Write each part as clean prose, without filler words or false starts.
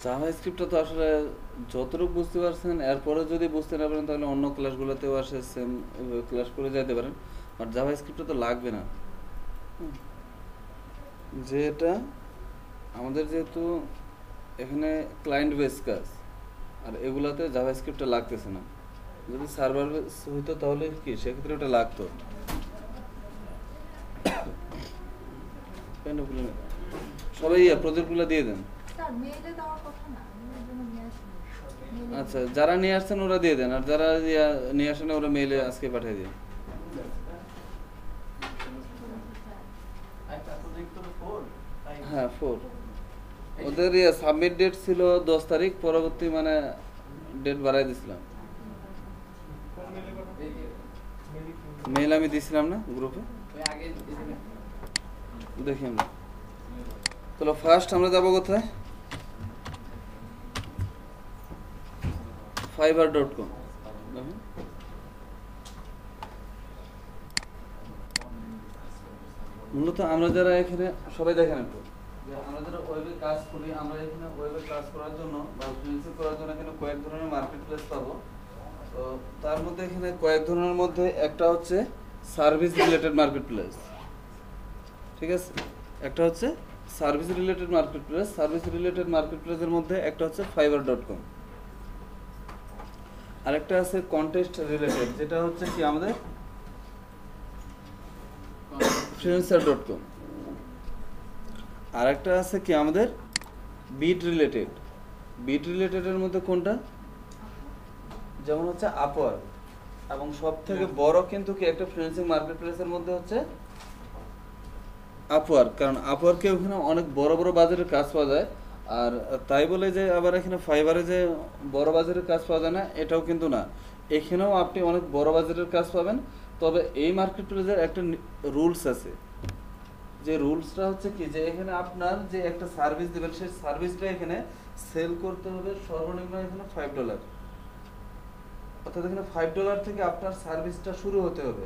জাভাস্ক্রিপ্টটা তো আসলে যতটুকু বুঝতে পারছেন, এরপরে যদি বুঝতে না পারেন তাহলে অন্য ক্লাসগুলোতেও আসে সেম ক্লাস করে যেতে পারেন, বাট জাভাস্ক্রিপ্টটা তো লাগবে না। হুম। যেটা আমাদের যেহেতু এখানে ক্লায়েন্ট বেস কাজ, আর এগুলাতে জাভাস্ক্রিপ্টটা লাগতেছে না। যদি সার্ভার বেস হইতো তাহলে কি সেক্ষেত্রে ওটা লাগতো। পেন ওগুলো সবাই প্রজেক্টগুলো দিয়ে দেন। আচ্ছা, যারা নিয়ে আসছেন ওরা দিয়ে দেন, আর যারা নিয়ে আসেন ওরা মেইলে আজকে পাঠিয়ে দিন। হ্যাঁ 4 ওদের সাবমিট ডেট ছিল 10 তারিখ, পরবর্তী মানে ডেট বাড়াই দিছিলাম। মেইল আমি দিছিলাম না গ্রুপে, দেখি আমরা। তাহলে ফার্স্ট আমরা যাবো কোথায়? fiverr.com। মূলত আমরা যারা এখানে সবাই দেখেন একটু, যে আমরা যারা ওয়েবে কাজ করি, আমরা এখানে ওয়েবে কাজ করার জন্য বা ফ্রিল্যান্সিং করার জন্য এখানে কয়েক ধরনের মার্কেট প্লেস পাবো। তো তার মধ্যে এখানে কয়েক ধরনের মধ্যে একটা হচ্ছে সার্ভিস রিলেটেড মার্কেট প্লেস, ঠিক আছে? একটা হচ্ছে service related market place. Service related market প্লেসের মধ্যে একটা হচ্ছে fiverr.com, আরেকটা আছে কন্টেস্ট রিলেটেড, যেটা হচ্ছে কি আমাদের freelancer.com, আর একটা আছে কি আমাদের বিট রিলেটেড। বিট রিলেটেডের মধ্যে কোনটা? যেমন হচ্ছে আপওয়ার্ক, এবং সব থেকে বড় কিন্তু কি একটা ফ্রিল্যান্সিং মার্কেট প্লেসের মধ্যে হচ্ছে আপওয়ার্ক, কারণ আপওয়ার্কে ওখানে অনেক বড় বড় বাজারের কাজ পাওয়া যায়। আর তাই বলে যে আবার এখানে ফাইবারে যে বড় বাজারের কাজ পাওয়া যায় না, এটাও কিন্তু না, এখানেও আপনি অনেক বড় বাজারের কাজ পাবেন। তবে এই মার্কেট প্লেসের একটা রুলস আছে, যে রুলসটা হচ্ছে কি, যে এখানে আপনার যে একটা সার্ভিস দেবেন, সেই সার্ভিসটা এখানে সেল করতে হবে সর্বনিম্ন এখানে $5। অর্থাৎ এখানে $5 থেকে আপনার সার্ভিসটা শুরু হতে হবে।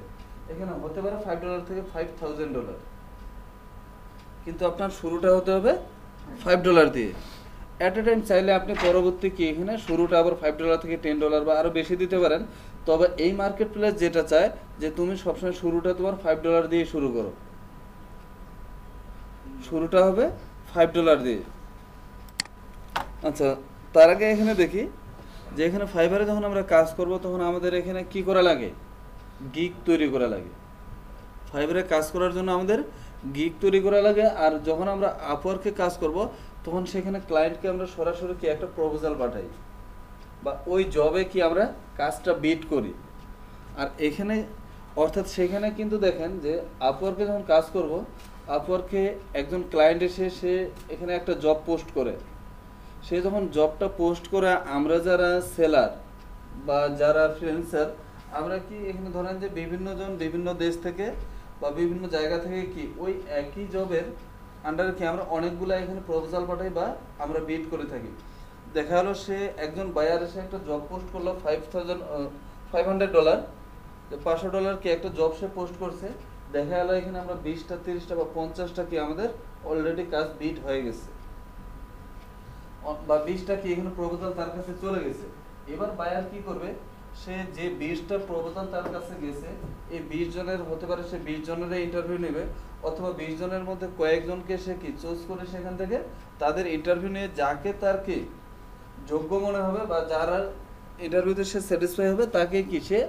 এখানে হতে পারে $5 থেকে $5,000, কিন্তু আপনার শুরুটা হতে হবে $5 দিয়ে। অ্যাট এ টাইম চাইলে আপনি পরবর্তী কি এখানে শুরুটা আবার $5 থেকে $10 বা আরও বেশি দিতে পারেন। তবে এই মার্কেট প্লেস যেটা চায় যে তুমি সবসময় শুরুটা তোমার $5 দিয়ে শুরু করো, শুরুটা হবে $5 দিয়ে। আচ্ছা, তার আগে এখানে দেখি যে এখানে ফাইবারে যখন আমরা কাজ করব তখন আমাদের এখানে কি করা লাগে? গিগ তৈরি করা লাগে। ফাইবারে কাজ করার জন্য আমাদের গিগ তৈরি করা লাগে। আর যখন আমরা আপওয়ার্কে কাজ করব তখন সেখানে ক্লায়েন্টকে আমরা সরাসরি কি একটা প্রপোজাল পাঠাই, বা ওই জবে কি আমরা কাজটা বিড করি। আর এখানে অর্থাৎ সেখানে কিন্তু দেখেন যে আপওয়ার্কে যখন কাজ করব, আপওয়ার্কে একজন ক্লায়েন্ট এসে সে এখানে একটা জব পোস্ট করে, সে যখন জবটা পোস্ট করে আমরা যারা সেলার বা যারা ফ্রিল্যান্সার, আমরা কি এখানে ধরেন যে বিভিন্ন জন বিভিন্ন দেশ থেকে বা বিভিন্ন জায়গা থেকে কি ওই একই জবের আন্ডারে কি আমরা অনেকগুলো এখানে প্রপোজাল পাঠাই বা আমরা বিড করে থাকি। দেখা হলো সে একজন বায়ার এসে একটা জব পোস্ট করলো $500, যে $500 কি একটা জব সে পোস্ট করছে। দেখা গেলো এখানে আমরা 20টা 30টা বা 50টা কি আমাদের অলরেডি কাজ বিড হয়ে গেছে, বা 20টা কি এখানে প্রপোজাল তার কাছে চলে গেছে। এবার বায়ার কি করবে, সে যে 20টা প্রপোজাল তার কাছে গেছে, এই 20 জনের হতে পারে সে 20 জনের ইন্টারভিউ নেবে, অথবা 20 জনের মধ্যে কয়েকজনকে সে কি চুজ করে সেখান থেকে তাদের ইন্টারভিউ নিয়ে যাকে তার কি যোগ্য মনে হবে বা যারা ইন্টারভিউতে সে স্যাটিসফাই হবে তাকে কি সে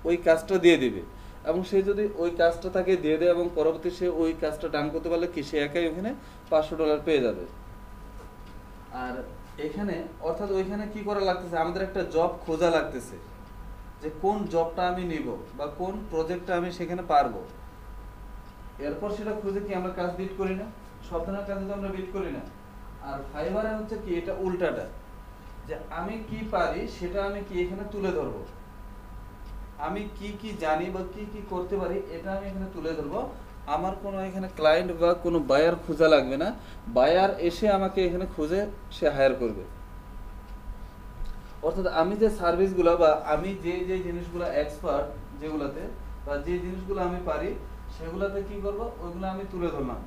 ওই কাজটা দিয়ে দিবে। এবং সে যদি ওই কাজটা তাকে দিয়ে দেয় এবং পরবর্তী সে ওই কাজটা ডান করতে পারলে কি সে একাই ওখানে $500 পেয়ে যাবে। আর এখানে অর্থাৎ ওইখানে কি করা লাগতেছে, আমাদের একটা জব খোঁজা লাগতেছে, যে কোন জবটা আমি নিব বা কোন প্রজেক্টটা আমি সেখানে পারবো। এরপর সেটা খুঁজে কি আমরা কাজ বিট করি না, সব ধরনের কাজে তো আমরা বিট করি না। আর ফাইবারে হচ্ছে কি এটা উল্টাটা, যে আমি কি পারি সেটা আমি কি এখানে তুলে ধরবো, আমি কি কি জানি বা কি কি করতে পারি এটা আমি এখানে তুলে ধরবো। আমার কোনো এখানে ক্লায়েন্ট বা কোনো বায়ার খোঁজা লাগবে না, বায়ার এসে আমাকে এখানে খুঁজে সে হায়ার করবে। অর্থাৎ আমি যে সার্ভিসগুলো বা আমি যে যে জিনিসগুলো এক্সপার্ট যেগুলাতে বা যে জিনিসগুলো আমি পারি সেগুলাতে কি করব, ওইগুলো আমি তুলে ধরলাম।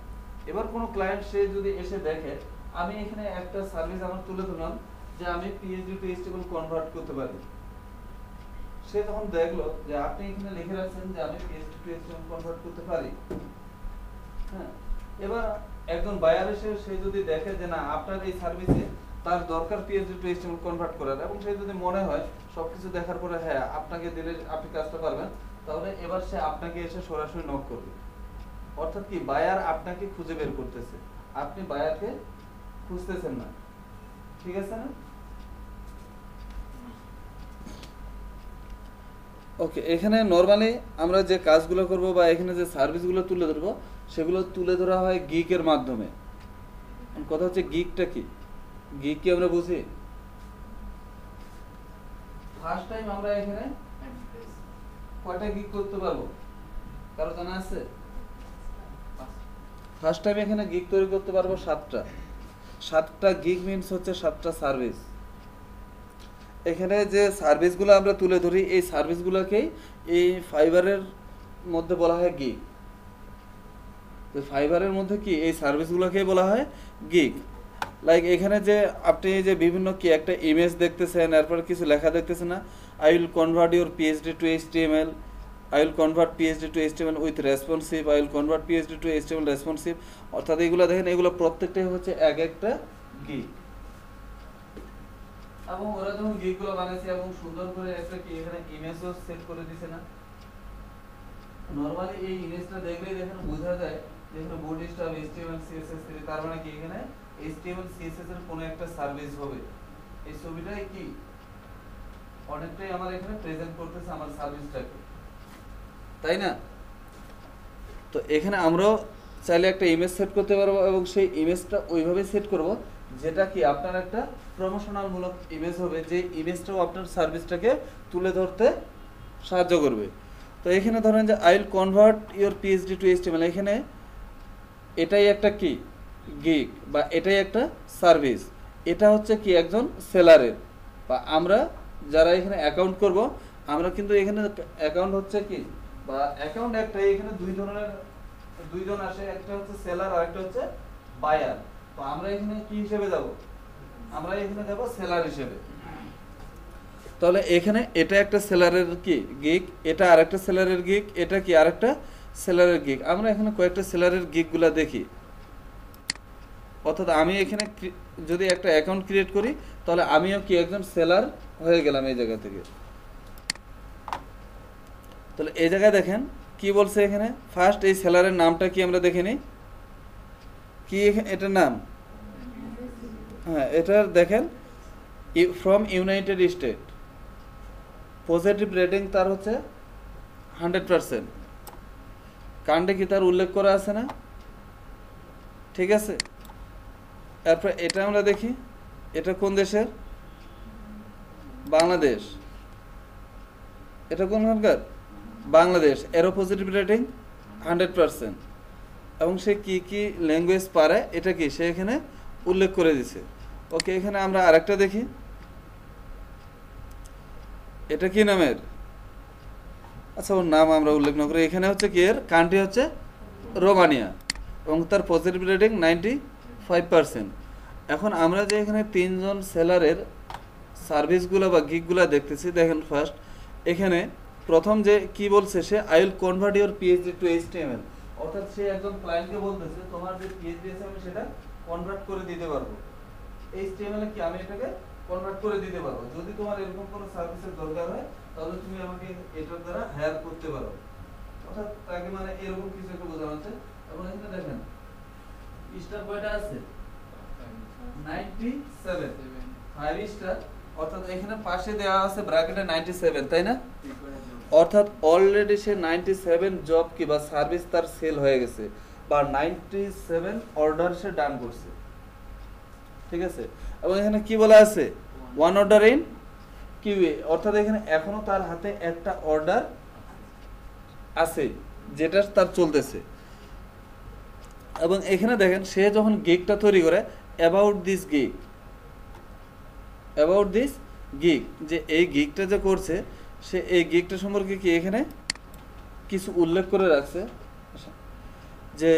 এবার কোনো ক্লায়েন্ট সে যদি এসে দেখে আমি এখানে একটা সার্ভিস আমার তুলে ধরলাম যে আমি পিএইচডি টু এইচটিএমএল কনভার্ট করতে পারি, সে তখন দেখলো যে আপনি এখানে লিখে রাখছেন যে আমি পিএইচডি টু এইচটিএমএল কনভার্ট করতে পারি। হ্যাঁ, এবার একজন বায়ার এসে সে যদি দেখে যে না আপনার এই সার্ভিসে তার দরকার পিএইচডি টু এইচটিএমএল কনভার্ট করার, এবং সে যদি মনে হয় সবকিছু দেখার পরে হ্যাঁ আপনাকে দিলে আপনি কাজটা পারবেন, তাহলে এবার সে আপনাকে এসে সরাসরি নক করবে। অর্থাৎ কি বায়ার আপনাকে খুঁজে বের করতেছে, আপনি বায়ারকে খুঁজতেছেন না। ঠিক আছে না? ওকে, এখানে নরমালি আমরা যে কাজগুলো করব বা এখানে যে সার্ভিসগুলো তুলে ধরবো সেগুলো তুলে ধরা হয় গিকের মাধ্যমে। কথা হচ্ছে গিকটা কি, গিক কি আমরা বুঝি? ফার্স্ট টাইম আমরা এখানে কয়টা গিক করতে পারবো কারো জানা আছে? ফার্স্ট টাইম এখানে গিক তৈরি করতে পারবো 7টা। 7টা গিক মিন্স হচ্ছে 7টা সার্ভিস। এখানে যে সার্ভিসগুলো আমরা তুলে ধরি এই সার্ভিসগুলোকেই এই ফাইবারের মধ্যে বলা হয় গিগ। তো ফাইবারের মধ্যে কি এই সার্ভিসগুলোকেই বলা হয় গিগ। লাইক এখানে যে আপনি যে বিভিন্ন কি একটা ইমেজ দেখতেছেন, এরপর কিছু লেখা দেখতেছেন না, I will convert your PhD to HTML, I will convert PHP to HTML with responsive, I will convert PHP to HTML responsive। অর্থাৎ এগুলো দেখেন এগুলো প্রত্যেকটাই হচ্ছে এক একটা গিগ। এবং ওরা যখন গিগগুলো বানাইছে এবং সুন্দর করে একটা কি এখানে ইমেজও সেট করে দিছে না, নরমালি এই ইমেজটা দেখলেই দেখেন বোঝা যায় যে এখানে বডি স্টাইল HTML CSS3, তার মানে কি এখানে HTML CSS এর কোনো একটা সার্ভিস হবে। এই ছবিটাই কি অনেকটাই আমার এখানে প্রেজেন্ট করতেছে আমার সার্ভিসটাকে, তাই না? তো এখানে আমরাও চাইলে একটা ইমেজ সেট করতে পারবো এবং সেই ইমেজটা ওইভাবে সেট করব যেটা কি আপনার একটা প্রমোশনাল মূলক ইমেজ হবে, যে ইমেজটাও আপনার সার্ভিসটাকে তুলে ধরতে সাহায্য করবে। তো এখানে ধরেন যে I will convert your PhD to HTML, এখানে এটাই একটা কি গিগ বা এটাই একটা সার্ভিস। এটা হচ্ছে কি একজন সেলারের বা আমরা যারা এখানে অ্যাকাউন্ট করব, আমরা কিন্তু এখানে অ্যাকাউন্ট হচ্ছে কি বা অ্যাকাউন্ট একটাই, এখানে দুইজন আসে, একটা হচ্ছে সেলার আর একটা হচ্ছে বায়ার। তো আমরা এখানে কি হিসেবে যাব? আমরা এখানে যাব সেলার হিসেবে। তাহলে এখানে এটা একটা সেলারের কি গিগ, এটা আরেকটা সেলারের গিগ, এটা কি আরেকটা সেলারের গিগ। আমরা এখানে কয়েকটা সেলারের গিগগুলা দেখি। অর্থাৎ আমি এখানে যদি একটা অ্যাকাউন্ট ক্রিয়েট করি তাহলে আমিও কি একজন সেলার হয়ে গেলাম এই জায়গা থেকে। তাহলে এই জায়গায় দেখেন কি বলছে এখানে, ফার্স্ট এই সেলারের নামটা কি আমরা দেখে নিই, কি এটার নাম? হ্যাঁ, এটার দেখেন from United state, positive rating তার হচ্ছে 100%। কান্ডে কি তার উল্লেখ করা আছে না? ঠিক আছে। এরপর এটা আমরা দেখি, এটা কোন দেশের? বাংলাদেশ। এটা কোনখানকার? বাংলাদেশ। এরও পজিটিভ রেটিং 100%। এবং সে কি কি ল্যাঙ্গুয়েজ পারে এটা কি সে এখানে উল্লেখ করে দিছে। ওকে, এখানে আমরা আরেকটা দেখি, এটা কি নামের? আচ্ছা, ওর নাম আমরা উল্লেখ না করি। এখানে হচ্ছে কি এর কান্ট্রি হচ্ছে রোমানিয়া এবং তার পজিটিভ রেটিং 95%। এখন আমরা যে এখানে 3 জন সেলারের সার্ভিসগুলো বা গিগগুলো দেখতেছি, দেখেন ফার্স্ট এখানে প্রথম যে কি বলছে সে I will convert your PhD to HTML. অর্থাৎ সে একজন ক্লায়েন্টকে বলতেছে তোমার যে পিএইচডি আছে আমি সেটা কনভার্ট করে দিতে পারবো, এইচটিএমএল এ কি আমি এটাকে কনভার্ট করে দিতে পারবো। যদি তোমার এরকম কোনো সার্ভিসের দরকার হয় তাহলে তুমি আমাকে এটার দ্বারা হায়ার করতে পারো। অর্থাৎ তাকে মানে এরকম কিছু একটা বোঝানো হচ্ছে। এবং এখানে দেখেন স্টার কয়টা আছে? 97, 5 স্টার। অর্থাৎ এখানে পাশে দেওয়া আছে ব্র্যাকেটে 97, তাই না? অর্থাৎ অলরেডি সে 97 জব কি বা সার্ভিস তার সেল হয়ে গেছে বা 97 অর্ডার সে ডান করছে। ঠিক আছে। এবং এখানে কি বলা আছে? 1 অর্ডার ইন কিউএ। অর্থাৎ এখানে এখনো তার হাতে একটা অর্ডার আছে যেটা তার চলতেছে। এবং এখানে দেখেন সে যখন গিগটা তৈরি করে about this gig, about this gig, যে এই গিগটা যে করছে সে এই গিগটা সম্পর্কে কি এখানে কিছু উল্লেখ করে রাখছে যে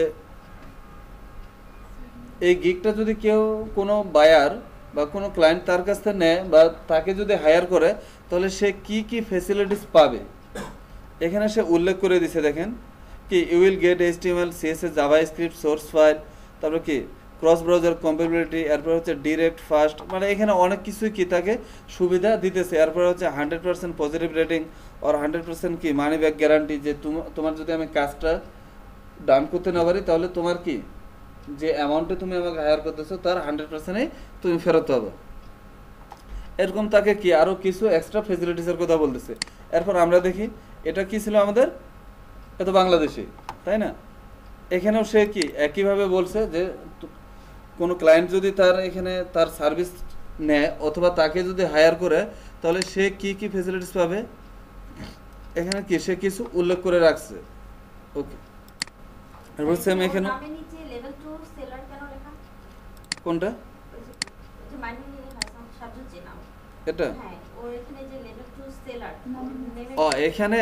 এই গিগটা যদি কেউ কোনো বায়ার বা কোনো ক্লায়েন্ট তার কাছ থেকে নেয় বা তাকে যদি হায়ার করে, তাহলে সে কি কি ফ্যাসিলিটিস পাবে এখানে সে উল্লেখ করে দিছে। দেখেন কি, you will get HTML CSS JavaScript source file, তারপর কি ক্রস ব্রাউজার কম্পেটিবিলিটি, এরপর হচ্ছে ডিরেক্ট ফাস্ট, মানে এখানে অনেক কিছুই কি তাকে সুবিধা দিতেছে। এরপর হচ্ছে 100% পজিটিভ রেটিং আর 100% কি মানি ব্যাক গ্যারান্টি, যে তোমার যদি আমি কাজটা ডান করতে না পারি তাহলে তোমার কি যে অ্যামাউন্টে তুমি আমাকে হায়ার করতেছো তার 100%ই তুমি ফেরত পাবে। এরকম তাকে কি আরও কিছু এক্সট্রা ফেসিলিটিসের কথা বলতেছে। এরপর আমরা দেখি এটা কি ছিল আমাদের, এটা বাংলাদেশে, তাই না? এখানেও সে কি একইভাবে বলছে যে কোনো ক্লায়েন্ট যদি তার এখানে তার সার্ভিস নেয় অথবা তাকে যদি হায়ার করে তাহলে সে কি কি ফেসিলিটিস পাবে এখানে কি সে কিছু উল্লেখ করে রাখছে। ওকে, এরপর সেম এখানে কোনটা এটা এখানে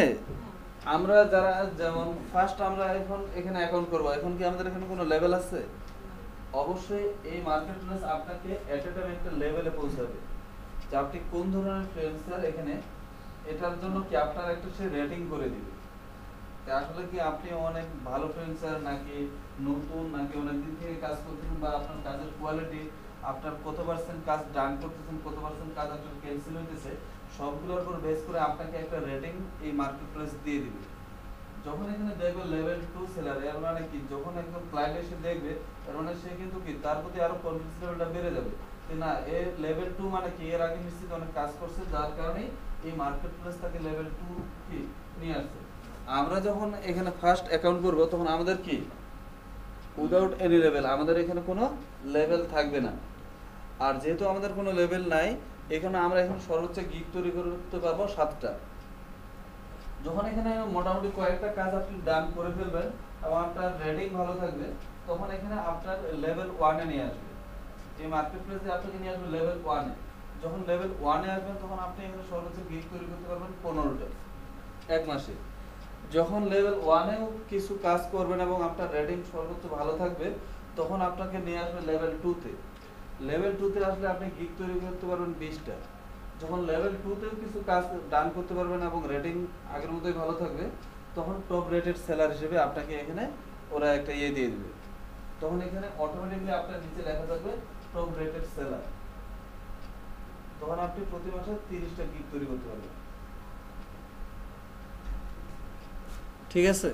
আমরা যারা যেমন ফার্স্ট আমরা এখন এখানে অ্যাকাউন্ট করব, এখন কি আমাদের এখানে কোনো লেভেল আছে? অবশ্যই এই মার্কেটপ্লেস আপনাকে এট এ টাইম একটা লেভেলে পৌঁছাবে যে আপনি কোন ধরনের ফ্রিল্যান্সার এখানে, এটার জন্য কি আপনার একটা সে রেটিং করে দিবে যে আসলে কি আপনি অনেক ভালো ফ্রিল্যান্সার নাকি নতুন, নাকি অনেক দিন থেকে কাজ করতেছেন, বা আপনার কাজের কোয়ালিটি, আপনার কত পার্সেন্ট কাজ ডান করতেছেন, কত পার্সেন্ট কাজ আপনার ক্যান্সেল হইতেছে, সবগুলোর উপর বেস করে আপনাকে একটা রেটিং এই মার্কেটপ্লেস দিয়ে দিবে। যখন এখানে দেখবে লেভেল 2 সেলার, এর মানে কি যখন একদম ক্লায়েন্ট এসে দেখবে এর মানে সে কিন্তু কি তার প্রতি আরো কনফিডেন্স লেভেলটা বেড়ে যাবে যে না এ লেভেল 2 মানে কি এর আগে নিশ্চিত অনেক কাজ করছে, যার কারণে এই মার্কেটপ্লেস তাকে লেভেল 2 কি নিয়ে আসছে। আমরা যখন এখানে ফার্স্ট অ্যাকাউন্ট করব তখন আমাদের কি উইদাউট এনি লেভেল, আমাদের এখানে কোনো লেভেল থাকবে না। আর যেহেতু আমাদের কোনো লেভেল নাই, এখানে আমরা এখন সর্বোচ্চ গিগ তৈরি করতে পারবো 7টা। যখন এখানে মোটামুটি কয়েকটা কাজ আপনি ডান করে ফেলবেন এবং আপনার রেটিং ভালো থাকবে, তখন এখানে আপনার লেভেল 1 এ নিয়ে আসবে। এই মার্কেটপ্লেসে আপনাকে নিয়ে আসবে লেভেল 1 এ। যখন লেভেল 1 এ আসবেন তখন আপনি এখানে সর্বোচ্চ গিগ তৈরি করতে পারবেন 15টা এক মাসে। যখন লেভেল 1 এও কিছু কাজ করবেন এবং আপনার রেটিং সর্বোচ্চ ভালো থাকবে, তখন আপনাকে নিয়ে আসবে লেভেল 2 তে। লেভেল 2 তে আসলে আপনি গিগ তৈরি করতে পারবেন 20টা। যখন লেভেল 2 তেও কিছু কাজ ডান করতে পারবেন এবং রেটিং আগের মতোই ভালো থাকবে, তখন টপ রেটেড সেলার হিসেবে আপনাকে এখানে ওরা একটা ইয়ে দিয়ে দিবে। তখন এখানে অটোমেটিক্যালি আপনার নিচে লেখা থাকবে টপ রেটেড সেলার। তখন আপনি প্রতি মাসে 30টা গিগ তৈরি করতে পারবেন। ঠিক আছে,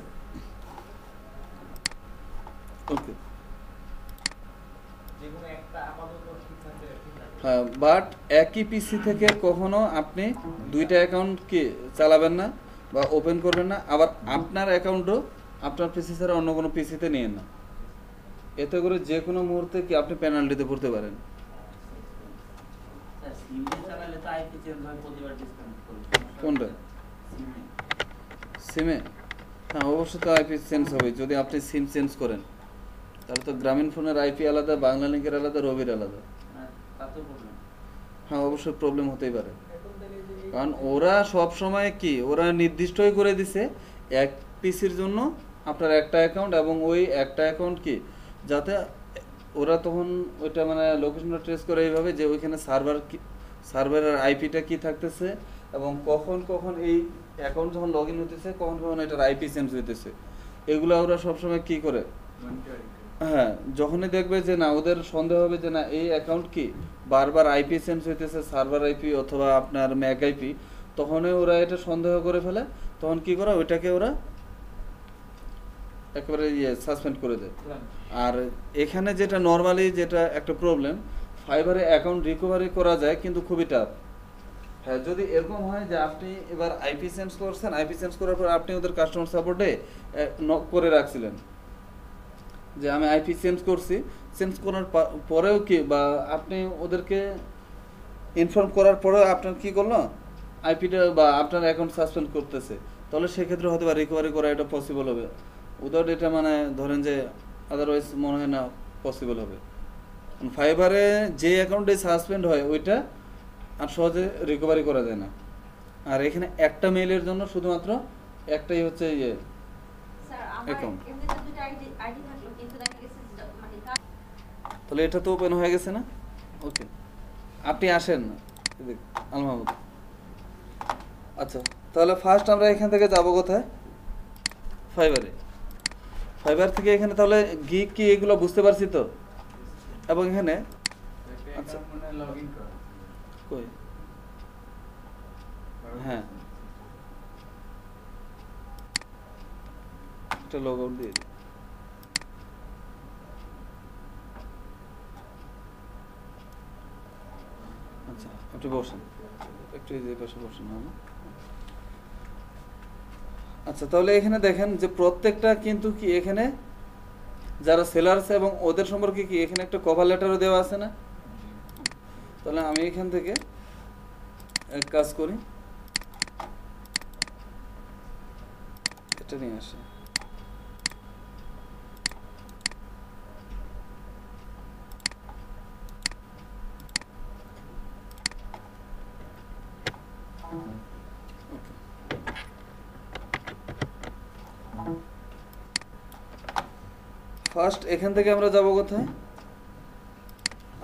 ওকে। হ্যাঁ, বাট একই পিসি থেকে কখনো আপনি 2টা অ্যাকাউন্ট কি চালাবেন না বা ওপেন করবেন না। আবার আপনার অ্যাকাউন্টও আপনার পিসি ছাড়া অন্য কোনো পিসিতে নিয়েন না। এতে করে যে কোনো মুহূর্তে কি আপনি পেনাল্টিতে পড়তে পারেন। কোনটা সিমে? হ্যাঁ, অবশ্যই তো আইপি চেঞ্জ হবে। যদি আপনি সিম চেঞ্জ করেন তাহলে তো গ্রামীণ ফোনের আইপি আলাদা, বাংলা লিঙ্কের আলাদা, রবির আলাদা। হ্যাঁ, অবশ্যই প্রবলেম হতেই পারে, কারণ ওরা সব সময় কি ওরা নির্দিষ্টই করে দিছে এক পিসির জন্য আপনার একটা অ্যাকাউন্ট, এবং ওই একটা অ্যাকাউন্ট কি যাতে ওরা তখন ওইটা মানে লোকেশনটা ট্রেস করে এইভাবে যে ওইখানে সার্ভারের আইপিটা কি থাকতেছে এবং কখন কখন এই অ্যাকাউন্ট যখন লগ ইন হতেছে কখন কখন এটার আইপি চেঞ্জ হইতেছে, এগুলো ওরা সবসময় কি করে। হ্যাঁ, যখনই দেখবে যে না ওদের সন্দেহ হবে যে না এই অ্যাকাউন্ট কি বারবার আইপি চেঞ্জ হইতেছে, সার্ভার আইপি অথবা আপনার ম্যাক আইপি, তখনই ওরা এটা সন্দেহ করে ফেলে। তখন কি করে ওইটাকে ওরা একেবারে সাসপেন্ড করে দেয়। আর এখানে যেটা নর্মালি যেটা একটা প্রবলেম, ফাইবারে অ্যাকাউন্ট রিকভারি করা যায় কিন্তু খুবই টাফ। হ্যাঁ, যদি এরকম হয় যে আপনি এবার আইপি চেঞ্জ করছেন, আইপি চেঞ্জ করার পর আপনি ওদের কাস্টমার সাপোর্টে নক করে রাখছিলেন যে আমি আইপি চেঞ্জ করছি, চেঞ্জ করার পরেও কি বা আপনি ওদেরকে ইনফর্ম করার পরেও আপনার কি করলো আইপিটা বা আপনার অ্যাকাউন্ট সাসপেন্ড করতেছে, তাহলে সেক্ষেত্রে হয়তো বা রিকভারি করা এটা পসিবল হবে। উইদাউট এটা মানে ধরেন যে আদারওয়াইজ মনে হয় না পসিবল হবে। ফাইবারে যে অ্যাকাউন্টে সাসপেন্ড হয় ওইটা আর সহজে রিকভারি করা যায় না। আর এখানে একটা মেইলের জন্য শুধুমাত্র একটাই হচ্ছে অ্যাকাউন্ট। তাহলে এটা তো ওপেন হয়ে গেছে না? ওকে, আপনি আসেন না আল মাহমুদ। আচ্ছা, তাহলে ফার্স্ট আমরা এখান থেকে যাব কোথায়? ফাইবারে। ফাইবার থেকে এখানে তাহলে গিগ কি এগুলো বুঝতে পারছি তো? এবং এখানে আচ্ছা কই, হ্যাঁ একটা লগ আউট দিয়ে দিই। আচ্ছা আপনি বসেন একটু, এই যে পাশে বসেন। হ্যাঁ আচ্ছা, তাহলে এখানে দেখেন যে প্রত্যেকটা কিন্তু কি এখানে যারা সেলার্স এবং ওদের সম্পর্কে কি এখানে একটা কভার লেটারও দেওয়া আছে না? তাহলে আমি এখান থেকে এক কাজ করি, এটা নিয়ে আসি। ফার্স্ট এখান থেকে আমরা যাব কোথায়?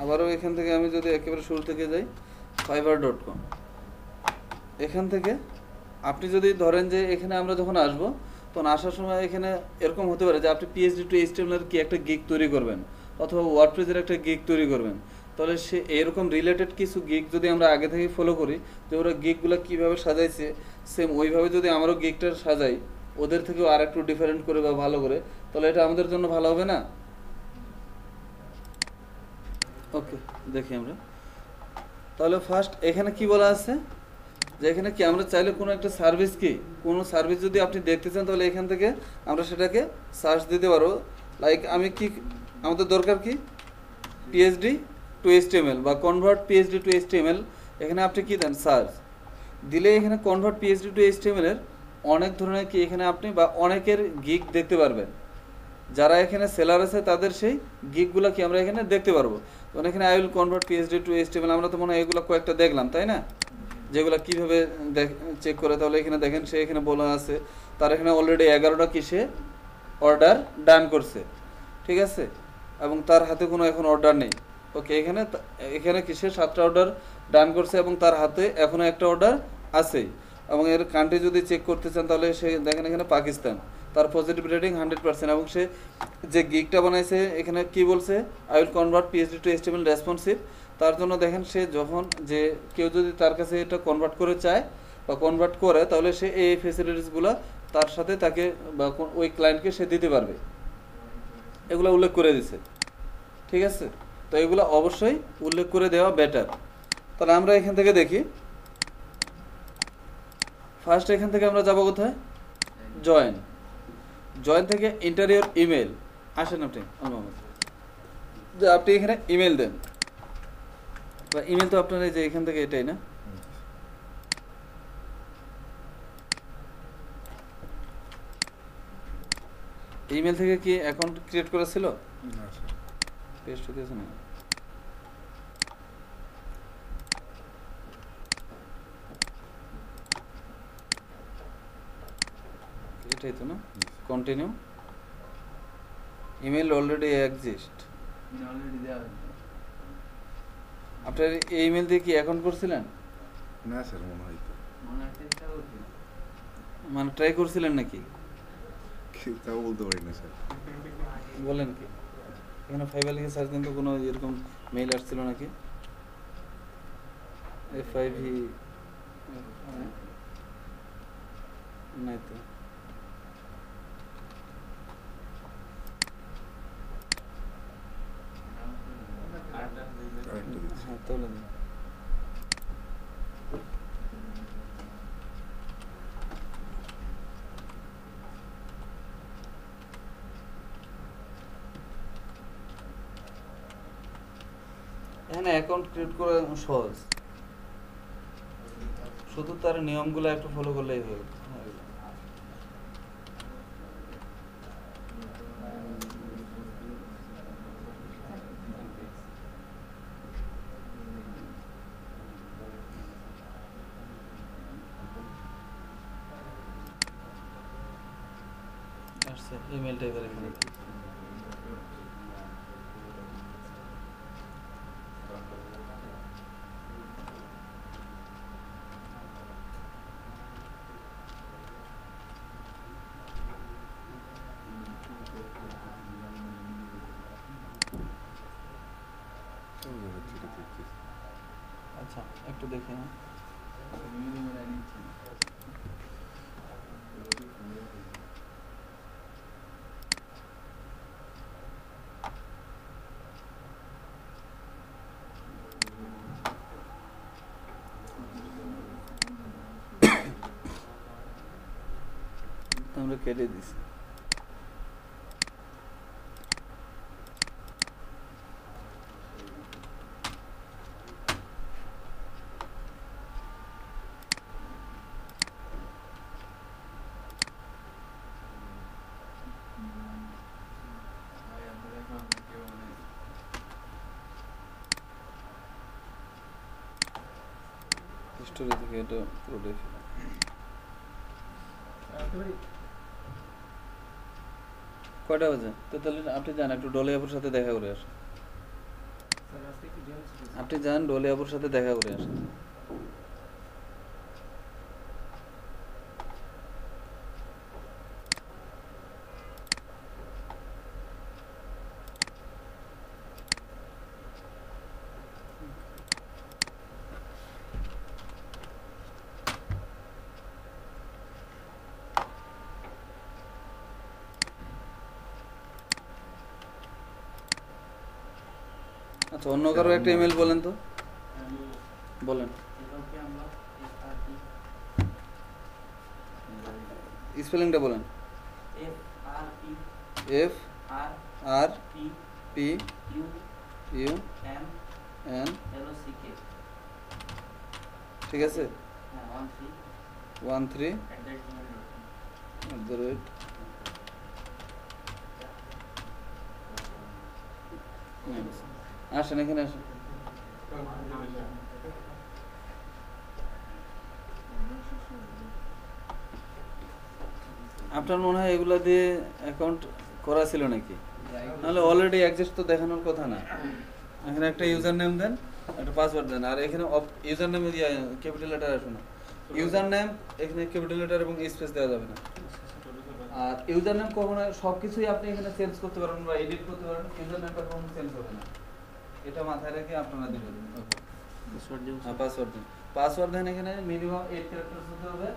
আবারও এখান থেকে আমি যদি একেবারে শুরু থেকে যাই, fiverr.com। এখান থেকে আপনি যদি ধরেন যে এখানে আমরা যখন আসবো তখন আসার সময় এখানে এরকম হতে পারে যে আপনি পিএইচডি টু এইচটিএমএল কি একটা গিগ তৈরি করবেন অথবা ওয়ার্ডপ্রেসের একটা গিগ তৈরি করবেন। তাহলে সে এরকম রিলেটেড কিছু গিগ যদি আমরা আগে থেকে ফলো করি, যে ওরা গিগগুলো কীভাবে সাজাইছে সেম ওইভাবে যদি আমরাও গিগটা সাজাই ওদের থেকেও আর একটু ডিফারেন্ট করে বা ভালো করে, তাহলে এটা আমাদের জন্য ভালো হবে না? ওকে, দেখি আমরা তাহলে ফার্স্ট এখানে কি বলা আছে যে এখানে কি আমরা চাইলে কোনো একটা সার্ভিস, কি কোনো সার্ভিস যদি আপনি দেখতে চান তাহলে এখান থেকে আমরা সেটাকে সার্চ দিতে পারবো। লাইক আমি কি আমাদের দরকার কি পিএইচডি টু এইচটিএমএল বা কনভার্ট পিএইচডি টু এইচটিএমএল, এখানে আপনি কি দেন সার্চ দিলে এখানে কনভার্ট পিএইচডি টু এইচটিএমএল এর অনেক ধরনের কি এখানে আপনি বা অনেকের গিগ দেখতে পারবেন। যারা এখানে সেলার আছে তাদের সেই গিগগুলো কি আমরা এখানে দেখতে পারবো। তখন এখানে I will convert PhD to HTML আমরা তো মনে হয় এগুলো কয়েকটা দেখলাম, তাই না? যেগুলো কীভাবে চেক করে, তাহলে এখানে দেখেন সে এখানে বলা আছে তার এখানে অলরেডি 11টা কিসে অর্ডার ডান করছে, ঠিক আছে, এবং তার হাতে কোনো এখন অর্ডার নেই। ওকে, এখানে এখানে কিসে 7টা অর্ডার ডান করছে এবং তার হাতে এখনও একটা অর্ডার আছে। এবং এর কান্ট্রি যদি চেক করতে চান তাহলে সে দেখেন এখানে পাকিস্তান, তার পজিটিভ রেটিং 100%। এবং সে যে গিগটা বানাইছে এখানে কি বলছে, I will convert PhD to HTML responsive. তার জন্য দেখেন সে যখন যে কেউ যদি তার কাছে এটা কনভার্ট করে চায় বা কনভার্ট করে তাহলে সে এই ফেসিলিটিসগুলো তার সাথে তাকে বা ওই ক্লায়েন্টকে সে দিতে পারবে, এগুলো উল্লেখ করে দিছে, ঠিক আছে? তো এগুলো অবশ্যই উল্লেখ করে দেওয়া বেটার। তাহলে আমরা এখান থেকে দেখি ফার্স্ট এখান থেকে আমরা যাব কোথায়? জয়েন। জয়েন থেকে ইন্টারিয়র ইমেল আসেন আপনি যে আপনি এখানে ইমেল দেন বা ইমেল তো আপনার এই যে এখান থেকে এটাই না, ইমেল থেকে কি অ্যাকাউন্ট ক্রিয়েট করেছিল? পেস্ট হতেছে না, এটাই তো না? Continue, email already exist. আপনার এই ইমেল দিয়ে কি অ্যাকাউন্ট করছিলেন? না স্যার, মনে হয় তো মানে ট্রাই করছিলেন নাকি? তাও বলতে পারি না স্যার। বলেন কি এখানে ফাইবার লিখে সার্চ দেন তো কোনো এরকম মেইল আসছিল নাকি? FIV নাই তো। হ্যাঁ তাহলে দিন। এখানে অ্যাকাউন্ট ক্রিয়েট করা সহজ, শুধু তার নিয়মগুলো একটু ফলো করলেই হবে। আচ্ছা ইমেলটা এবার এখানে আচ্ছা একটু দেখে না আমরা কেটে দিছি স্টোরি থেকে এটা পুরো দেখে কয়টা বাজে তো তাহলে আপনি যান একটু ডলে আপুর সাথে দেখা করে আসেন আপনি যান ডলে আপুর সাথে দেখা করে আসেন আচ্ছা অন্য কারো একটা ইমেল বলেন তো বলেন স্পেলিংটা বলেন F R P U N ঠিক আছে 13 আসেন এখানে আসেন আপনার মনে হয় এগুলা দিয়ে অ্যাকাউন্ট করা ছিল নাকি নাহলে অলরেডি এক্সিস্ট তো দেখানোর কথা না এখানে একটা ইউজার নেম দেন একটা পাসওয়ার্ড দেন আর এখানে ইউজার নেমে দিয়ে ক্যাপিটাল লেটার আসবে না ইউজার নেম এখানে ক্যাপিটাল লেটার এবং স্পেস দেওয়া যাবে না আর ইউজার নেম কখনো সবকিছুই আপনি এখানে চেঞ্জ করতে পারবেন বা এডিট করতে পারবেন ইউজার নেমটা কখনো চেঞ্জ হবে না এটা মাথায় রেখে আপনারা দিবেন পাসওয়ার্ড দিন পাসওয়ার্ড দেন এখানে মিনিমাম 8 ক্যারেক্টারস হতে হবে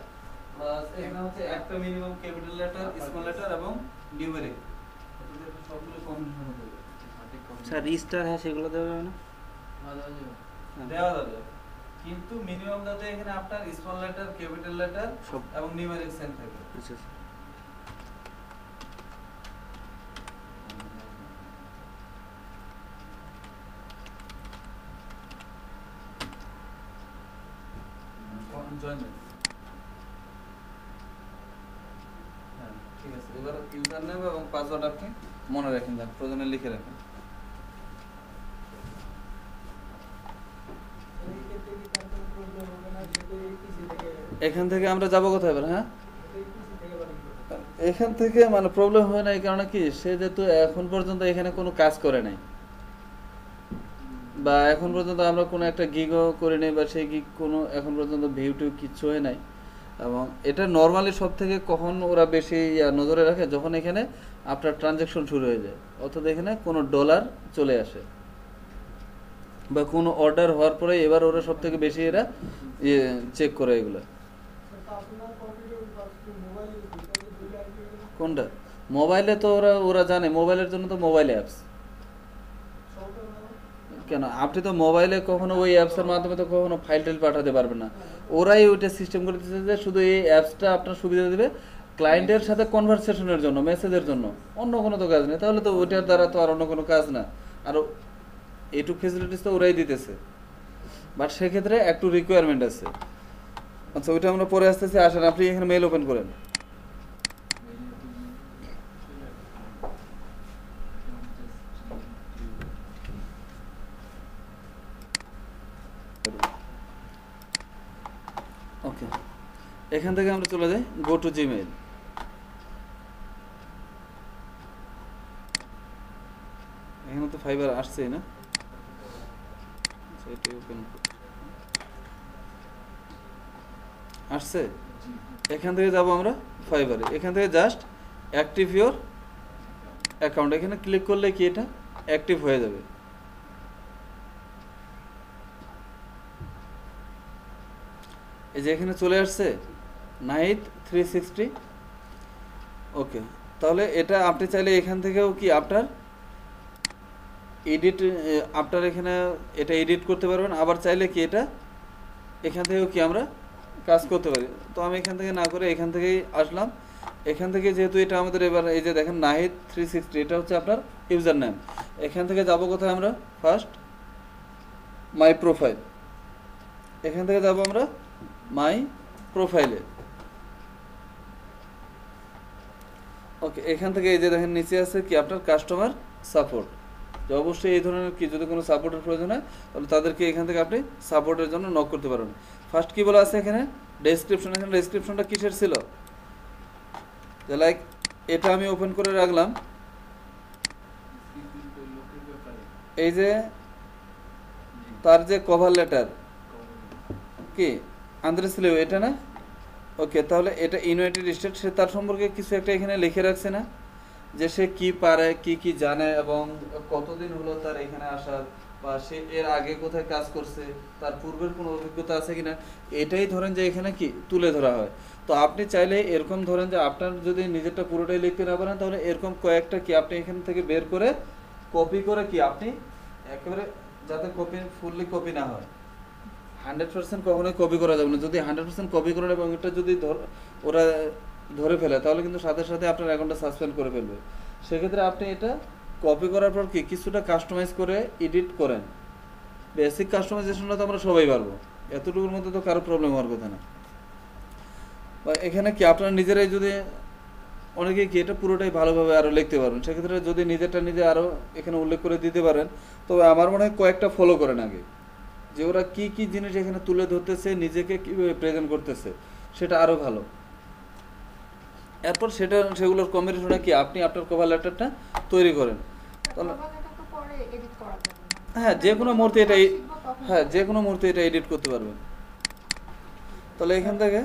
প্লাস এখানে হচ্ছে একটা minimum capital letter small letter এবং নিউমেরিক এটাতে সবগুলো কম্বিনেশন হতে হবে স্যার রিস্টার হ্যাঁ সেগুলো দেওয়া যাবে না দেওয়া যাবে কিন্তু মিনিমাম যাতে এখানে আপনার স্মল লেটার ক্যাপিটাল লেটার সব এবং নিউমেরিক সেন্ড থাকে আচ্ছা জয়েন হ্যাঁ ঠিক আছে এবার ইউজার নেম এবং পাসওয়ার্ড আপনি মনে রাখেন যান প্রয়োজনে লিখে রাখেন এখান থেকে আমরা যাব কোথায় এবার হ্যাঁ এখান থেকে মানে প্রবলেম হয় না এই কারণে কি সে যেহেতু এখন পর্যন্ত এখানে কোনো কাজ করে নাই বা এখন পর্যন্ত আমরা কোনো একটা গিগও করি নাই বা সেই গিগ কোনো এখন পর্যন্ত ভিউ টিউ কিচ্ছু হয় নাই এবং এটা নর্মালি সব থেকে কখন ওরা বেশি নজরে রাখে যখন এখানে আপনার ট্রানজ্যাকশন শুরু হয়ে যায় অর্থাৎ এখানে কোনো ডলার চলে আসে বা কোনো অর্ডার হওয়ার পরে এবার ওরা সব থেকে বেশি এরা চেক করে এগুলো কোনটা মোবাইলে তো ওরা জানে মোবাইলের জন্য তো মোবাইল অ্যাপস কেন আপনি তো মোবাইলে কখনো ওই অ্যাপসের মাধ্যমে তো কখনো ফাইল টাইল পাঠাতে পারবেন না ওরাই ওইটা সিস্টেম করে দিচ্ছে যে শুধু এই অ্যাপসটা আপনার সুবিধা দেবে ক্লায়েন্টের সাথে কনভারসেশনের জন্য মেসেজের জন্য অন্য কোনো তো কাজ নেই তাহলে তো ওইটার দ্বারা তো আর অন্য কোনো কাজ না আর এইটুক ফেসিলিটিস তো ওরাই দিতেছে বাট সেক্ষেত্রে একটু রিকোয়ারমেন্ট আছে আচ্ছা ওইটা আমরা পরে আসতেছি আসেন আপনি এখানে মেইল ওপেন করেন ওকে এখান থেকে আমরা চলে যাই গো টু জিমেইল এখানে তো ফাইবার আসছেই না এটাই ওপেন আসছে এখান থেকে যাব আমরা ফাইবারে এখান থেকে জাস্ট অ্যাক্টিভ ইওর অ্যাকাউন্ট এখানে ক্লিক করলে কি এটা অ্যাক্টিভ হয়ে যাবে এই যে এখানে চলে আসছে নাহিদ 360। ওকে, তাহলে এটা আপনি চাইলে এখান থেকেও কি আপনার এডিট, আপনার এখানে এটা এডিট করতে পারবেন। আবার চাইলে কি এটা এখান থেকেও কি আমরা কাজ করতে পারি। তো আমি এখান থেকে না করে এখান থেকেই আসলাম। এখান থেকে যেহেতু এটা আমাদের এবার এই যে দেখেন নাহিদ 360, এটা হচ্ছে আপনার ইউজার নেম। এখান থেকে যাব কোথায় আমরা, ফার্স্ট মাই প্রোফাইল। এখান থেকে যাব আমরা মাই প্রোফাইলে। ওকে, এখান থেকে এই যে দেখেন নিচে আছে কি আপনার কাস্টমার সাপোর্ট। যে অবশ্যই এই ধরনের কি যদি কোনো সাপোর্টের প্রয়োজন হয় তাহলে তাদেরকে এখান থেকে আপনি সাপোর্টের জন্য নক করতে পারবেন। ফার্স্ট কি বলা আছে এখানে, ডেসক্রিপশন। এখানে ডেসক্রিপশনটা কিসের ছিল, যে লাইক এটা আমি ওপেন করে রাখলাম, এই যে তার যে কভার লেটার কি আন্দ্রেস লিও, এটা না? ওকে, তাহলে এটা ইউনাইটেড স্টেট, সে তার সম্পর্কে কিছু একটা এখানে লিখে রাখছে না, যে সে কি পারে, কি কি জানে এবং কতদিন হলো তার এখানে আসার, বা সে এর আগে কোথায় কাজ করছে, তার পূর্বের কোনো অভিজ্ঞতা আছে কিনা, এটাই ধরেন যে এখানে কি তুলে ধরা হয়। তো আপনি চাইলে এরকম ধরেন যে আপনার যদি নিজেরটা পুরোটাই লিখতে না পারেন তাহলে এরকম কয়েকটা কি আপনি এখান থেকে বের করে কপি করে কি আপনি একেবারে, যাতে কপি ফুললি কপি না হয়, 100% কখনোই কপি করা যাবে না। যদি 100% কপি করেন এবং এটা যদি ওরা ধরে ফেলে তাহলে কিন্তু সাথে সাথে আপনার অ্যাকাউন্টটা সাসপেন্ড করে ফেলবে। সেক্ষেত্রে আপনি এটা কপি করার পর কি কিছুটা কাস্টমাইজ করে এডিট করেন। বেসিক কাস্টমাইজেশনটা তো আমরা সবাই পারবো, এতটুকুর মধ্যে তো কারো প্রবলেম হওয়ার কথা না। বা এখানে কি আপনারা নিজেরাই যদি অনেকেই কি এটা পুরোটাই ভালোভাবে আরও লিখতে পারবেন, সেক্ষেত্রে যদি নিজেরটা নিজে আরও এখানে উল্লেখ করে দিতে পারেন, তবে আমার মনে হয় কয়েকটা ফলো করেন আগে, যে ওরা কি কি জিনিস এখানে তুলে ধরতেছে, নিজেকে কীভাবে প্রেজেন্ট করতেছে, সেটা আরও ভালো। এরপর সেগুলোর কম্বিনেশনে কি আপনি আপনার কভার লেটারটা তৈরি করেন। তাহলে হ্যাঁ, যে কোনো মুহূর্তে এটা, হ্যাঁ যে কোনো মুহূর্তে এটা এডিট করতে পারবেন। তাহলে এখান থেকে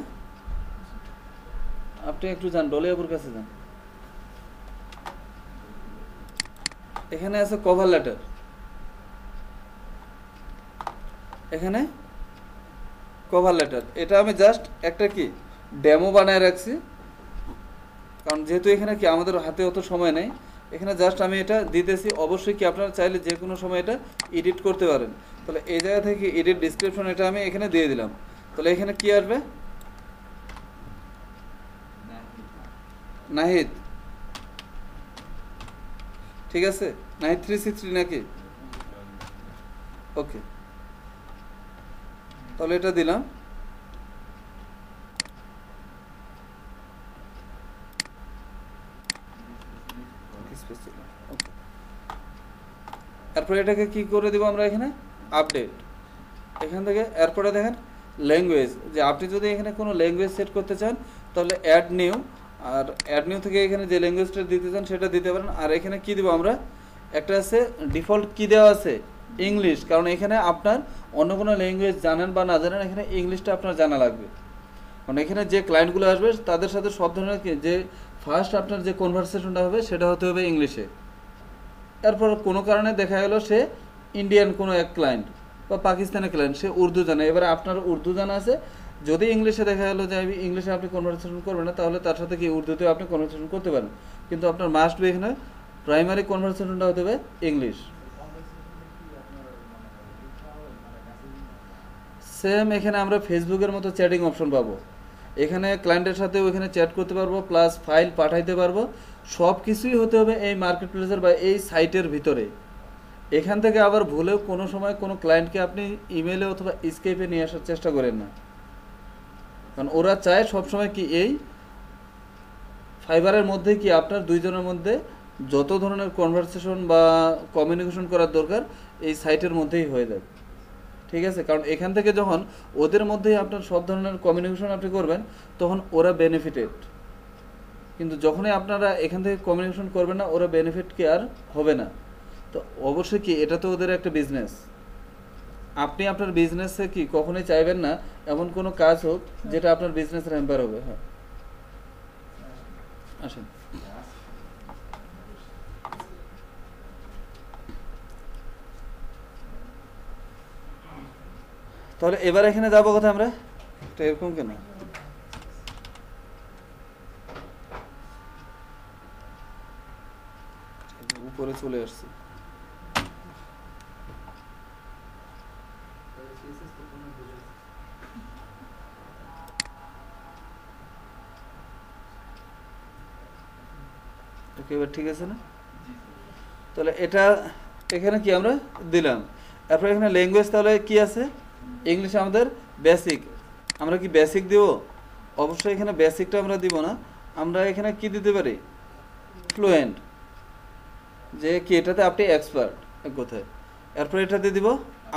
আপনি একটু যান, ডলিয়াপুর কাছে যান, এখানে আছে কভার লেটার। এখানে কভার লেটার, এটা আমি জাস্ট একটা কি ডেমো বানায় রাখছি, কারণ যেহেতু এখানে কি আমাদের হাতে অত সময় নেই, এখানে জাস্ট আমি এটা দিতেছি। অবশ্যই কি আপনারা চাইলে যে কোনো সময় এটা এডিট করতে পারেন। তাহলে এই জায়গা থেকে এডিট ডিসক্রিপশন এটা আমি এখানে দিয়ে দিলাম। তাহলে এখানে কি আসবে, নাহিদ, ঠিক আছে, নাহিদ 360 নাকি? ওকে, তাহলে এটা দিলাম। এরপরে এটাকে কি করে দেবো আমরা এখানে আপডেট। এখান থেকে এরপরে দেখেন ল্যাঙ্গুয়েজ, যে আপনি যদি এখানে কোনো ল্যাঙ্গুয়েজ সেট করতে চান তাহলে অ্যাড নিউ, আর অ্যাড নিউ থেকে এখানে যে ল্যাঙ্গুয়েজটা দিতে চান সেটা দিতে পারেন। আর এখানে কি দেবো আমরা, একটা আছে ডিফল্ট কি দেওয়া আছে ইংলিশ, কারণ এখানে আপনার অন্য কোনো ল্যাঙ্গুয়েজ জানেন বা না জানেন, এখানে ইংলিশটা আপনার জানা লাগবে। কারণ এখানে যে ক্লায়েন্টগুলো আসবে তাদের সাথে সব ধরনের যে ফার্স্ট আপনার যে কনভারসেশনটা হবে সেটা হতে হবে ইংলিশে। এরপর কোনো কারণে দেখা গেল সে ইন্ডিয়ান কোনো এক ক্লায়েন্ট বা পাকিস্তানের ক্লায়েন্ট, সে উর্দু জানে, এবারে আপনার উর্দু জানা আছে, যদি ইংলিশে দেখা গেলো যে ইংলিশে আপনি কনভারসেশন করবেন না, তাহলে তার সাথে কি উর্দুতেও আপনি কনভারসেশন করতে পারেন, কিন্তু আপনার মাস্ট বি এখানে প্রাইমারি কনভারসেশনটা হতে হবে ইংলিশ। সেম এখানে আমরা ফেসবুকের মতো চ্যাটিং অপশন পাবো, এখানে ক্লায়েন্টের সাথে ওইখানে চ্যাট করতে পারবো, প্লাস ফাইল পাঠাইতে পারবো, সব কিছুই হতে হবে এই মার্কেট প্লেসের বা এই সাইটের ভিতরে। এখান থেকে আবার ভুলেও কোনো সময় কোনো ক্লায়েন্টকে আপনি ইমেলে অথবা স্কাইপে নিয়ে আসার চেষ্টা করেন না, কারণ ওরা চায় সবসময় কি এই ফাইবারের মধ্যে কি আপনার দুইজনের মধ্যে যত ধরনের কনভারসেশন বা কমিউনিকেশন করার দরকার এই সাইটের মধ্যেই হয়ে যায়, ঠিক আছে? কারণ এখান থেকে যখন ওদের মধ্যেই আপনার সব ধরনের কমিউনিকেশন আপনি করবেন তখন ওরা বেনিফিটেড, কিন্তু যখনই আপনারা এখান থেকে কমিউনিকেশন করবেন না ওরা বেনিফিট কি আর হবে না। তো অবশ্যই কি এটা তো ওদের একটা বিজনেস, আপনি আপনার বিজনেসে কি কখনোই চাইবেন না এমন কোনো কাজ হোক যেটা আপনার বিজনেসের হ্যাম্পার হবে। হ্যাঁ আসেন, তাহলে এবার এখানে যাবো কোথায় আমরা, এটা এরকম কেন? উপরে চলে আসছে। এবার ঠিক আছে না? তাহলে এটা এখানে কি আমরা দিলাম। তারপর এখানে ল্যাঙ্গুয়েজ তাহলে কি আছে? ইংলিশ আমাদের বেসিক। আমরা কি বেসিক দিব? অবশ্যই এখানে বেসিকটা আমরা দিব না, আমরা এখানে কি দিতে পারি? ফ্লুয়েন্ট, যে কি এটাতে আপনি এক্সপার্ট এক কথায়। এরপর এটাতে দিব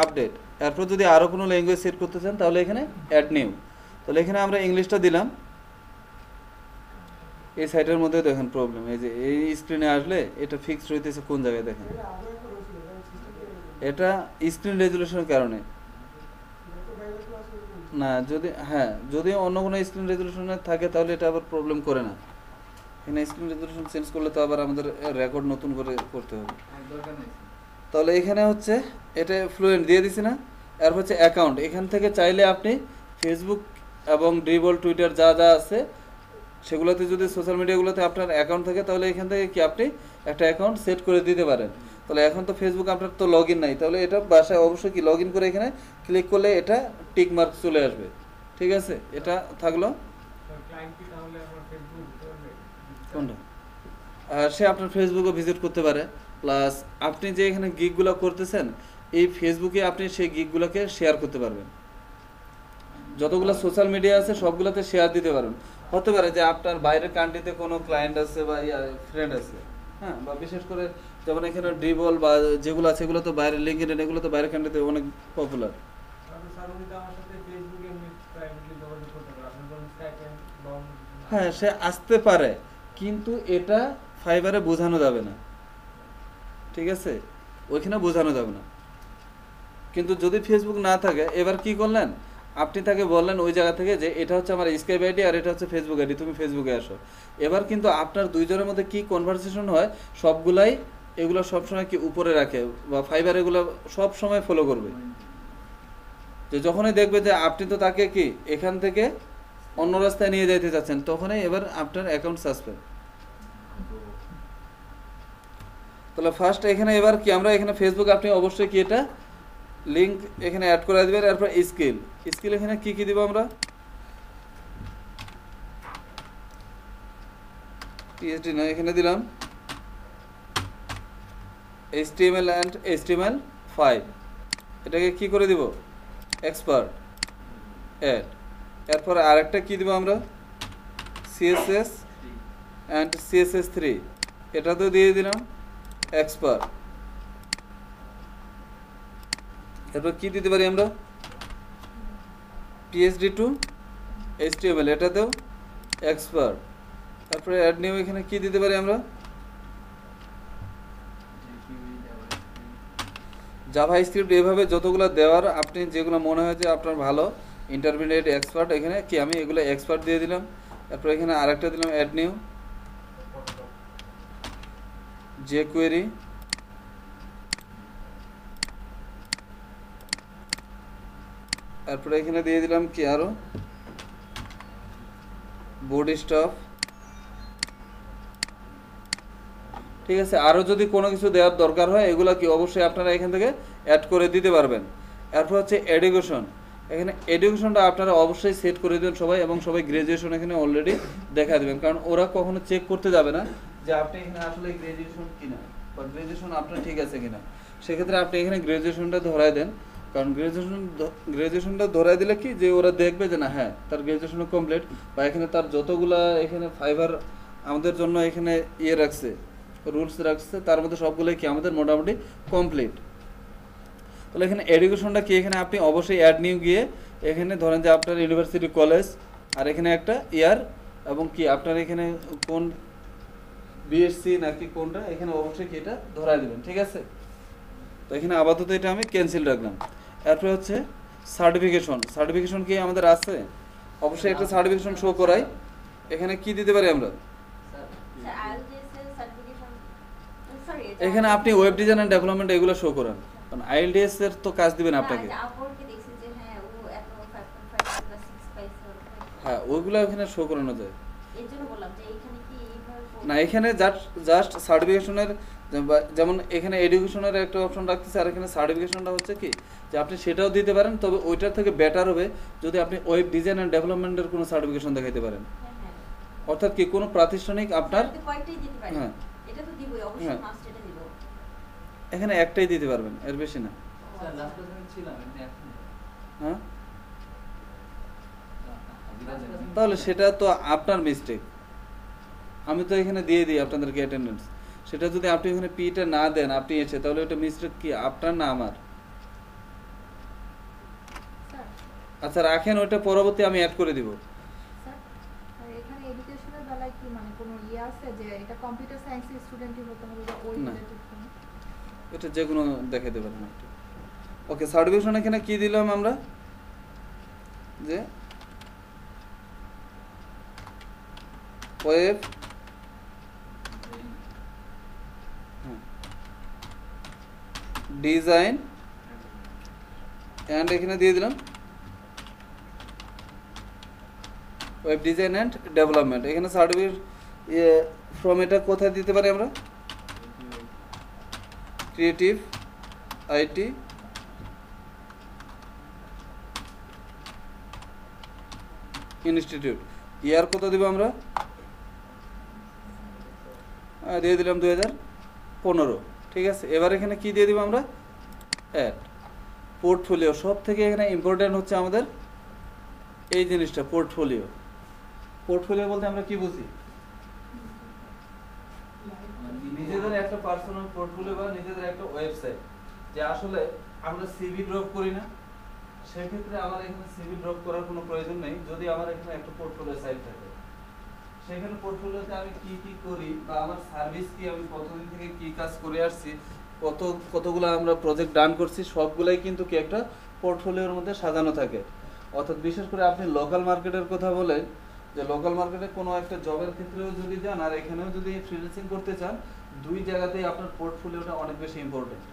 আপডেট। এরপর যদি আরও কোনো ল্যাঙ্গুয়েজ সেট করতে চান তাহলে এখানে অ্যাড নিউ। তাহলে এখানে আমরা ইংলিশটা দিলাম। এই সাইটের মধ্যে দেখেন প্রবলেম, এই যে এই স্ক্রিনে আসলে এটা ফিক্সড হইতেছে কোন জায়গায় দেখেন, এটা স্ক্রিন রেজুলেশনের কারণে না। যদি যদি অন্য কোনো স্ক্রিন রেজুলেশনে থাকে তাহলে এটা আবার প্রবলেম করে না। এখানে স্ক্রিন রেজুলেশন চেঞ্জ করলে তো আবার আমাদের রেকর্ড নতুন করে করতে হবে। তাহলে এখানে হচ্ছে এটা ফ্লুয়েন্ট দিয়ে দিছি না। এরপর হচ্ছে অ্যাকাউন্ট, এখান থেকে চাইলে আপনি ফেসবুক এবং ড্রিবল, টুইটার যা যা আছে সেগুলোতে যদি সোশ্যাল মিডিয়াগুলোতে আপনার অ্যাকাউন্ট থাকে তাহলে এখান থেকে কি আপনি একটা অ্যাকাউন্ট সেট করে দিতে পারেন। তাহলে এখন তো ফেসবুক আপনার তো লগ ইন নাই, তাহলে এটা বাসায় অবশ্যই কি লগ ইন করে এখানে ক্লিক করলে এটা টিক মার্ক চলে আসবে। ঠিক আছে, এটা থাকলো। কোনটা? সে আপনার ফেসবুকও ভিজিট করতে পারে, প্লাস আপনি যে এখানে গিগগুলো করতেছেন এই ফেসবুকে আপনি সেই গিগগুলোকে শেয়ার করতে পারবেন। যতগুলো সোশ্যাল মিডিয়া আছে সবগুলোতে শেয়ার দিতে পারবেন। হতে পারে যে আপনার বাইরের কান্ট্রিতে কোনো ক্লায়েন্ট আছে বা ফ্রেন্ড আছে, হ্যাঁ, বা বিশেষ করে যেমন এখানে ড্রিবল বা যেগুলো আছে এগুলো তো বাইরের লিঙ্কডইন, এগুলো তো বাইরের কান্ট্রিতে অনেক পপুলার। হ্যাঁ, সে আসতে পারে, কিন্তু এটা ফাইবারে বোঝানো যাবে না। ঠিক আছে, ওইখানে বোঝানো যাবে না। কিন্তু যদি ফেসবুক না থাকে, এবার কি করলেন আপনি তাকে বললেন ওই জায়গা থেকে যে এটা হচ্ছে আমার স্কাইপ আইডি আর এটা হচ্ছে ফেসবুক আইডি, তুমি ফেসবুকে আসো। এবার কিন্তু আপনার দুইজনের মধ্যে কি কনভারসেশন হয় সবগুলাই এগুলো সবসময় কি উপরে রাখে, বা ফাইবার এগুলো সব সময় ফলো করবে। যে যখনই দেখবে যে আপনি তো তাকে কি এখান থেকে অন্য রাস্তায় নিয়ে যাইতে চাচ্ছেন, তখনই এবার আপনার অ্যাকাউন্ট সাসপেন্ড। তাহলে ফার্স্ট এখানে এবার কি আমরা এখানে ফেসবুক আপনি অবশ্যই কি এটা লিংক এখানে অ্যাড করে দিবেন। এরপর স্কিল এখানে কি কি দিব আমরা? পিএইচডি না, এখানে দিলাম HTML and HTML5। এটাকে কি করে দিব? Expert add. এরপর আরেকটা কি দিব আমরা? CSS and CSS3, এটা তো দিয়ে দিলাম এক্সপার্ট। এরপর কি দিতে পারি আমরা? PSD to HTML, এটাতেও এক্সপার্ট। তারপরে অ্যাড নিউ, এখানে কি দিতে পারি আমরা? Java script. এভাবে যতগুলো দেওয়ার আপনি যেগুলো মনে হয় যে আপনার ভালো ইন্টারমিডিয়েট এক্সপার্ট, এখানে কি আমি এগুলো এক্সপার্ট দিয়ে দিলাম। তারপর এখানে আরেকটা দিলাম অ্যাড নিউ jQuery। তারপরে এখানে দিয়ে দিলাম কি আরো বডি স্টাফ। ঠিক আছে, আরো যদি কোনো কিছু দেওয়ার দরকার হয় এগুলা কি অবশ্যই আপনারা এখান থেকে অ্যাড করে দিতে পারবেন। এরপর হচ্ছে এডুকেশন, এখানে এডুকেশনটা আপনারা অবশ্যই সেট করে দেবেন সবাই, এবং সবাই গ্রাজুয়েশন এখানে অলরেডি দেখা দেবেন, কারণ ওরা কখনো চেক করতে যাবে না যে আপনি এখানে আসলে গ্রাজুয়েশন কিনা বা গ্রাজুয়েশন আপনার ঠিক আছে কিনা। সেক্ষেত্রে আপনি এখানে গ্রাজুয়েশনটা ধরায় দেন, কারণ গ্রাজুয়েশনটা ধরায় দিলে কি যে ওরা দেখবে যে না হ্যাঁ তার গ্রাজুয়েশন কমপ্লিট, বা এখানে তার যতগুলা এখানে ফাইবার আমাদের জন্য এখানে ইয়ে রাখছে, রুলস রাখছে, তার মধ্যে সবগুলোই কি আমাদের মোটামুটি কমপ্লিট। তাহলে এখানে এডুকেশনটা কি এখানে আপনি অবশ্যই অ্যাড নিউ গিয়ে এখানে ধরেন যে আপনার ইউনিভার্সিটি কলেজ, আর এখানে একটা ইয়ার, এবং কি আপনার এখানে কোন বিএসসি নাকি কোনটা, এখানে অবশ্যই কি এটা ধরায় দেবেন। ঠিক আছে, তো এখানে আপাতত এটা আমি ক্যান্সেল রাখলাম। এরপর হচ্ছে সার্টিফিকেশন কি আমাদের আছে? অবশ্যই একটা সার্টিফিকেশন শো করাই। এখানে কি দিতে পারি আমরা? এখানে আপনি ওয়েব ডিজাইন এন্ড ডেভেলপমেন্ট এগুলো শো করেন, কারণ IELTS এর তো কাজ দিবেন আপনাকে। হ্যাঁ ওইগুলো এখানে শো করানো যায় এর জন্য বললাম যে এইখানে কি এইভাবে না, এখানে জাস্ট সার্টিফিকেশনের, যেমন এখানে এডুকেশনের একটা অপশন রাখতেছে, আর এখানে সার্টিফিকেশনটা হচ্ছে কি যে আপনি সেটাও দিতে পারেন, তবে ওইটার থেকে বেটার হবে যদি আপনি ওয়েব ডিজাইন অ্যান্ড ডেভেলপমেন্টের কোনো সার্টিফিকেশন দেখাইতে পারেন। হ্যাঁ হ্যাঁ অর্থাৎ কি কোনো প্রাতিষ্ঠানিক আপনার, আপনি কয়েকটাই দিতে পারেন। হ্যাঁ। এটা তো দিবই অবশ্যই, হ্যাঁ। মাস্ট এটা দিব। এখানে একটাই দিতে পারবেন, এর বেশি না। স্যার লাস্ট ক্লাসে ছিলাম এমনি এখন হ্যাঁ, তাহলে সেটা তো আপনার মিস্টেক। আমি তো এখানে দিয়ে দিই আপনাদেরকে অ্যাটেন্ডেন্স, সেটা যদি আপনি এখানে পিটা না দেন আপনি এসে, তাহলে ওটা মিস্টেক কি আপনার না আমার? স্যার আচ্ছা রাখেন, ওইটা পরবর্তী আমি অ্যাড করে দিব। স্যার আর এখানে এডুকেশনের বেলায় কি মানে কোনো ইয়ে আছে যে এটা কম্পিউটার সায়েন্সের স্টুডেন্টই হতে হবে বা ওই না। রিলেটেড কোনো? এটা যে কোনো দেখাতে পারেন একটা। ওকে, সার্টিফিকেশন এখানে কি দিলাম আমরা, যে ওয়েব ডিজাইন অ্যান্ড এখানে দিয়ে দিলাম ওয়েব ডিজাইন অ্যান্ড ডেভেলপমেন্ট। এখানে সার্টিফিকেট ফ্রম এটা কোথায় দিতে পারি আমরা? Creative IT institute. ইয়ার কত দিব আমরা? দিয়ে দিলাম 2015। ঠিক আছে, এবার এখানে কি দিয়ে দিব আমরা? Add portfolio. সব থেকে এখানে ইম্পর্টেন্ট হচ্ছে আমাদের এই জিনিসটা, পোর্টফোলিও। পোর্টফোলিও বলতে আমরা কি বুঝি? নিজেদের একটা পার্সোনাল পোর্টফোলিও বা নিজেদের একটা ওয়েবসাইট, যে আসলে আমরা সিভি ড্রপ করি না, সেক্ষেত্রে আমার এখানে সিভি ড্রপ করার কোনো প্রয়োজন নেই যদি আমার এখানে একটা পোর্টফোলিও সাইট থাকে। সেখানে পোর্টফোলিওতে আমি কি কি করি বা আমার সার্ভিস কি, আমি কতদিন থেকে কি কাজ করে আসছি, কতগুলো আমরা প্রজেক্ট ডান করছি, সবগুলাই কিন্তু কি একটা পোর্টফোলিওর মধ্যে সাজানো থাকে। অর্থাৎ বিশেষ করে আপনি লোকাল মার্কেটের কথা বলেন, যে লোকাল মার্কেটে কোনো একটা জবের ক্ষেত্রেও যদি যান আর এখানেও যদি ফ্রিল্যান্সিং করতে চান, দুই জায়গাতেই আপনার পোর্টফোলিওটা অনেক বেশি ইম্পর্টেন্ট।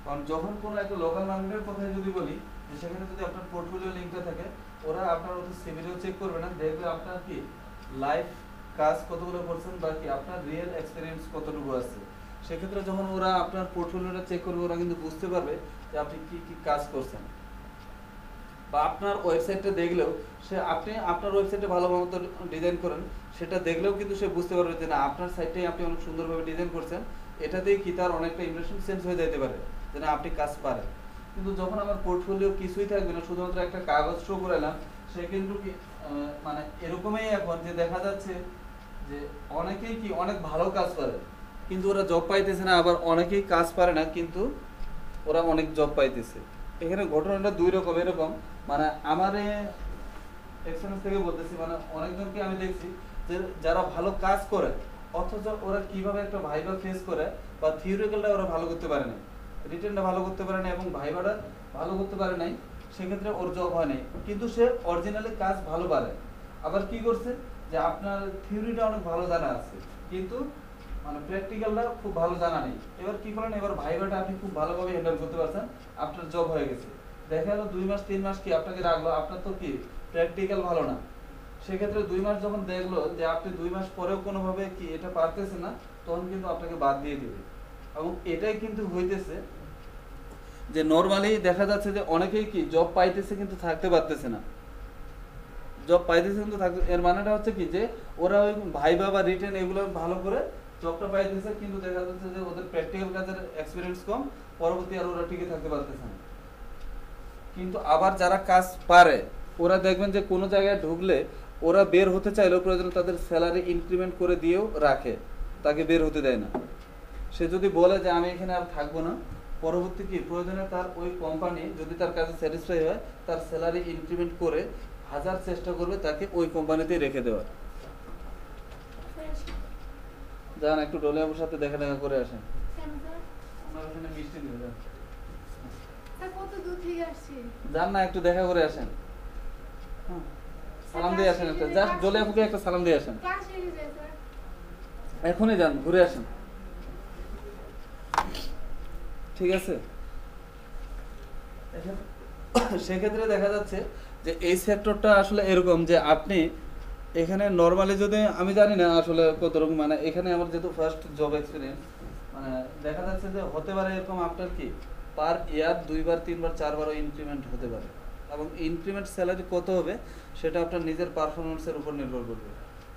কারণ যখন কোনো একটা লোকাল মার্কেটের কথাই যদি বলি, সেখানে যদি আপনার পোর্টফোলিও লিঙ্কটা থাকে, ওরা আপনার ওদের সিভিও চেক করবে না, দেখবে আপনার কি লাইফ কাজ কতগুলো করছেন বা কি আপনার রিয়েল এক্সপিরিয়েন্স কতটুকু আছে। সেক্ষেত্রে যখন ওরা আপনার পোর্টফোলিওটা চেক করবে, ওরা কিন্তু বুঝতে পারবে যে আপনি কি কি কাজ করছেন। বা আপনার ওয়েবসাইটটা দেখলেও আপনি আপনার ওয়েবসাইটে ভালো মতো ডিজাইন করেন, সেটা দেখলেও কিন্তু সে বুঝতে পারবে যে না, আপনার সাইটটাই আপনি অনেক সুন্দরভাবে ডিজাইন করছেন, এটাতেই কি তার অনেকটা ইমপ্রেশন চেঞ্জ হয়ে যেতে পারে যে না, আপনি কাজ পারেন। কিন্তু যখন আমার পোর্টফোলিও কিছুই থাকবে না, শুধুমাত্র একটা কাগজ শো করালাম, সে কিন্তু কি মানে এরকমই এখন যে দেখা যাচ্ছে যে অনেকেই কি অনেক ভালো কাজ করে কিন্তু ওরা জব পাইতেছে না, আবার অনেকেই কাজ পারে না কিন্তু ওরা অনেক জব পাইতেছে। এখানে ঘটনাটা দুই রকম। এরকম মানে আমার এক্সপিরিয়েন্স থেকে বলতেছি, মানে অনেকজনকে আমি দেখছি যে যারা ভালো কাজ করে অথচ ওরা কিভাবে একটা ভাইবা ফেস করে বা থিওরিক্যালটা ওরা ভালো করতে পারে না, রিটেনটা ভালো করতে পারে না এবং ভাইবাটা ভালো করতে পারে নাই, সেক্ষেত্রে ওর জব হয় নাই, কিন্তু সে অরিজিনালি কাজ ভালো পারে। আবার কি করছে যে আপনার থিওরিটা অনেক ভালো জানা আছে কিন্তু মানে প্র্যাকটিক্যালটা খুব ভালো জানা নেই। এবার কি করেন, এবার ভাইবাটা আপনি খুব ভালোভাবে হ্যান্ডেল করতে পারছেন, আপনার জব হয়ে গেছে। দেখা গেল 2 মাস 3 মাস কি আপনাকে রাখলো, আপনার তো কি প্র্যাকটিক্যাল ভালো না। সেক্ষেত্রে 2 মাস যখন দেখলো যে আপনি 2 মাস পরেও কোনোভাবে কি এটা পারতেছেন না, তখন কিন্তু আপনাকে বাদ দিয়ে দিবে। এবং এটাই কিন্তু হইতেছে যে নরমালি দেখা যাচ্ছে যে অনেকেই কি জব পাইতেছে কিন্তু থাকতে পারতেছে না, জব পাইতেছে কিন্তু থাকতে, এর মানেটা হচ্ছে কি যে ওরা ওই ভাইবা বা রিটেন এগুলো ভালো করে জবটা পাইতেছে, কিন্তু দেখা যাচ্ছে যে ওদের প্র্যাকটিক্যাল কাজের এক্সপিরিয়েন্স কম, পরবর্তী আর ওরা টিকে থাকতে পারতেছে না। কিন্তু আবার যারা কাজ পারে ওরা দেখবেন যে কোনো জায়গায় ঢুকলে ওরা বের হতে চাইলেও প্রয়োজনে তাদের স্যালারি ইনক্রিমেন্ট করে দিয়েও রাখে, তাকে বের হতে দেয় না। সে যদি বলে যে আমি এখানে আর থাকবো না, পরবর্তী কি প্রয়োজনে তার ওই কোম্পানি যদি তার কাছে স্যাটিসফাই হয়, তার স্যালারি ইনক্রিমেন্ট করে হাজার চেষ্টা করবে তাকে ওই কোম্পানিতেই রেখে দেওয়ার। যান একটু ডলিয়াবুর সাথে দেখা করে আসেন, কেন স্যার? ওনার ওখানে মিষ্টি নিয়ে যান। স্যার কত দূর থেকে আসছি? যান না, একটু দেখা করে আসেন। হ্যাঁ, সালাম দিয়ে আসেন, একটা জাস্ট ডলিয়াবুকে একটা সালাম দিয়ে আসেন। ক্লাস হয়ে যায় স্যার। এখনই যান, ঘুরে আসেন, ঠিক আছে? সেক্ষেত্রে দেখা যাচ্ছে যে এই সেক্টরটা আসলে এরকম যে আপনি এখানে নর্মালি যদি আমি জানি না আসলে কত রকম, মানে এখানে আমার যেহেতু ফার্স্ট জব এক্সপিরিয়েন্স, মানে দেখা যাচ্ছে যে হতে পারে এরকম আপনার কি পার ইয়ার 2বার 3বার 4বারও ইনক্রিমেন্ট হতে পারে, এবং ইনক্রিমেন্ট স্যালারি কত হবে সেটা আপনার নিজের পারফরমেন্সের উপর নির্ভর করবে।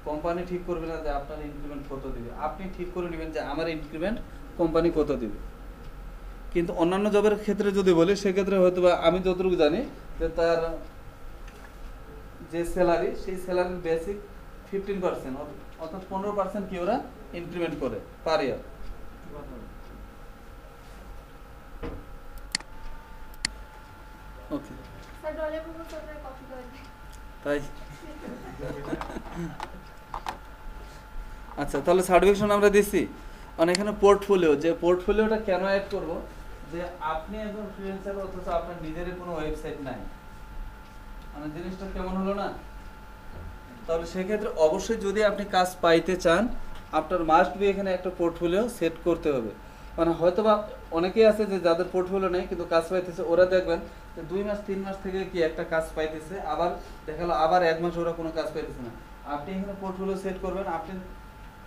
কোম্পানি ঠিক করবে না যে আপনার ইনক্রিমেন্ট কত দিবে, আপনি ঠিক করে নেবেন যে আমার ইনক্রিমেন্ট কোম্পানি কত দিবে। কিন্তু অন্যান্য জবের ক্ষেত্রে যদি বলি সেক্ষেত্রে হয়তো বা আমি যতটুকু জানি যে তার যে স্যালারি সেই স্যালারির বেসিক 15% অর্থাৎ 15% কি ওরা ইনক্রিমেন্ট করে পার ইয়ার। ওকে স্যার ডলে প্রফেসরের কপি করে দিন। তাই আচ্ছা, তাহলে সার্টিফিকেশন আমরা দিচ্ছি। মানে এখানে পোর্টফোলিও, যে পোর্টফোলিওটা কেন অ্যাড করব, যে আপনি একজন ফ্রিল্যান্সার অথচ আপনার নিজেরই কোনো ওয়েবসাইট নাই, মানে জিনিসটা কেমন হলো না? তাহলে সেক্ষেত্রে অবশ্যই যদি আপনি কাজ পাইতে চান আপনার মাস্ট বি এখানে একটা পোর্টফোলিও সেট করতে হবে। মানে হয়তো বা অনেকেই আছে যে যাদের পোর্টফোলিও নেই কিন্তু কাজ পাইতেছে, ওরা দেখবেন যে 2 মাস 3 মাস থেকে কি একটা কাজ পাইতেছে, আবার দেখালো আবার 1 মাস ওরা কোনো কাজ পাইতেছে না। আপনি এখানে পোর্টফোলিও সেট করবেন, আপনি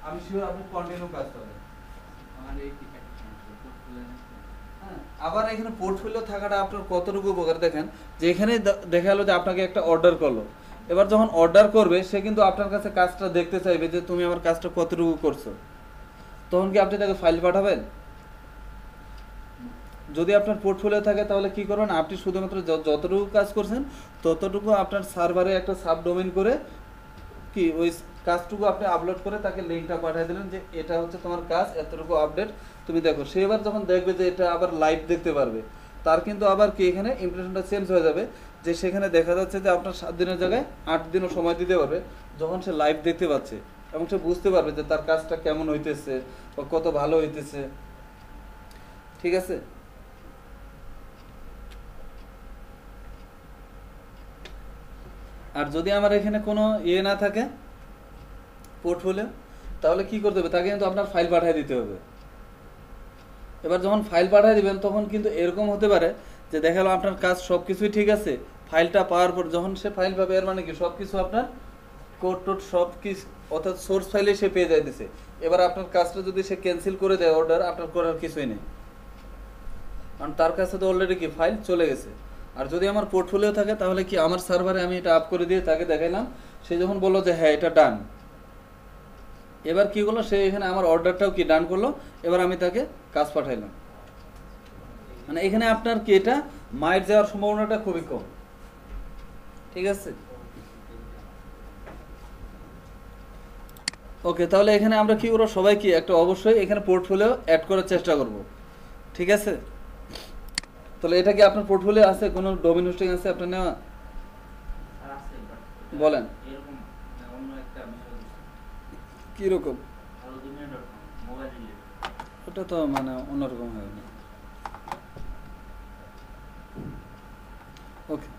আমি শিওর আপনি কন্টিনিউ কাজ পাবেন। আমার এই একটা সমস্যা, portfolio নেই। হ্যাঁ, আবার এখানে পোর্টফোলিও থাকাটা আপনার কতটুকু উপকার দেখেন, যে এখানে দেখা গেলো যে আপনাকে একটা অর্ডার করলো, এবার যখন অর্ডার করবে সে কিন্তু আপনার কাছে কাজটা দেখতে চাইবে যে তুমি আমার কাজটা কতটুকু করছো, তখন কি আপনি তাকে ফাইল পাঠাবেন? যদি আপনার পোর্টফোলিও থাকে তাহলে কি করবেন, আপনি শুধুমাত্র যতটুকু কাজ করছেন ততটুকু আপনার সার্ভারে একটা সাবডোমেইন করে কি ওই কাজটুকু আপনি আপলোড করে তাকে লিঙ্কটা পাঠিয়ে দিলেন যে এটা হচ্ছে তোমার কাজ, এতটুকু আপডেট তুমি দেখো। সে এবার যখন দেখবে যে এটা আবার লাইভ দেখতে পারবে, তার কিন্তু আবার কি এখানে ইমপ্রেশনটা চেঞ্জ হয়ে যাবে, যে সেখানে দেখা যাচ্ছে যে আপনার 7 দিনের জায়গায় 8 দিনও সময় দিতে পারবে যখন সে লাইভ দেখতে পাচ্ছে, এবং সে বুঝতে পারবে যে তার কাজটা কেমন হইতেছে বা কত ভালো হইতেছে। ঠিক আছে? আর যদি আমার এখানে কোনো ইয়ে না থাকে পোর্টফোলিও, তাহলে কি করতে হবে, তাকে কিন্তু আপনার ফাইল পাঠিয়ে দিতে হবে। এবার যখন ফাইল পাঠিয়ে দিবেন তখন কিন্তু এরকম হতে পারে যে দেখা গেলো আপনার কাজ সব কিছুই ঠিক আছে, ফাইলটা পাওয়ার পর যখন সে ফাইল পাবে এর মানে কি সব কিছু আপনার কোড টোড সব কিছু অর্থাৎ সোর্স ফাইলে সে পেয়ে যাইতেছে। এবার আপনার কাজটা যদি সে ক্যান্সেল করে দেয় অর্ডার, আপনার করার কিছুই নেই, কারণ তার কাছে তো অলরেডি কি ফাইল চলে গেছে। আর যদি আমার পোর্টফোলিও থাকে তাহলে কি আমার সার্ভারে আমি এটা আপ করে দিয়ে তাকে দেখাইলাম, সে যখন বললো যে হ্যাঁ এটা ডান, এবার কি করলো সে এখানে আমার অর্ডারটাও কি ডান করলো, এবার আমি তাকে কাজ পাঠাইলাম। মানে এখানে আপনার কি এটা মাইট যাওয়ার সম্ভাবনাটা খুবই কম। ঠিক আছে? ওকে, তাহলে এখানে আমরা কি করবো, সবাই কি একটা অবশ্যই এখানে পোর্টফোলিও অ্যাড করার চেষ্টা করব। ঠিক আছে? তাহলে এটা কি আপনার পোর্টফোলিও আছে, কোনো ডোমেইন হোস্টিং আছে আপনার নেওয়া? আর আছে, but বলেন। এরকম না, অন্য একটা বিষয় আছে। কি রকম? আরো দুনিয়া.com মোবাইল রিলেটেড। ওটা তো মানে অন্যরকম হয় না। ওকে,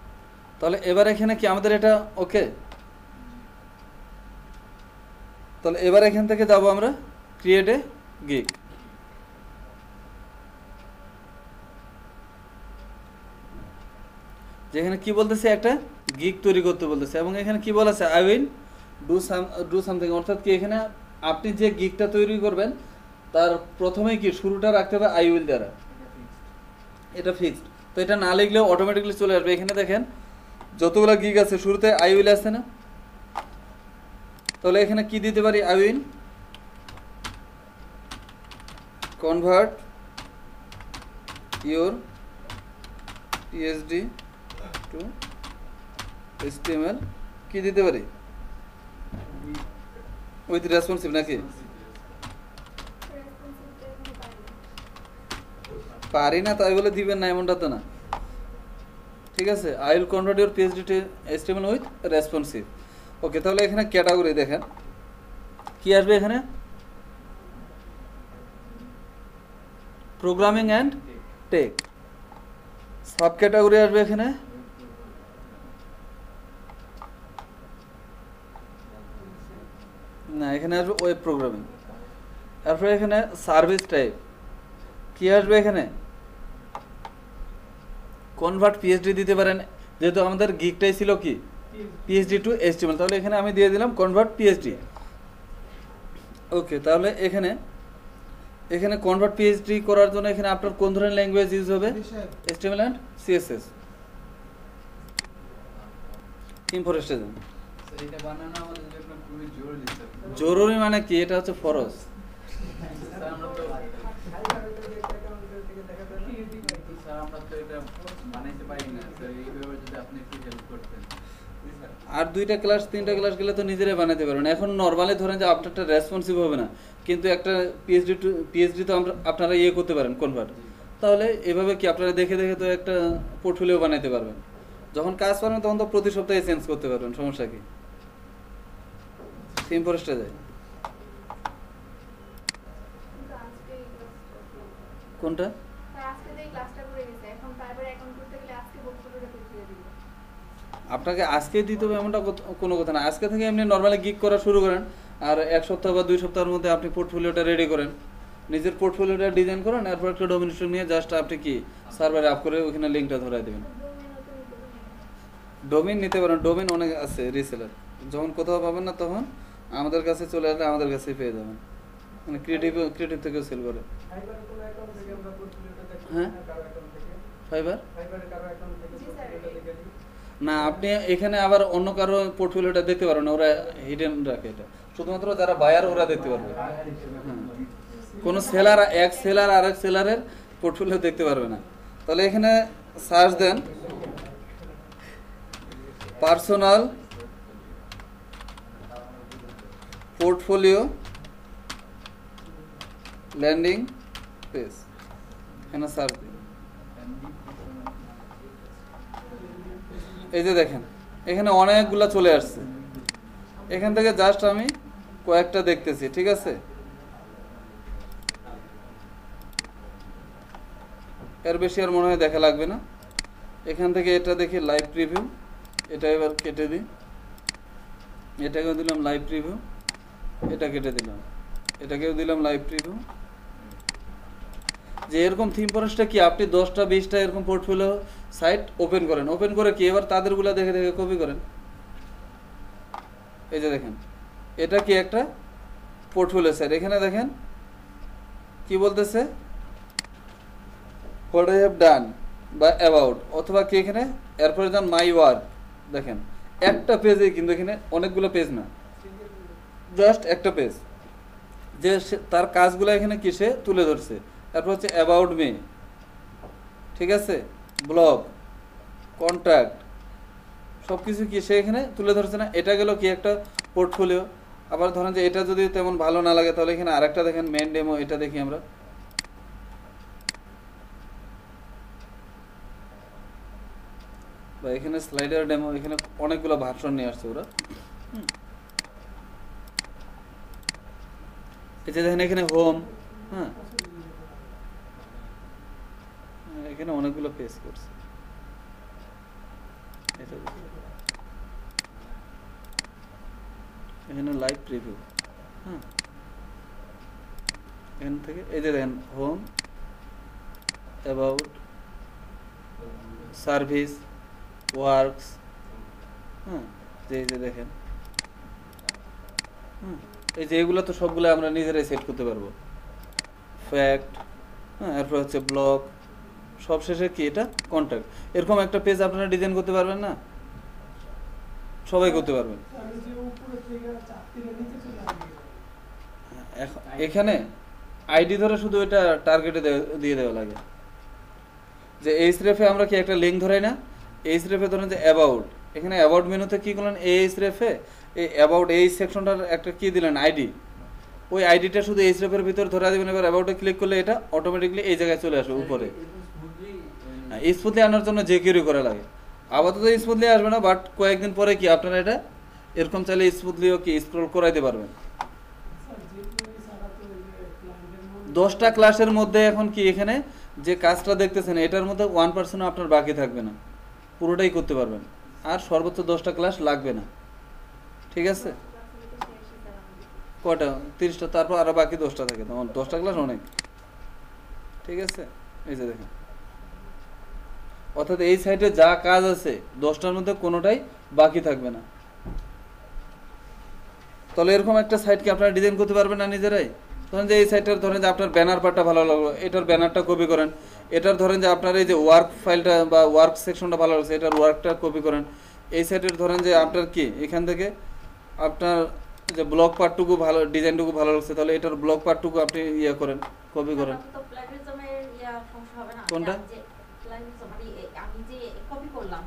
তাহলে এবার এখানে কি আমাদের এটা ওকে? তাহলে এবার এখান থেকে যাব আমরা ক্রিয়েট এ গিগ। যেখানে কি বলতেছে, একটা গিগ তৈরি করতে বলতেছে, এবং এখানে কি বলেছে আই উইল ডু সামথিং, অর্থাৎ কি এখানে আপনি যে গিগটা তৈরি করবেন তার প্রথমেই কি শুরুটা রাখতে হবে আই উইল দ্বারা, এটা ফিক্সড। তো এটা না লিখলেও অটোমেটিকলি চলে আসবে। এখানে দেখেন যতগুলো গিগ আছে শুরুতে আই উইল আছে না, তাহলে এখানে কি দিতে পারি, I will convert your PhD to HTML, কি দিতে পারি, উইথ রেসপন্সিভ নাকি? পারি না তাই বলে দিবেন না এমনটা তো না। ঠিক আছে, I will convert your PhD to HTML with responsive. Okay, তাহলে এখানে ক্যাটাগরি দেখেন কি আসবে, এখানে programming and tech. Sub category আসবে এখানে না, এখানে আসবে ওয়েব প্রোগ্রামিং। তারপরে এখানে সার্ভিস টাইপ কি আসবে, এখানে কনভার্ট পিএইচডি দিতে পারেন, যেহেতু আমাদের গিকটাই ছিল কি পিএইচডি টু এইচটিএমএল, তাহলে এখানে আমি দিয়ে দিলাম কনভার্ট পিএইচডি। ওকে, তাহলে এখানে এখানে কনভার্ট পিএইচডি করার জন্য এখানে আপনার কোন ধরনের ল্যাঙ্গুয়েজ ইউজ হবে? HTML and CSS. Theme for station এটা বানানো আমাদের জন্য খুবই জরুরি স্যার। জরুরি মানে কি? এটা হচ্ছে ফরজ। স্যার আমরা তো এটা বানাইতে পারি না স্যার, এইভাবে যদি আপনি একটু হেল্প করতেন। আর 2টা ক্লাস 3টা ক্লাস গেলে তো নিজেরাই বানাতে পারবেন। এখন নর্মালি ধরেন যে আপনারটা রেসপন্সিভ হবে না, কিন্তু একটা পিএইচডি তো আপনারা ইয়ে করতে পারেন কনভার্ট। তাহলে এভাবে কি আপনারা দেখে দেখে তো একটা পোর্টফোলিও বানাইতে পারবেন। যখন কাজ পারবেন তখন তো প্রতি সপ্তাহে চেঞ্জ করতে পারবেন, সমস্যা কি? থিম ফরেস্টে যায় কিন্তু আজকে এই ক্লাসটা কোনটা? স্যার আজকে যে এই ক্লাসটা করে গেছে, এখন প্রাইভেট অ্যাকাউন্ট করতে গেলে আজকে পোর্টফোলিওটা কোথায় দিব? আপনাকে আজকে দিতে হবে এমনটা কোনো কথা না। আজকে থেকে এমনি নর্মালি গিগ করা শুরু করেন, আর 1 সপ্তাহ বা 2 সপ্তাহের মধ্যে আপনি পোর্টফোলিওটা রেডি করেন, নিজের পোর্টফোলিওটা ডিজাইন করেন, এরপর একটা ডোমিনেশন নিয়ে জাস্ট আপনি কি সার্ভারে আপ করে ওখানে লিঙ্কটা ধরাই দেবেন। ডোমেন নিতে পারেন, ডোমেন অনেক আছে রিসেলার। যখন কোথাও পাবেন না তখন আমাদের কাছে চলে আসলে আমাদের কাছেই পেয়ে যাবেন। মানে ক্রিয়েটিভ থেকেও সেল করে। হ্যাঁ, ফাইবার না, আপনি এখানে আবার অন্য কারো পোর্টফোলিওটা দেখতে পারবেন না, ওরা হিডেন রাখে এটা। শুধুমাত্র যারা বায়ার ওরা দেখতে পারবে। কোনো সেলার এক সেলার আর এক সেলারের পোর্টফোলিও দেখতে পারবে না। তাহলে এখানে সার্চ দেন পার্সোনাল পোর্টফোলিও ল্যান্ডিং পেজ, এখানে সার্চ দিন। এই যে দেখেন এখানে অনেকগুলা চলে আসছে। এখান থেকে জাস্ট আমি কয়েকটা দেখতেছি, ঠিক আছে? এর বেশি আর মনে হয় দেখা লাগবে না। এখান থেকে এটা দেখি লাইভ প্রিভিউ, এটা এবার কেটে দিই, এটাকেও দিলাম লাইভ প্রিভিউ, এটা কেটে দিলাম, এটাকেও দিলাম লাইভ প্রিভিউ। যে এরকম থিম ফরেস্টটা কি আপনি 10টা 20টা এরকম পোর্টফোলিও সাইট ওপেন করেন, ওপেন করে কি এবার তাদেরগুলা দেখে দেখে কপি করেন। এই যে দেখেন এটা কি একটা পোর্টফোলিও সাইট। এখানে দেখেন কি বলতেছে, হোয়াট আই হ্যাভ ডান বা অ্যাবাউট, অথবা কি এখানে এরপরে যান মাই ওয়ার্ক। দেখেন একটা পেজে, কিন্তু এখানে অনেকগুলো পেজ না, জাস্ট একটা পেজ, যে তার কাজগুলো এখানে কিসে তুলে ধরছে। তারপর হচ্ছে অ্যাবাউট মি, ঠিক আছে, ব্লগ, কন্ট্যাক্ট, সব কিছু কি সে এখানে তুলে ধরছে না। এটা গেল কি একটা পোর্টফোলিও। আবার ধরেন যে এটা যদি তেমন ভালো না লাগে তাহলে এখানে আরেকটা দেখেন মেন ডেমো, এটা দেখি আমরা। বা এখানে স্লাইডার ডেমো, এখানে অনেকগুলো ভার্সন নিয়ে আসছে ওরা। এই যে দেখেন এখানে হোম, হ্যাঁ এখানে অনেকগুলো পেজ করছে। এটা এখানে লাইভ প্রিভিউ, হ্যাঁ এখান থেকে এই যে দেখেন হোম, অ্যাবাউট, সার্ভিস, ওয়ার্কস, হ্যাঁ এই যে দেখেন, এই যে এগুলো তো সবগুলো আমরা নিজেরাই সেট করতে পারবো। ফ্যাক্ট, হ্যাঁ এরপর হচ্ছে ব্লগ, সব শেষে কি এটা কন্ট্যাক্ট। এরকম একটা পেজ আপনারা ডিজাইন করতে পারবেন না? সবাই করতে পারবেন। এখানে আইডি ধরে শুধু এটা টার্গেটে দিয়ে দেওয়া লাগে। যে এইচরেফে আমরা কি একটা লিঙ্ক ধরাই না, এইচরেফে ধরেন যে অ্যাবাউট, এখানে অ্যাবাউট মেনুতে কি করলেন, এইচরেফে এই অ্যাবাউট এই সেকশনটার একটা কি দিলেন আইডি, ওই আইডিটা শুধু এইচরেফের ভিতরে ধরা দেবেন। এবার অ্যাবাউটে ক্লিক করলে এটা অটোমেটিকলি এই জায়গায় চলে আসবে উপরে। স্মুথলি আনার জন্য যে কেউই করা লাগে। আপাতত স্মুথলি আসবে না, বাট কয়েকদিন পরে কি আপনারা এটা এরকম চাইলে স্মুথলিও কি স্ক্রল করাইতে পারবেন। 10টা ক্লাসের মধ্যে এখন কি এখানে যে কাজটা দেখতেছেন এটার মধ্যে 1% আপনার বাকি থাকবে না, পুরোটাই করতে পারবেন। আর সর্বোচ্চ 10টা ক্লাস লাগবে না, ঠিক আছে? কয়টা? 30টা, তারপর আরো বাকি 10টা থাকে, তখন 10টা ক্লাস অনেক, ঠিক আছে? এই যে দেখেন অর্থাৎ এই সাইটে যা কাজ আছে 10টার মধ্যে কোনোটাই বাকি থাকবে না। তাহলে এরকম একটা সাইট কি আপনারা ডিজাইন করতে পারবেন না নিজেরাই? ধরেন যে এই সাইটটার ধরেন যে আপনার ব্যানার পার্টটা ভালো লাগলো, এটার ব্যানারটা কপি করেন। এটার ধরেন যে আপনার এই যে ওয়ার্ক ফাইলটা বা ওয়ার্ক সেকশনটা ভালো লাগছে, এটার ওয়ার্কটা কপি করেন। এই সাইটের ধরেন যে আপনার কি এখান থেকে আপনার যে ব্লক পার্টটুকু ভালো, ডিজাইনটুকু ভালো লাগছে, তাহলে এটার ব্লক পার্টটুকু আপনি ইয়ে করেন, কপি করেন। তো প্লাগরিজমের সমস্যা হবে না? কোনটা? যে প্লাগরিজম মানে আমি যে কপি করলাম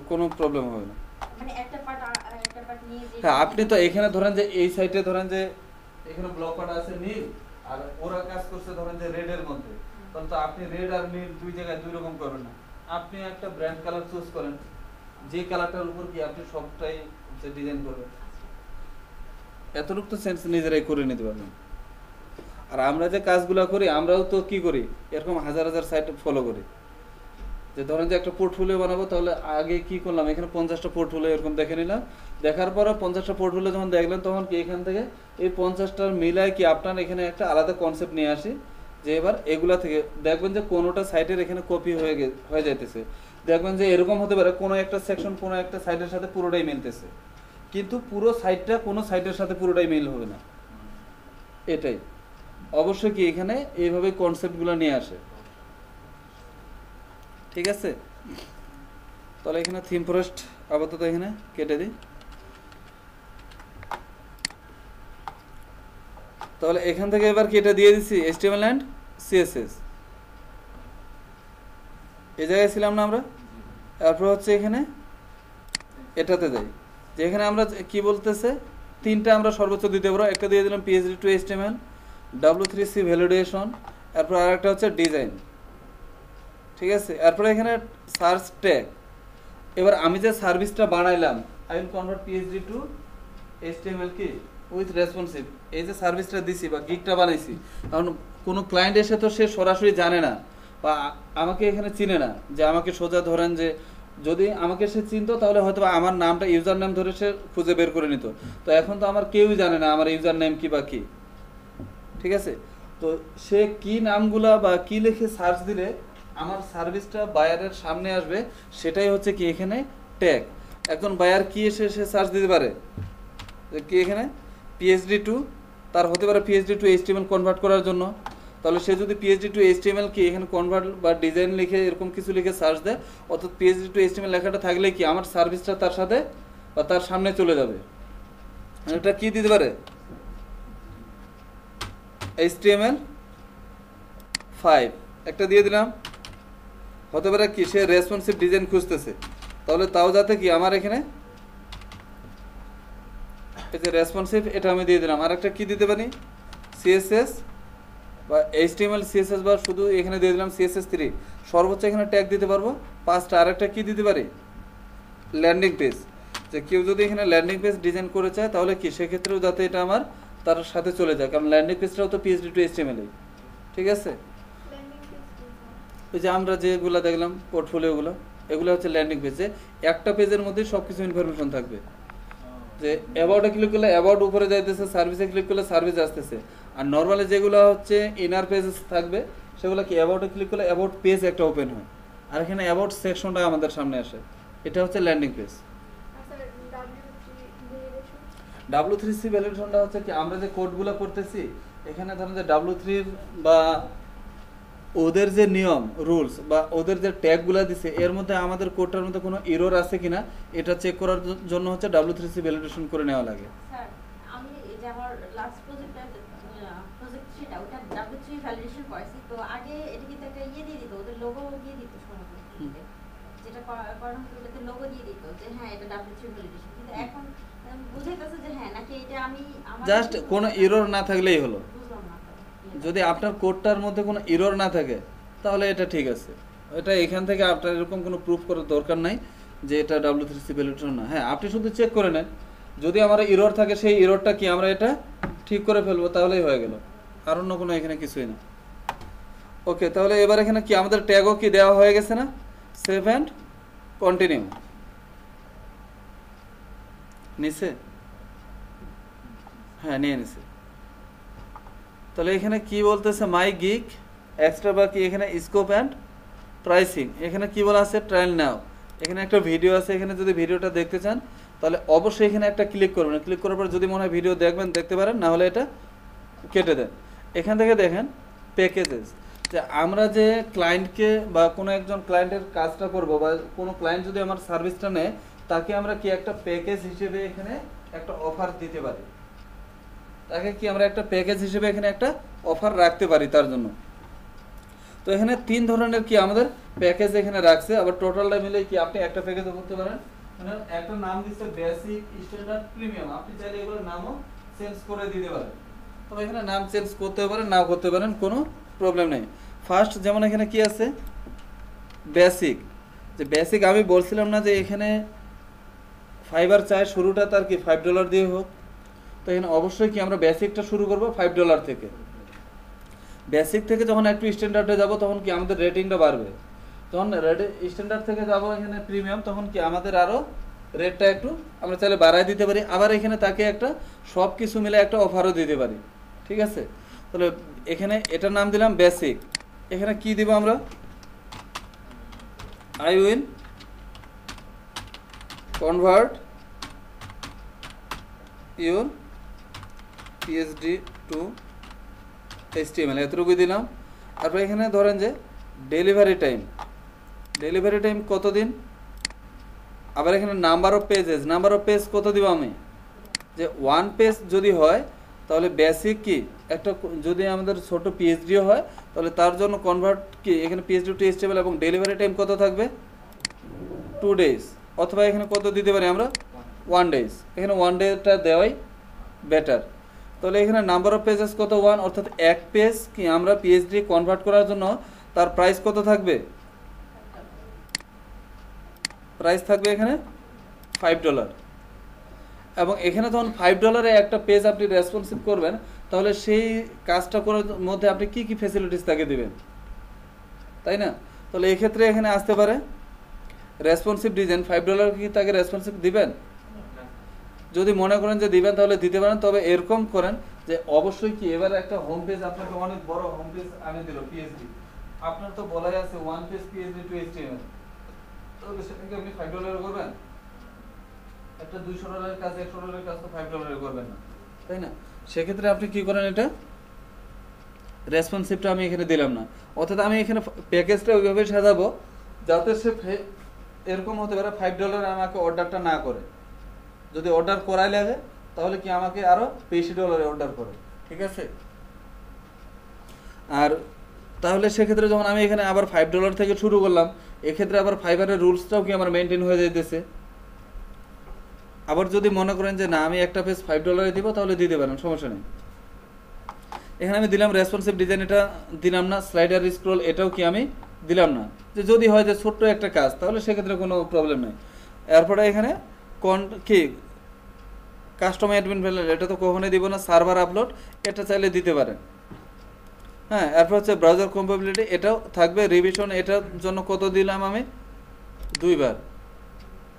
কোনো প্রবলেম হবে না। মানে একটা পার্ট নিয়ে যে হ্যাঁ, আপনি তো এখানে ধরেন যে এই সাইটে ধরেন যে এখানে ব্লক পার্ট আছে নীল, আর ওরা কাজ করছে ধরেন যে রেড এর মধ্যে, তাহলে তো আপনি রেড আর নীল দুই জায়গায় দুই রকম করবেন না। আপনি একটা ব্র্যান্ড কালার চুজ করেন, যে কালারটার উপর কি আপনি সবটাই ডিজাইন করবেন। এতটুকু তো সেন্স নিজেরাই করে নিতে পারবেন। আর আমরা যে কাজগুলো করি, আমরাও তো কি করি, এরকম হাজার হাজার সাইট ফলো করি। যে ধরেন যে একটা পোর্টফোলিও বানাবো, তাহলে আগে কি করলাম, এখানে 50টা পোর্টফোলিও এরকম দেখে নিলাম। দেখার পরে 50টা পোর্টফোলিও যখন দেখলেন, তখন কি এখান থেকে এই 50টার মিলায় কি আপনার এখানে একটা আলাদা কনসেপ্ট নিয়ে আসি, যে এবার এগুলা থেকে দেখবেন যে কোনোটা সাইটের এখানে কপি হয়ে যাইতেছে। দেখবেন যে এরকম হতে পারে কোনো একটা সেকশন কোনো একটা সাইটের সাথে পুরোটাই মিলতেছে, কিন্তু পুরো সাইটটা কোনো সাইটের সাথে পুরোটাই মিল হবে না। এটাই অবশ্যই কি এখানে এইভাবে কনসেপ্টগুলো নিয়ে আসে। ঠিক আছে, তাহলে এখানে থিম ফরেস্ট আপাতত এখানে কেটে দিই। তাহলে এখান থেকে এবার কেটে দিয়ে দিচ্ছি HTML এন্ড CSS। এই জায়গায় ছিলাম না আমরা? তারপর হচ্ছে এখানে এটাতে যাই, যে এখানে আমরা কি বলতেছে, তিনটা আমরা সর্বোচ্চ দিতে পারবো। একটা দিয়ে দিলাম PHP to HTML, W3C validation, এরপর আর একটা হচ্ছে ডিজাইন। ঠিক আছে, এরপরে এখানে সার্চ ট্যাগ। এবার আমি যে সার্ভিসটা বানাইলাম, I will convert PHP to HTML কি উইথ রেসপন্সিভ, এই যে সার্ভিসটা দিছি বা গিগটা বানাইছি, কারণ কোনো ক্লায়েন্ট এসে তো সে সরাসরি জানে না বা আমাকে এখানে চিনে না, যে আমাকে সোজা ধরেন যে যদি আমাকে সে চিনতো তাহলে হয়তো আমার নামটা ইউজার নেম ধরে সে খুঁজে বের করে নিত। তো এখন তো আমার কেউই জানে না আমার ইউজার নেম কি বা কি। ঠিক আছে, তো সে কি নামগুলা বা কি লিখে সার্চ দিলে আমার সার্ভিসটা বায়ারের সামনে আসবে, সেটাই হচ্ছে কি এখানে ট্যাগ। এখন বায়ার কি এসে সে সার্চ দিতে পারে, যে কি এখানে PHP টু, তার হতে পারে PHP টু HTML কনভার্ট করার জন্য। তাহলে সে যদি PHP টু HTML কি এখানে কনভার্ট বা ডিজাইন লিখে এরকম কিছু লিখে সার্চ দেয়, অর্থাৎ PHP টু HTML লেখাটা থাকলে কি আমার সার্ভিসটা তার সাথে বা তার সামনে চলে যাবে। এটা কি দিতে পারে, HTML5 একটা দিয়ে দিলাম। হতে পারে কি সে রেসপন্সিভ ডিজাইন খুঁজতেছে, তাহলে তাও যাতে কি আমার এখানে এই যে রেসপন্সিভ এটা আমি দিয়ে দিলাম। আর একটা কি দিতে পারি, CSS বা HTML CSS বা শুধু এখানে দিয়ে দিলাম CSS3। সর্বোচ্চ এখানে ট্যাগ দিতে পারবো 5টা। আর একটা কি দিতে পারি, ল্যান্ডিং পেজ, যে কেউ যদি এখানে ল্যান্ডিং পেজ ডিজাইন করে চায়, তাহলে কি সেক্ষেত্রেও যাতে এটা আমার তার সাথে চলে যায়, কারণ ল্যান্ডিং পেজটাও তো PHP টু HTML। ঠিক আছে, ওই যে আমরা যেগুলো দেখলাম পোর্টফোলিওগুলো, এগুলো হচ্ছে ল্যান্ডিং পেজ, যে একটা পেজের মধ্যে সব কিছু ইনফরমেশন থাকবে। যে অ্যাবাউটে ক্লিক করলে অ্যাবাউট উপরে যাইতেছে, সার্ভিসে ক্লিক করলে সার্ভিস আসতেছে। আর নর্মালি যেগুলো হচ্ছে ইনার পেজ থাকবে, সেগুলো কি অ্যাবাউটে ক্লিক করলে অ্যাবাউট পেজ একটা ওপেন হয়, আর এখানে অ্যাবাউট সেকশনটা আমাদের সামনে আসে। এটা হচ্ছে ল্যান্ডিং পেজ। W3C ভ্যালিডেশনটা হচ্ছে কি আমরা যে কোডগুলো করতেছি, এখানে ধরেন যে W3 বা ওদের যে নিয়ম রুলস বা ওদের যে ট্যাগগুলো দিছে, এর মধ্যে আমাদের কোডটার মধ্যে কোনো এরর আছে কিনা এটা চেক করার জন্য হচ্ছে W3C ভ্যালিডেশন করে নেওয়া লাগে। স্যার আমি এই যে আমার লাস্ট প্রজেক্ট সেটা ওটা W3 ভ্যালিডেশন করেছি, তো আগে এটা কিন্তু একটা ইয়ে দিয়ে দিত, ওদের লোগো দিয়ে দিত সম্ভবত, যেটা করানো হতো ওটাতে লোগো দিয়ে দিত যে হ্যাঁ এটা W3 ভ্যালিডেশন। কিন্তু এখন বুঝাইতেছে যে হ্যাঁ নাকি এটা আমি আমার জাস্ট কোনো এরর না থাকলেই হলো। বুঝলাম না। যদি আপনার কোডটার মধ্যে কোনো এরর না থাকে তাহলে এটা ঠিক আছে। এটা এখান থেকে আপনার এরকম কোনো প্রুফ করার দরকার নাই যে এটা W3C ভ্যালিডেশন না। হ্যাঁ, আপনি শুধু চেক করে নেন, যদি আমার এরর থাকে সেই এররটা কি আমরা এটা ঠিক করে ফেলবো, তাহলেই হয়ে গেল, আর অন্য কোনো এখানে কিছুই না। ওকে, তাহলে এবার এখানে কি আমাদের ট্যাগও কি দেওয়া হয়ে গেছে না, সেভ অ্যান্ড কন্টিনিউ নিচে, হ্যাঁ নিয়ে নিছে। তাহলে এখানে কি বলতেছে, মাই গিগ এক্সট্রা বা কি এখানে স্কোপ অ্যান্ড প্রাইসিং, এখানে কি বলা আছে ট্রায়াল নাও, এখানে একটা ভিডিও আছে, এখানে যদি ভিডিওটা দেখতে চান তাহলে অবশ্যই এখানে একটা ক্লিক করবেন, ক্লিক করার পর যদি মনে হয় ভিডিও দেখবেন দেখতে পারেন, না হলে এটা কেটে দেন। এখান থেকে দেখেন প্যাকেজেস, যে আমরা যে ক্লায়েন্টকে বা কোনো একজন ক্লায়েন্টের কাজটা করব বা কোনো ক্লায়েন্ট যদি আমার সার্ভিসটা নেয় তাকে আমরা কি একটা প্যাকেজ হিসেবে এখানে একটা অফার দিতে পারি, তাকে কি আমরা একটা প্যাকেজ হিসেবে এখানে একটা অফার রাখতে পারি তার জন্য। তো এখানে 3 ধরনের কি আমাদের প্যাকেজ এখানে রাখছে, আবার টোটালটা মিলে কি আপনি একটা প্যাকেজও করতে পারেন। মানে একটা নাম দিচ্ছে বেসিক, স্ট্যান্ডার্ড, প্রিমিয়াম, আপনি চাইলে এগুলোর নামও চেঞ্জ করে দিতে পারেন। তবে এখানে নাম চেঞ্জ করতে পারেন, নাও করতে পারেন, কোনো প্রবলেম নেই। ফার্স্ট যেমন এখানে কি আছে বেসিক, যে বেসিক আমি বলছিলাম না যে এখানে ফাইবার চাই শুরুটা তার কি $5 দিয়ে হোক, তো এখানে অবশ্যই কি আমরা বেসিকটা শুরু করব $5 থেকে। বেসিক থেকে যখন একটু স্ট্যান্ডার্ডে যাব তখন কি আমাদের রেটিংটা বাড়বে, যখন স্ট্যান্ডার্ড থেকে যাব এখানে প্রিমিয়াম তখন কি আমাদের আরও রেটটা একটু আমরা চাইলে বাড়ায় দিতে পারি, আবার এখানে তাকে একটা সব কিছু মিলে একটা অফারও দিতে পারি। ঠিক আছে, তাহলে এখানে এটার নাম দিলাম বেসিক। এখানে কি দিব আমরা, I will convert your PhD to HTML, এতটুকুই দিলাম। তারপর এখানে ধরেন যে ডেলিভারি টাইম কতদিন, আবার এখানে নাম্বার অফ পেজ কত দিব আমি, যে 1 পেজ যদি হয় তাহলে বেসিক কি একটা, যদি আমাদের ছোট PhDও হয় তাহলে তার জন্য কনভার্ট কি এখানে PhD টু HTML, এবং ডেলিভারি টাইম কত থাকবে 2 days, অথবা এখানে কত দিতে পারি আমরা 1 days, এখানে 1 ডেটা দেওয়াই বেটার। তাহলে এখানে নাম্বার অফ পেজেস কত 1, অর্থাৎ এক পেজ কি আমরা PhD কনভার্ট করার জন্য তার প্রাইস কত থাকবে, প্রাইস থাকবে এখানে $5। এবং এখানে তখন $5 একটা পেজ আপনি রেসপন্সিভ করবেন, তাহলে সেই কাজটা করার মধ্যে আপনি কি কি ফ্যাসিলিটিস তাকে দিবেন, তাই না? তাহলে এই ক্ষেত্রে এখানে আসতে পারে রেসপন্সিভ ডিজাইন, $5 কি তাকে রেসপন্সিভ দিবেন? যদি মনে করেন যে দিবেন তাহলে দিতে পারেন, তবে এরকম করেন যে অবশ্যই কি এবার একটা হোম পেজ আপনাকে অনেক বড় হোম পেজ আনে দিল PhD, আপনার তো বলাই আছে 1 পেজ PhD টু HTML, তাহলে সেটাকে আপনি $5 করবেন? একটা $200 কাজ $100 কাজ তো $5 করবেন না, তাই না? সেক্ষেত্রে আপনি কি করেন, এটা রেসপন্সিভটা আমি এখানে দিলাম না, অর্থাৎ আমি এখানে প্যাকেজটা ওইভাবে সাজাবো যাতে সে এরকম হতে পারে $5 আমাকে অর্ডারটা না করে, যদি অর্ডার করাই লাগে তাহলে কি আমাকে আরো বেশি ডলারে অর্ডার করে। ঠিক আছে, আর তাহলে সেক্ষেত্রে যখন আমি এখানে আবার $5 থেকে শুরু করলাম, এক্ষেত্রে আবার ফাইবারের রুলসটাও কি আমার মেনটেন হয়ে যাইতেছে। আবার যদি মনে করেন যে না আমি একটা পেজ $5 দিব তাহলে দিতে পারেন, সমস্যা নেই। এখানে আমি দিলাম রেসপন্সিভ ডিজাইন, এটা দিলাম না। স্লাইডার স্ক্রল এটাও কি আমি দিলাম না, যে যদি হয় যে ছোট্ট একটা কাজ তাহলে সেক্ষেত্রে কোনো প্রবলেম নেই। এরপরে এখানে কি কাস্টম অ্যাডমিন প্যানেল, এটা তো কখনোই দিব না। সার্ভার আপলোড এটা চাইলে দিতে পারেন, হ্যাঁ। এরপর হচ্ছে ব্রাউজার কম্পাটিবিলিটি, এটাও থাকবে। রিভিশন এটার জন্য কত দিলাম আমি 2 বার,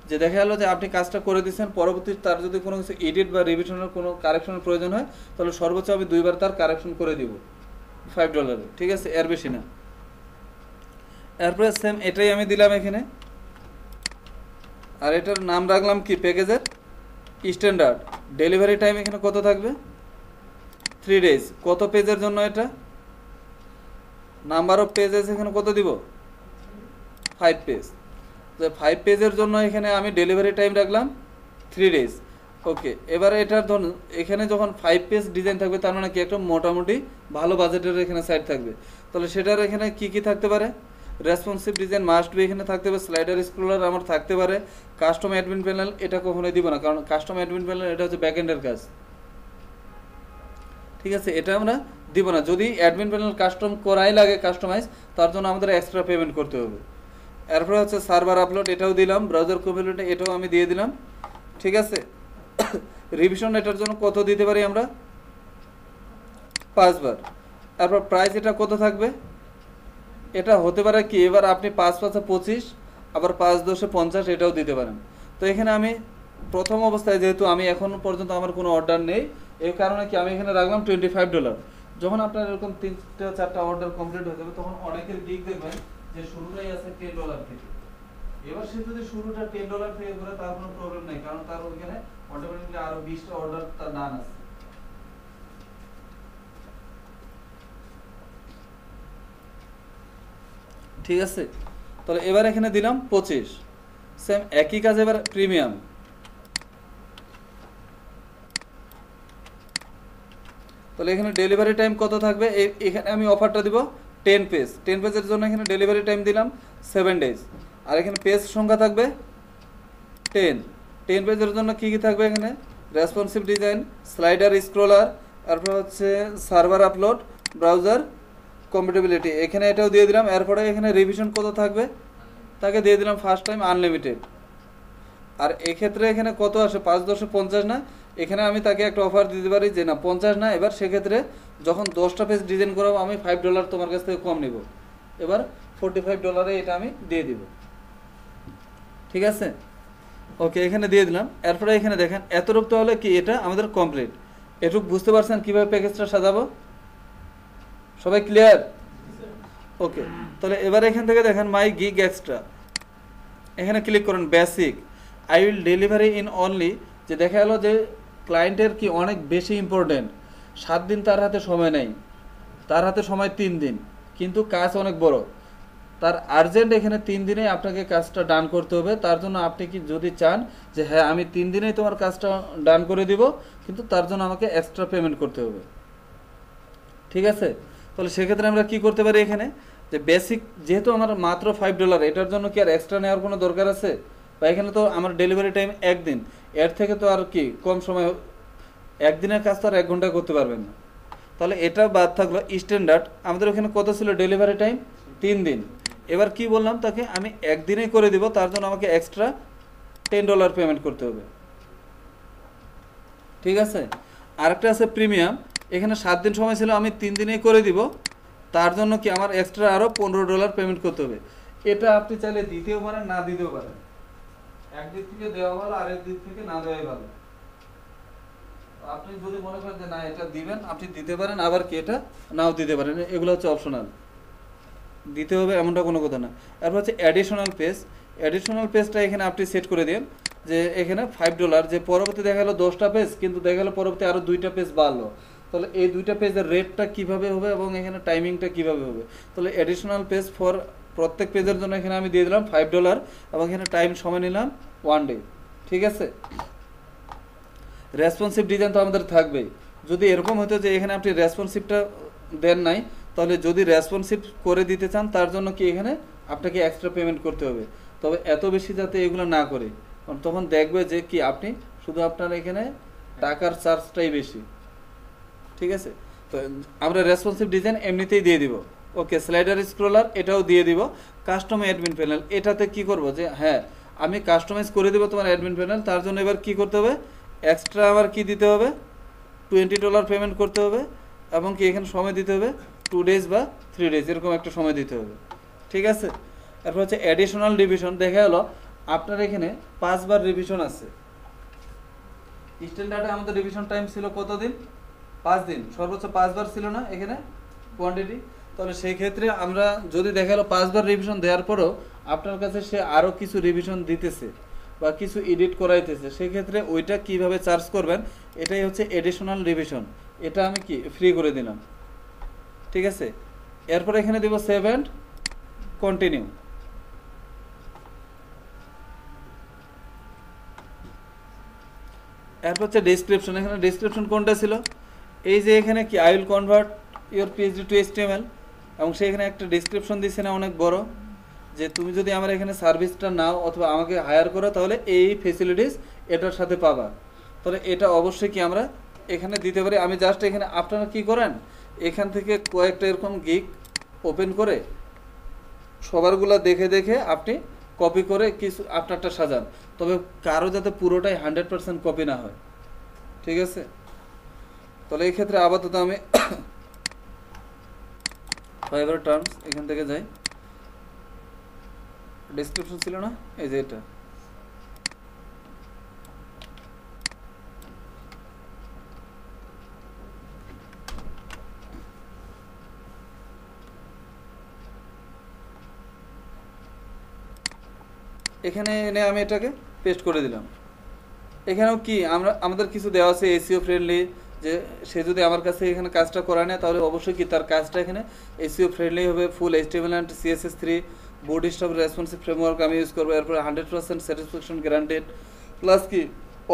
যে দেখা গেল যে আপনি কাজটা করে দিচ্ছেন, পরবর্তী তার যদি কোনো কিছু এডিট বা রিভিশনের কোনো কারেকশনের প্রয়োজন হয় তাহলে সর্বোচ্চ আমি 2 বার তার কারেকশন করে দিব $5, ঠিক আছে, এর বেশি না। এরপরে সেম এটাই আমি দিলাম এখানে, আর এটার নাম রাখলাম কি প্যাকেজের স্ট্যান্ডার্ড। ডেলিভারি টাইম এখানে কত থাকবে 3 days। কত পেজের জন্য এটা, নাম্বার অফ পেজেস এখানে কত দিব 5 পেজ। তো 5 পেজের জন্য এখানে আমি ডেলিভারি টাইম রাখলাম 3 days। ওকে, এবারে এটার ধরুন এখানে যখন 5 পেজ ডিজাইন থাকবে তার মানে কি একটা মোটামুটি ভালো বাজেটের এখানে সাইট থাকবে, তাহলে সেটার এখানে কি কি থাকতে পারে, রেসপন্সিভ ডিজাইন মাস্ট বি এখানে থাকতে হবে, স্লাইডার স্ক্রলার আমার থাকতে পারে, কাস্টম অ্যাডমিন প্যানেল এটা কখনোই দিব না, কারণ কাস্টম অ্যাডমিন প্যানেল এটা হচ্ছে ব্যাকএন্ডের কাজ, ঠিক আছে, এটা আমরা দিব না। যদি অ্যাডমিন প্যানেল কাস্টম করাই লাগে কাস্টমাইজ, তার জন্য আমাদের এক্সট্রা পেমেন্ট করতে হবে। এরপরে হচ্ছে সার্ভার আপলোড এটাও দিলাম, ব্রাউজার কম্পাটিবিলিটি এটাও আমি দিয়ে দিলাম, ঠিক আছে। রিভিশন এটার জন্য কত দিতে পারি আমরা 5 বার। তারপর প্রাইস এটা কত থাকবে, এটা হতে পারে কি এবার আপনি 5 5 25 আবার 5 10 50 এটাও দিতে পারেন। তো এখানে আমি প্রথম অবস্থায় যেহেতু আমি এখন পর্যন্ত আমার কোনো অর্ডার নেই, এই কারণে কি আমি এখানে রাখলাম $25। যখন আপনার এরকম 3টা 4টা অর্ডার কমপ্লিট হয়ে যাবে তখন অনেকের গিগ দেখবেন যে শুরুটাই আছে $10 থেকে। এবার সে যদি শুরুটা $10 থেকে করে তার কোনো প্রবলেম নাই, কারণ তার ওইখানে অটোমেটিক্যালি আরো 20টা অর্ডার তার ডান আছে। ঠিক আছে, তাহলে এবার এখানে দিলাম 25, সেম একই কাজ এবার প্রিমিয়াম। তাহলে এখানে ডেলিভারি টাইম কত থাকবে, এখানে আমি অফারটা দিব 10 পেজ, 10 পেজের জন্য এখানে ডেলিভারি টাইম দিলাম 7 ডেজ, আর এখানে পেজ সংখ্যা থাকবে 10। 10 পেজের জন্য কি কি থাকবে, এখানে রেসপন্সিভ ডিজাইন, স্লাইডার, স্ক্রলার, তারপর হচ্ছে সার্ভার আপলোড, ব্রাউজার কম্প্যাটিবিলিটি, এখানে এটাও দিয়ে দিলাম। এরপরে এখানে রিভিশন কত থাকবে, তাকে দিয়ে দিলাম ফার্স্ট টাইম আনলিমিটেড। আর এক্ষেত্রে এখানে কত আসে, 5 10 50 না, এখানে আমি তাকে একটা অফার দিতে পারি যে না 50 না, এবার সেক্ষেত্রে যখন 10টা পেজ ডিজাইন করাবো আমি $5 তোমার কাছ থেকে কম নিব, এবার $45 এটা আমি দিয়ে দিব। ঠিক আছে, ওকে, এখানে দিয়ে দিলাম। এরপরে এখানে দেখেন এতটুকু হলে কি এটা আমাদের কমপ্লিট। এটুকু বুঝতে পারছেন কিভাবে প্যাকেজটা সাজাবো, সবাই ক্লিয়ার? ওকে, তাহলে এবার এখান থেকে দেখেন মাই গিগ এক্সট্রা, এখানে ক্লিক করুন basic, I will delivery in only, যে দেখা গেলো যে ক্লায়েন্টের কি অনেক বেশি ইম্পর্টেন্ট, 7 দিন তার হাতে সময় নেই, তার হাতে সময় 3 দিন, কিন্তু কাজ অনেক বড়, তার আর্জেন্ট এখানে 3 দিনে আপনাকে কাজটা ডান করতে হবে। তার জন্য আপনি কি যদি চান যে হ্যাঁ আমি 3 দিনেই তোমার কাজটা ডান করে দিব, কিন্তু তার জন্য আমাকে এক্সট্রা পেমেন্ট করতে হবে। ঠিক আছে, তাহলে সেক্ষেত্রে আমরা কি করতে পারি, এখানে যে বেসিক যেহেতু আমার মাত্র $5, এটার জন্য কি আর এক্সট্রা নেওয়ার কোনো দরকার আছে, বা এখানে তো আমার ডেলিভারি টাইম 1 দিন, এর থেকে তো আর কি কম সময়, 1 দিনের কাজ তো আর 1 ঘন্টায় করতে পারবেন না। তাহলে এটা বাদ থাকলো স্ট্যান্ডার্ড, আমাদের ওখানে কত ছিল ডেলিভারি টাইম, 3 দিন। এবার কি বললাম তাকে, আমি 1 দিনেই করে দিব, তার জন্য আমাকে এক্সট্রা $10 পেমেন্ট করতে হবে। ঠিক আছে, আরেকটা আছে প্রিমিয়াম, এখানে 7 দিন সময় ছিল, আমি 3 দিনেই করে দিব, তার জন্য কি আমার এক্সট্রা আরও $15 পেমেন্ট করতে হবে। এটা আপনি চাইলে দিতেও পারেন, না দিতেও পারেন, একদিক থেকে দেওয়া ভালো, আরেক দিক থেকে না দেওয়াই ভালো। আপনি যদি মনে করেন যে না এটা দিবেন, আপনি দিতে পারেন, আবার কি এটা নাও দিতে পারেন, এগুলো হচ্ছে অপশনাল, দিতে হবে এমনটা কোনো কথা না। এরপর হচ্ছে অ্যাডিশনাল পেজ, অ্যাডিশনাল পেজটা এখানে আপনি সেট করে দিন যে এখানে $5, যে পরবর্তী দেখা গেলো 10টা পেজ, কিন্তু দেখা গেলো পরবর্তী আরও 2টা পেজ বাড়লো, তাহলে এই 2টা পেজের রেটটা কিভাবে হবে এবং এখানে টাইমিংটা কিভাবে হবে। তাহলে অ্যাডিশনাল পেজ ফর প্রত্যেক পেজের জন্য এখানে আমি দিয়ে দিলাম $5 এবং এখানে টাইম সময় নিলাম 1 ডে। ঠিক আছে, রেসপন্সিভ ডিজাইন তো আমাদের থাকবেই। যদি এরকম হতো যে এখানে আপনি রেসপন্সিভটা দেন নাই, তাহলে যদি রেসপন্সিভ করে দিতে চান তার জন্য কি এখানে আপনাকে এক্সট্রা পেমেন্ট করতে হবে। তবে এত বেশি যাতে এগুলো না করে, কারণ তখন দেখবে যে কি আপনি শুধু আপনার এখানে টাকার চার্জটাই বেশি। ঠিক আছে, তো আমরা রেসপন্সিভ ডিজাইন এমনিতেই দিয়ে দিব। ওকে, স্লাইডার, স্ক্রলার এটাও দিয়ে দিব। কাস্টম অ্যাডমিন প্যানেল, এটাতে কি করব যে হ্যাঁ আমি কাস্টমাইজ করে দেবো তোমার অ্যাডমিন প্যানেল, তার জন্য এবার কি করতে হবে, এক্সট্রা আবার কি দিতে হবে, $20 পেমেন্ট করতে হবে, এবং কি এখানে সময় দিতে হবে 2 ডেজ বা 3 ডেজ, এরকম একটা সময় দিতে হবে। ঠিক আছে, তারপর হচ্ছে অ্যাডিশনাল রিভিশন, দেখা গেলো আপনার এখানে 5 বার রিভিশন আছে। স্ট্যান্ডার্ডে আমাদের রিভিশন টাইম ছিল কতদিন, 5 দিন, সর্বোচ্চ 5 বার ছিল না এখানে কোয়ান্টিটি। তাহলে সেই ক্ষেত্রে আমরা যদি দেখা গেলো 5 বার রিভিশন দেওয়ার পরেও আপনার কাছে সে আরও কিছু রিভিশন দিতেছে বা কিছু এডিট করাইতেছে, সেক্ষেত্রে ওইটা কিভাবে চার্জ করবেন, এটাই হচ্ছে এডিশনাল রিভিশন, এটা আমি কি ফ্রি করে দিলাম। ঠিক আছে, এরপর এখানে দেব সেভ অ্যান্ড কন্টিনিউ। এরপর হচ্ছে ডেসক্রিপশন, এখানে ডেসক্রিপশন কোনটা ছিল, এই যে এখানে কি I will convert your PhD to HTML, এবং সেখানে একটা ডেসক্রিপশন দিচ্ছে না অনেক বড়, যে তুমি যদি আমার এখানে সার্ভিসটা নাও অথবা আমাকে হায়ার করো তাহলে এই ফেসিলিটিস এটার সাথে পাবা। তাহলে এটা অবশ্যই কি আমরা এখানে দিতে পারি। আমি জাস্ট এখানে আপনারা কি করেন, এখান থেকে কয়েকটা এরকম গিগ ওপেন করে সবারগুলা দেখে দেখে আপনি কপি করে কিছু আপনারটা সাজান, তবে কারো যাতে পুরোটাই 100% কপি না হয়। ঠিক আছে, তাহলে এই ক্ষেত্রে আপাতত আমি ফাইবার টার্মস এখান থেকে যাই, ডেসক্রিপশন ছিল না, এই যে এটা এখানে এনে আমি এটাকে পেস্ট করে দিলাম। এখানেও কি আমাদের কিছু দেওয়া আছে এসইও ফ্রেন্ডলি, যে সে যদি আমার কাছে এখানে কাজটা করায় না তাহলে অবশ্যই কি তার কাজটা এখানে এসইও ফ্রেন্ডলি হবে, ফুল HTML and CSS3 boot strap responsive framework আমি ইউজ করবো, এরপরে 100% স্যাটিসফ্যাকশন গ্যারান্টেড, প্লাস কি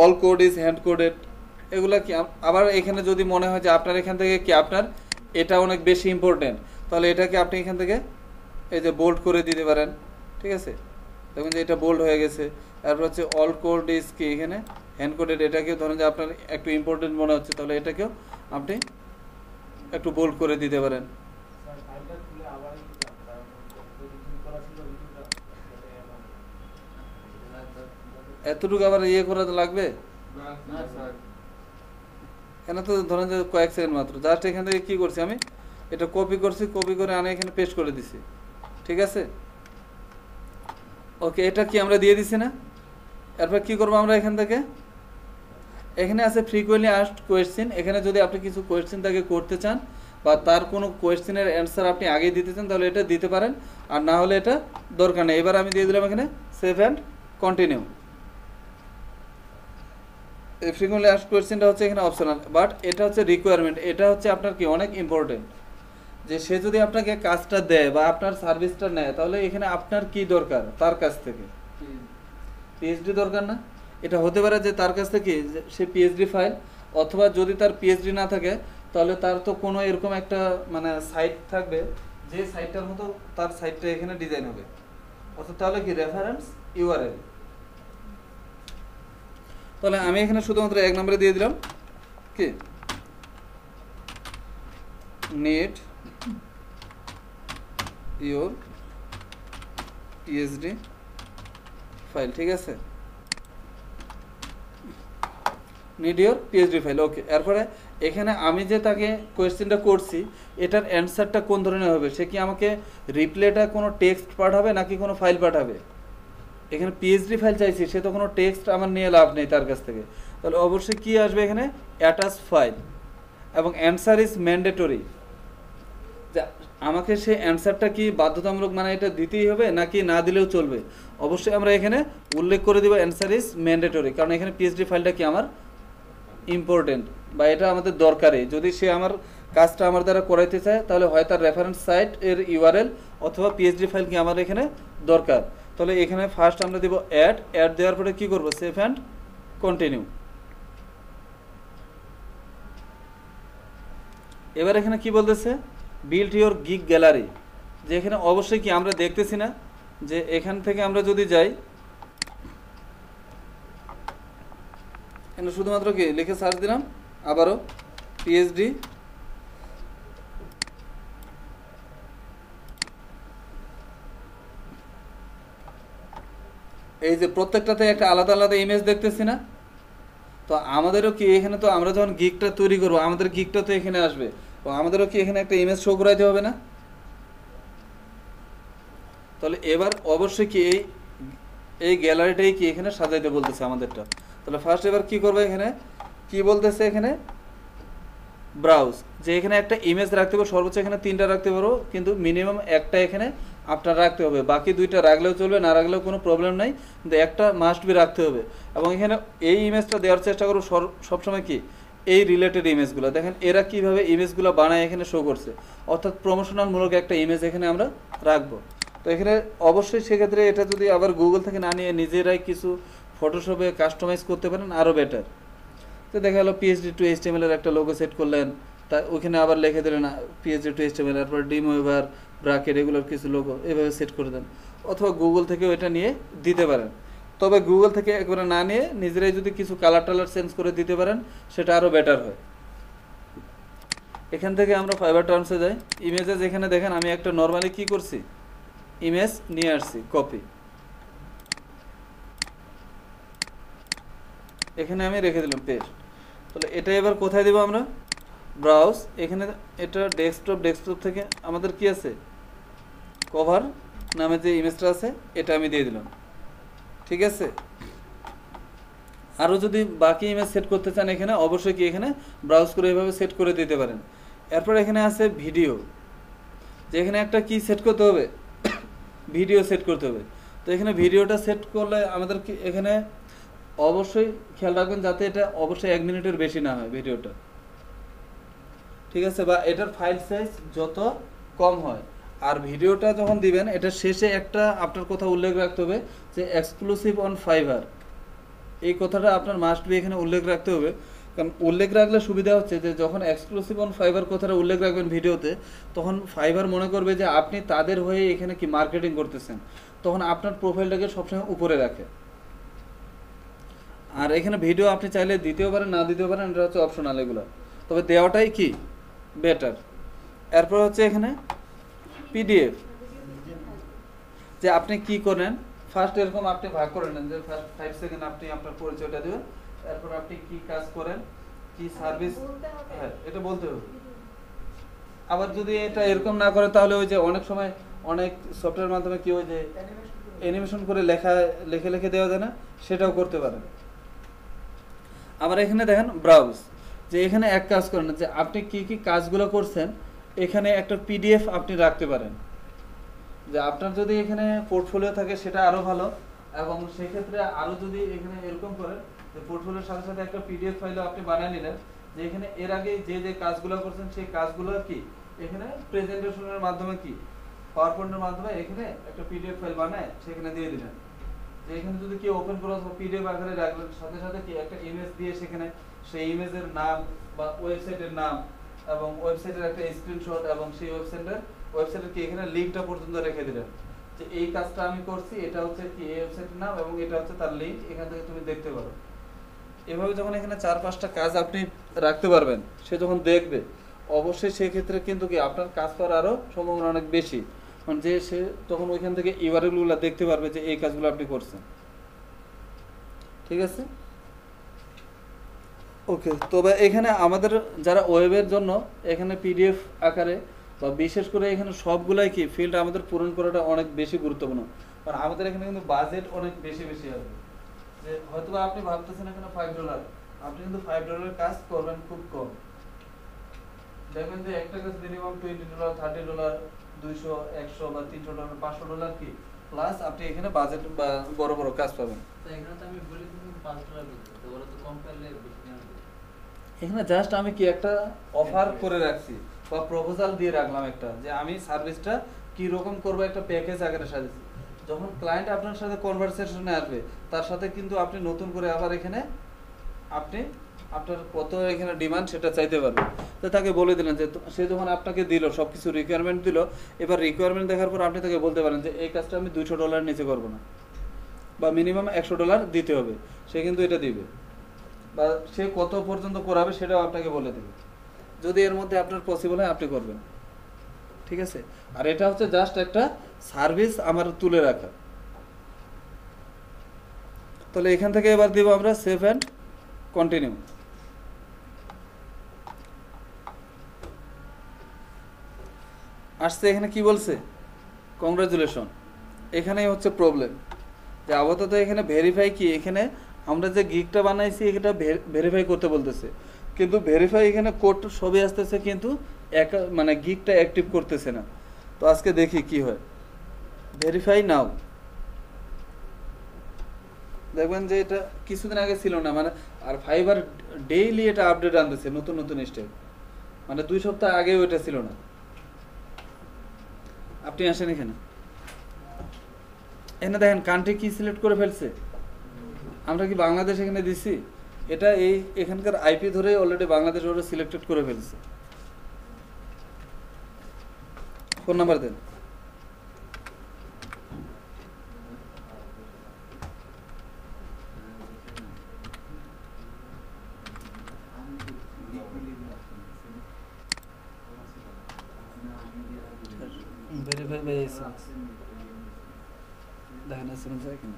all code is hand coded. এগুলা কি আবার এখানে যদি মনে হয় যে আপনার এখান থেকে কি আপনার এটা অনেক বেশি ইম্পর্টেন্ট, তাহলে এটাকে আপনি এখান থেকে এই যে বোল্ড করে দিতে পারেন, ঠিক আছে। দেখুন যে এটা বোল্ড হয়ে গেছে। তারপর হচ্ছে অল কোড ইজ কি এখানে হ্যান্ড কোডেড, এটাকেও ধরেন যে আপনার একটু ইম্পর্টেন্ট মনে হচ্ছে, তাহলে এটাকেও আপনি একটু বোল্ড করে দিতে পারেন। এতটুকু আবার ইয়ে করা লাগবে না স্যার, এখানে তো ধরেন যে কয়েক সেকেন্ড মাত্র, জাস্ট এখান থেকে কি করছি আমি এটা কপি করছি, কপি করে আনে এখানে পেস্ট করে দিছি, ঠিক আছে। ওকে, এটা কি আমরা দিয়ে দিছি না। এরপর কি করবো আমরা এখান থেকে, এখানে আছে ফ্রিকোয়েন্টলি আস্কড কোয়েশ্চেন। এখানে যদি আপনি কিছু কোয়েশ্চেন তাকে করতে চান বা তার কোনো কোয়েশ্চেনের অ্যান্সার আপনি আগে দিতে চান তাহলে এটা দিতে পারেন, আর না হলে এটা দরকার নেই। এবার আমি দিয়ে দিলাম এখানে সেভ অ্যান্ড কন্টিনিউ। এই ফ্রিকোয়েন্টলি আস্কড কোয়েশ্চেনটা হচ্ছে এখানে অপশনাল, বাট এটা হচ্ছে রিকোয়ারমেন্ট। এটা হচ্ছে আপনার কি অনেক ইম্পর্টেন্ট, যে সে যদি আপনাকে কাজটা দেয় বা আপনার সার্ভিসটা নেয় তাহলে এখানে আপনার কি দরকার তার কাছ থেকে, পিএইচডি দরকার না। এটা হতে পারে যে তার কাছ থেকে সে পিএইচডি ফাইল, অথবা যদি তার পিএইচডি না থাকে তাহলে তার তো কোনো এরকম একটা মানে সাইট থাকবে যে সাইটটার মতো তার সাইটটা এখানে ডিজাইন হবে, অর্থাৎ তাহলে কি রেফারেন্স ইউআরএল। তাহলে আমি এখানে শুধুমাত্র 1 নম্বরে দিয়ে দিলাম কি নিড ইউর পিএইচডি ফাইল, ঠিক আছে, নিড ইউর পিএইচডি ফাইল। ওকে, এরপরে এখানে আমি যে তাকে কোয়েশ্চেনটা করছি এটার অ্যান্সারটা কোন ধরনের হবে, সে কি আমাকে রিপ্লাইটা কোনো টেক্সট পাঠাবে নাকি কোনো ফাইল পাঠাবে। এখানে পিএইচডি ফাইল চাইছি, সে তো কোনো টেক্সট আমার নিয়ে লাভ নেই তার কাছ থেকে, তাহলে অবশ্যই কি আসবে এখানে অ্যাটাচ ফাইল, এবং অ্যান্সার ইজ ম্যান্ডেটরি। আমাকে সেই অ্যান্সারটা কি বাধ্যতামূলক মানে এটা দিতেই হবে নাকি না দিলেও চলবে, অবশ্যই আমরা এখানে উল্লেখ করে দিব অ্যান্সার ইজ ম্যান্ডেটরি, কারণ এখানে পিএইচডি ফাইলটা কি আমার ইম্পর্টেন্ট বা এটা আমাদের দরকারি। যদি সে আমার কাজটা আমার দ্বারা করাইতে চায় তাহলে হয় তার রেফারেন্স সাইট এর ইউআরএল অথবা পিএইচডি ফাইল কি আমার এখানে দরকার। তাহলে এখানে ফার্স্ট আমরা দিব অ্যাড দেওয়ার পরে কি করব সেভ অ্যান্ড কন্টিনিউ। এবার এখানে কি বলতেছে বিল্ড ইউর গিগ গ্যালারি, যে এখানে অবশ্যই কি আমরা দেখতেছি না যে এখান থেকে আমরা যদি যাই এখানে শুধুমাত্র কি লিখে সার্চ দিলাম আবারও পিএইচডি, এই যে প্রত্যেকটাতে একটা আলাদা আলাদা ইমেজ দেখতেছি না। তো আমাদেরও কি এখানে তো আমরা যখন গিগটা তৈরি করবো আমাদের গিগটা তো এখানে আসবে, তো আমাদেরও কি এখানে একটা ইমেজ শো করাইতে হবে না। তাহলে এবার অবশ্যই কি এই গ্যালারিটাই কি এখানে সাজাইতে বলতেছে আমাদেরটা। তাহলে ফার্স্ট এবার কি করবে এখানে কি বলতেছে এখানে ব্রাউজ, যে এখানে একটা ইমেজ রাখতে পারো, সর্বোচ্চ এখানে 3টা রাখতে পারো, কিন্তু মিনিমাম একটা এখানে আপনার রাখতে হবে, বাকি 2টা রাখলেও চলবে না রাখলেও কোনো প্রবলেম নাই, কিন্তু একটা মাস্ট বি রাখতে হবে। এবং এখানে এই ইমেজটা দেওয়ার চেষ্টা করো সবসময় কি এই রিলেটেড ইমেজগুলো। দেখেন এরা কিভাবে ইমেজগুলো বানায় এখানে শো করছে, অর্থাৎ প্রমোশনালমূলক একটা ইমেজ এখানে আমরা রাখবো। তো এখানে অবশ্যই সেক্ষেত্রে এটা যদি আবার গুগল থেকে না নিয়ে নিজেরাই কিছু ফটোশপে কাস্টমাইজ করতে পারেন আরও বেটার। তো দেখা গেলো পিএইচডি টু এইচটিএমএল এর একটা লোগো সেট করলেন, তা ওইখানে আবার লিখে দিলেন পিএইচডি টু এইচটিএমএল, তারপর ডিম ওয়েভার ব্রাকেট এগুলোর কিছু লোগো এভাবে সেট করে দেন, অথবা গুগল থেকেও এটা নিয়ে দিতে পারেন। তবে গুগল থেকে একবারে না নিয়ে নিজেরাই যদি কিছু কালার টালার চেঞ্জ করে দিতে পারেন সেটা আরও বেটার হয়। এখান থেকে আমরা ফাইবার টার্মসে যাই, ইমেজে যেখানে দেখেন আমি একটা নর্মালি কি করছি ইমেজ নিয়ে আসছি কপি, এখানে আমি রেখে দিলাম পেস্ট। তাহলে এটা এবার কোথায় দেবো আমরা ব্রাউজ, এখানে এটা ডেস্কটপ থেকে আমাদের কি আছে কভার নামে যে ইমেজটা আছে এটা আমি দিয়ে দিলাম, ঠিক আছে। আরও যদি বাকি ইমেজ সেট করতে চান এখানে অবশ্যই কি এখানে ব্রাউজ করে এভাবে সেট করে দিতে পারেন। এরপর এখানে আছে ভিডিও, যে এখানে একটা কি সেট করতে হবে ভিডিও সেট করতে হবে। তো এখানে ভিডিওটা সেট করলে আমাদের কি এখানে অবশ্যই খেয়াল রাখবেন যাতে এটা অবশ্যই 1 মিনিটের বেশি না হয় ভিডিওটা, ঠিক আছে, বা এটার ফাইল সাইজ যত কম হয়। আর ভিডিওটা যখন দিবেন এটা শেষে একটা আপনার কথা উল্লেখ রাখতে হবে যে এক্সক্লুসিভ অন ফাইবার, এই কথাটা আপনার মাস্ট বি এখানে উল্লেখ রাখতে হবে। কারণ উল্লেখ রাখলে সুবিধা হচ্ছে যে যখন এক্সক্লুসিভ অন ফাইবার কথাটা উল্লেখ রাখবেন ভিডিওতে, তখন ফাইবার মনে করবে যে আপনি তাদের হয়ে এখানে কি মার্কেটিং করতেছেন, তখন আপনার প্রোফাইলটাকে সবসময় উপরে রাখে। আর এখানে ভিডিও আপনি চাইলে দিতেও পারেন না দিতেও পারেন, এটা হচ্ছে অপশনাল এগুলো, তবে দেওয়াটাই কি বেটার। এরপর হচ্ছে এখানে পিডিএফ, যে আপনি কি করেন ফার্স্ট এরকম আপনি ভাগ করে নেন যে ফার্স্ট 5 সেকেন্ড আপনি আপনার পরিচয়টা দিবেন, এরপর আপনি কি কাজ করেন, কি সার্ভিস, হ্যাঁ এটা বলতে হবে। আবার যদি এটা এরকম না করে তাহলে ওই যে অনেক সময় অনেক সফটওয়্যার মাধ্যমে কি ওই যে অ্যানিমেশন করে লিখে দেওয়া যায় না, সেটাও করতে পারেন। আবার এখানে দেখেন ব্রাউজ, যে এখানে এক কাজ করেন যে আপনি কি কি কাজগুলো করছেন এখানে একটা পিডিএফ আপনি রাখতে পারেন, যে আপনার যদি এখানে পোর্টফোলিও থাকে সেটা আরো ভালো। এবং সেই ক্ষেত্রে আরো যদি এখানে এরকম করেন যে পোর্টফোলিওর সাথে সাথে একটা পিডিএফ ফাইলও আপনি বানিয়ে নিলেন, যে এখানে এর আগে যে যে কাজগুলো করছেন সেই কাজগুলো কি এখানে প্রেজেন্টেশনের মাধ্যমে কি পাওয়ার পয়েন্টের মাধ্যমে এখানে একটা পিডিএফ ফাইল বানায় সেখানে দিয়ে দিলেন। যে এখানে যদি কেউ ওপেন করে পিডিএফ আকারে রাখলেন, সাথে সাথে কি একটা ইমেজ দিয়ে সেখানে সেই ইমেজের নাম বা ওয়েবসাইটের নাম এবং ওয়েবসাইটের একটা স্ক্রিনশট এবং সেই ওয়েবসাইটের কি এখানে লিংকটা পর্যন্ত রেখে দিলেন, যে এই কাজটা আমি করছি, এটা হচ্ছে কি এই ওয়েবসাইটের নাম এবং এটা হচ্ছে তার লিংক, এখান থেকে তুমি দেখতে পারো। এভাবে যখন এখানে 4-5টা কাজ আপনি রাখতে পারবেন, সে যখন দেখবে অবশ্যই সেই ক্ষেত্রে কিন্তু কি আপনার কাজ করার আরো সম্ভাবনা অনেক বেশি, কারণ যে সে তখন ওইখান থেকে ইউআরএল গুলো দেখতে পারবে যে এই কাজগুলো আপনি করছেন। ঠিক আছে, ওকে। তবে এখানে আমাদের যারা ওয়েবের জন্য এখানে পিডিএফ আকারে বা বিশেষ করে এখানে সবগুলাই কি ফিল্ড আমাদের পূরণ করাটা অনেক বেশি গুরুত্বপূর্ণ, কারণ আমাদের এখানে কিন্তু বাজেট অনেক বেশি আসবে। যে হয়তো আপনি ভাবতেছেন এখানে $5, আপনি কিন্তু $5 কাজ করবেন খুব কম। দেখবেন যে একটা কাজ মিনিমাম $20, $30, $200, $100 বা $300, $500 কি প্লাস আপনি এখানে বাজেট বা বড় বড় কাজ পাবেন। তো এখানে তো আমি বলি কিন্তু $5 দিতে, তো ওরা তো কম পেলে বেশি কেন দেবে? এখানে জাস্ট আমি কি একটা অফার করে রাখছি বা প্রপোজাল দিয়ে রাখলাম একটা, যে আমি সার্ভিসটা কি রকম করব একটা প্যাকেজ আকারে সাজাচ্ছি। যখন ক্লায়েন্ট আপনার সাথে কনভারসেশনে আসবে তার সাথে কিন্তু আপনি নতুন করে আবার এখানে আপনি আপনার কত এখানে ডিমান্ড সেটা চাইতে পারবেন। তো তাকে বলে দিলেন যে সে যখন আপনাকে দিল সবকিছু রিকোয়ারমেন্ট দিল, এবার রিকোয়ারমেন্ট দেখার পর আপনি তাকে বলতে পারেন যে এই কাজটা আমি $200 নিচে করব না, বা মিনিমাম $100 দিতে হবে, সে কিন্তু এটা দিবে, বা সে কত পর্যন্ত করাবে সেটাও আপনাকে বলে দেবে। যদি এর মধ্যে আপনার পসিবল হয় আপনি করবেন, ঠিক আছে। আর এটা হচ্ছে জাস্ট একটা সার্ভিস আমার তুলে রাখা। তাহলে এখান থেকে এবার দিব আমরা সেভ অ্যান্ড কন্টিনিউ। আসছে এখানে কি বলছে, কংগ্রাচুলেশন। এখানেই হচ্ছে প্রবলেম, যে আপাতত এখানে ভেরিফাই কি, এখানে আমরা যে গিগটা বানাইছি এটা ভেরিফাই করতে বলতেছে, কিন্তু ভেরিফাই এখানে কোড সবই আসতেছে কিন্তু মানে গিগটা অ্যাক্টিভ করতেছে না। তো আজকে দেখি কি হয়, ভেরিফাই নাও। দেখবেন যে এটা কিছুদিন আগে ছিল না, মানে আর ফাইবার ডেইলি এটা আপডেট আনতেছে নতুন নতুন স্টেপ, মানে 2 সপ্তাহ আগেও এটা ছিল না। আপনি আসেন এখানে, এখানে দেখেন কান্ট্রি কি সিলেক্ট করে ফেলছে, আমরা কি বাংলাদেশ এখানে দিছি, এটা এই এখানকার আইপি ধরে অলরেডি বাংলাদেশ ওরা সিলেক্টেড করে ফেলছে। ফোন নাম্বার দেন। ভেরিফাই বাই এসএমএস দেখেন, এসএমএস এখানে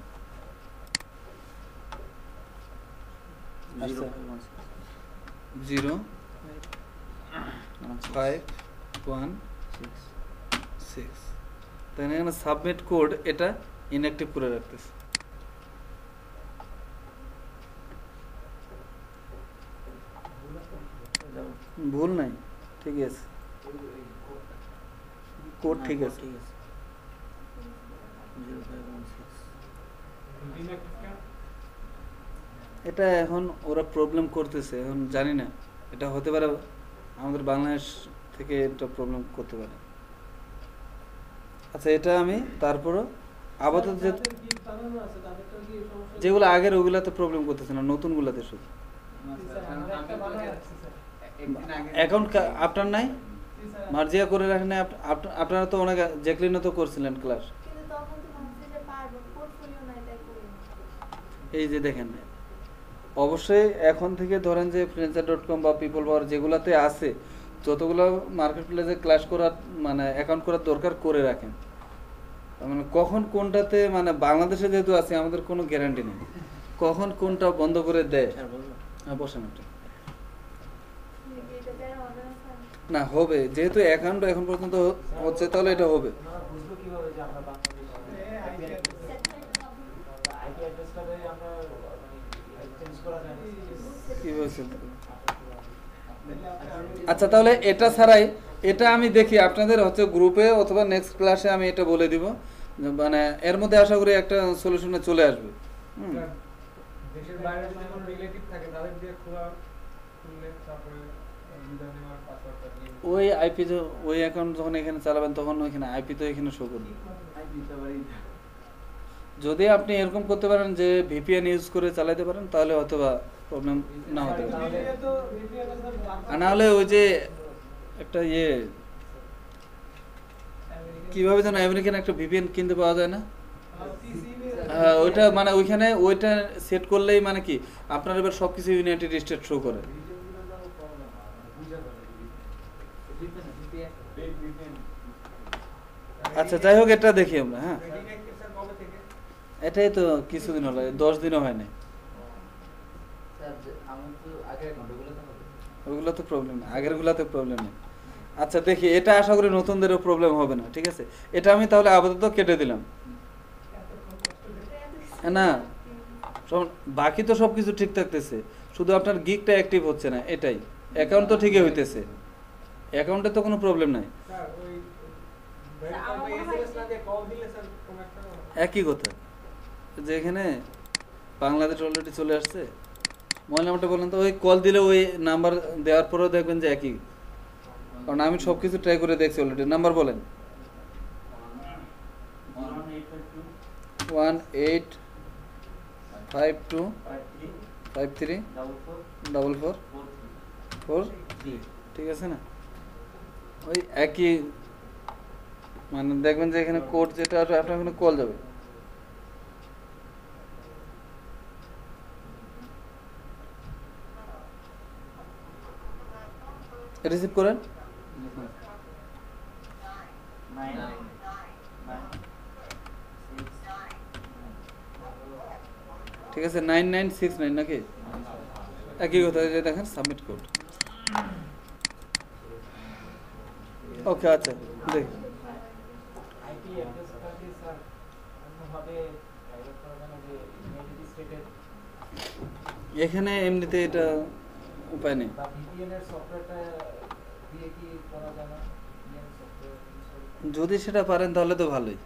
05166। তাই এখানে সাবমিট কোড এটা ইনঅ্যাক্টিভ করে রাখতেছে। ভুল নাই, ঠিক আছে, কোড ঠিক আছে। 0516 এটা এখন ওরা প্রবলেম করতেছে, এখন জানি না, এটা হতে পারে আমাদের বাংলাদেশ থেকে এটা প্রবলেম করতে পারে। আচ্ছা, এটা আমি তারপরও আপাতত যেগুলো আগের ওগুলাতে প্রবলেম করতেছে না, নতুনগুলাতে শুধু। অ্যাকাউন্ট আপনার নাই, মার্জিয়া করে রাখেন নাই আপনারা? তো অনেক জ্যাকলিনও তো করছিলেন ক্লাস। এই যে দেখেন, অবশ্যই এখন থেকে ধরেন যে freelancer.com বা পিপল পাওয়ার যেগুলাতে আছে, যতগুলো মার্কেট প্লেসে ক্লাস করার মানে অ্যাকাউন্ট করার দরকার করে রাখেন। মানে কখন কোনটাতে, মানে বাংলাদেশে যেহেতু আছে আমাদের কোনো গ্যারান্টি নেই কখন কোনটা বন্ধ করে দেয়। হ্যাঁ, বসেন একটা। না হবে, যেহেতু অ্যাকাউন্ট এখন পর্যন্ত হচ্ছে, তাহলে এটা হবে। আচ্ছা, তাহলে এটা ছাড়াই এটা আমি দেখি আপনাদের হচ্ছে গ্রুপে অথবা নেক্সট ক্লাসে আমি এটা বলে দিব, মানে এর মধ্যে আশা করি একটা সলিউশনে চলে আসবে। দেশের বাইরে যদি কোনো রিলেটিভ থাকে তাদের দিয়ে খোলা খুললে তারপরে ইউজার নেম আর পাসওয়ার্ডটা দিয়ে ওই আইপি, ওই অ্যাকাউন্ট যখন এখানে চালাবেন তখন ওইখানে আইপি তো এখানে শো করবে। যদি আপনি এরকম করতে পারেন যে ভিপিএন ইউজ করে চালাতে পারেন, তাহলে হয়তোবা প্রবলেম না হতে পারে। আর না হলে ওই যে একটা কিভাবে যেন আমেরিকান একটা ভিপিএন কিনতে পাওয়া যায় না, ওইটা মানে ওইখানে ওইটা সেট করলেই মানে কি আপনার এবার সবকিছু ইউনাইটেড স্টেট শো করে। আচ্ছা, যাই হোক, এটা দেখি আমরা। হ্যাঁ, এটাই তো কিছুদিন হলো, 10 দিনও হয় নাই। ওইগুলো তো প্রবলেম নেই, আগের গুলাতে প্রবলেম নেই। আচ্ছা, দেখি এটা আশা করি নতুনদেরও প্রবলেম হবে না। ঠিক আছে, এটা আমি তাহলে আপাতত কেটে দিলাম। না, বাকি তো সবকিছু ঠিক থাকতেছে, শুধু আপনার গিগটা অ্যাক্টিভ হচ্ছে না, এটাই। অ্যাকাউন্ট তো ঠিকই হইতেছে, অ্যাকাউন্টে তো কোনো প্রবলেম নাই। একই কথা, যে এখানে বাংলাদেশ অলরেডি চলে আসছে। মোবাইল নাম্বারটা বলেন তো, ওই কল দিলে ওই নাম্বার দেওয়ার পরেও দেখবেন যে একই, কারণ আমি সব কিছু ট্রাই করে দেখছি অলরেডি। নাম্বার বলেন। 1852534444। ঠিক আছে না? ওই একই, মানে দেখবেন যে এখানে কোড যেটা আছে আপনার এখানে কল যাবে। রিসিভ করেন। ঠিক আছে, 9969 নাকি? একই কথা, যে দেখেন সাবমিট কোড। ওকে, আচ্ছা দেখ। এখানে এমনিতে এটা উপায় নেই। যদি সেটা পারেন তাহলে তো ভালোই,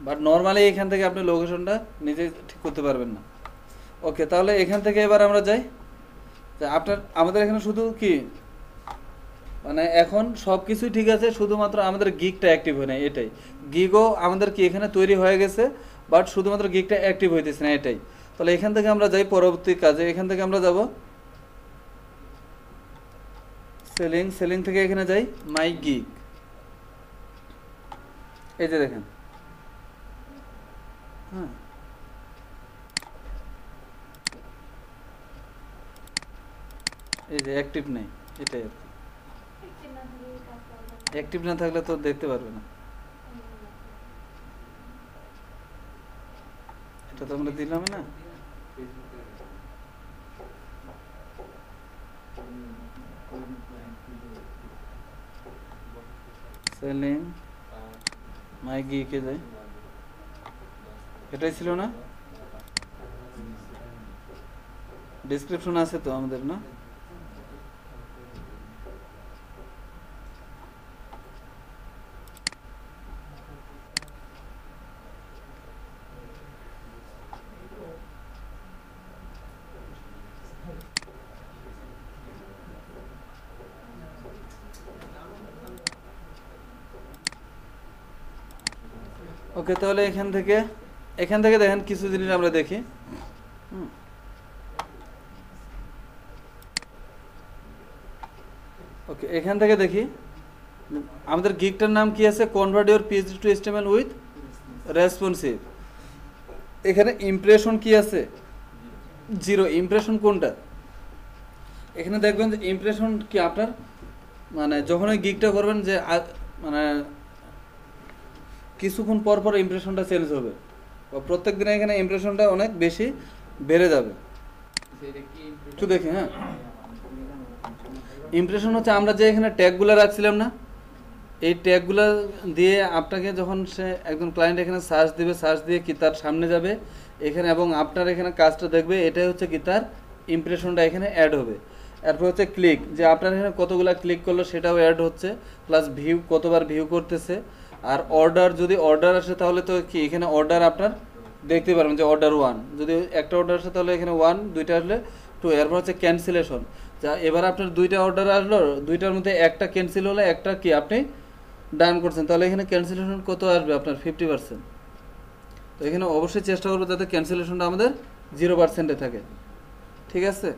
বাট নর্মালি এখান থেকে আপনি লোকেশনটা নিজে ঠিক করতে পারবেন না। ওকে, তাহলে এখান থেকে এবার আমরা যাই। আমাদের এখানে শুধু কি, মানে এখন সব কিছুই ঠিক আছে, শুধুমাত্র আমাদের গিগটা অ্যাক্টিভ হয় না, এটাই। গিগও আমাদের কি এখানে তৈরি হয়ে গেছে, বাট শুধুমাত্র গিগটা অ্যাক্টিভ হইতেছে না, এটাই। তাহলে এখান থেকে আমরা যাই পরবর্তী কাজে। এখান থেকে আমরা যাব সেলিং থেকে এখানে যাই মাই গিগ। এই যে দেখেন, হ্যাঁ, এই যে অ্যাক্টিভ নেই, এটাই আর কি। অ্যাক্টিভ না থাকলে তো দেখতে পারবে না। এটা তো আমরা দিলাম না। সেলিং মাই গিগে যাই, এটাই ছিল না? ডেসক্রিপশন আছে তো আমাদের, না? ওকে, তাহলে এখান থেকে দেখেন কিছু জিনিস আমরা দেখি। ওকে, এখান থেকে দেখি আমাদের গিগটার নাম কি আছে, convert your PhD to HTML with responsive. এখানে ইমপ্রেশন কি আছে, 0। ইমপ্রেশন কোনটা, এখানে দেখবেন যে ইমপ্রেশন কি আপনার মানে যখন ওই গিগটা করবেন যে মানে কিছুক্ষণ পর পর ইমপ্রেশনটা চেঞ্জ হবে, প্রত্যেক দিনে এখানে ইমপ্রেশনটা অনেক বেশি বেড়ে যাবে। একটু দেখি, হ্যাঁ, ইমপ্রেশন হচ্ছে আমরা যে এখানে ট্যাগগুলো রাখছিলাম না, এই ট্যাগগুলো দিয়ে আপনাকে যখন সে একজন ক্লায়েন্ট এখানে সার্চ দিবে, সার্চ দিয়ে কি তার সামনে যাবে এখানে এবং আপনার এখানে কাজটা দেখবে, এটাই হচ্ছে কি তার ইমপ্রেশনটা এখানে অ্যাড হবে। এরপর হচ্ছে ক্লিক, যে আপনার এখানে কতগুলো ক্লিক করলো সেটাও অ্যাড হচ্ছে, প্লাস ভিউ কতবার ভিউ করতেছে। আর অর্ডার, যদি অর্ডার আসে তাহলে তো কি এখানে অর্ডার আপনার দেখতে পারবেন যে অর্ডার 1, যদি একটা অর্ডার আসে তাহলে এখানে 1, 2টা আসলে 2। এরপর হচ্ছে ক্যান্সেলেশন, যা এবার আপনার 2টা অর্ডার আসলো, 2টার মধ্যে একটা ক্যান্সেল হলে একটা কি আপনি ডান করছেন, তাহলে এখানে ক্যান্সেলেশন কত আসবে আপনার 50%। তো এখানে অবশ্যই চেষ্টা করবো যাতে ক্যান্সেলেশনটা আমাদের 0%-এ থাকে, ঠিক আছে।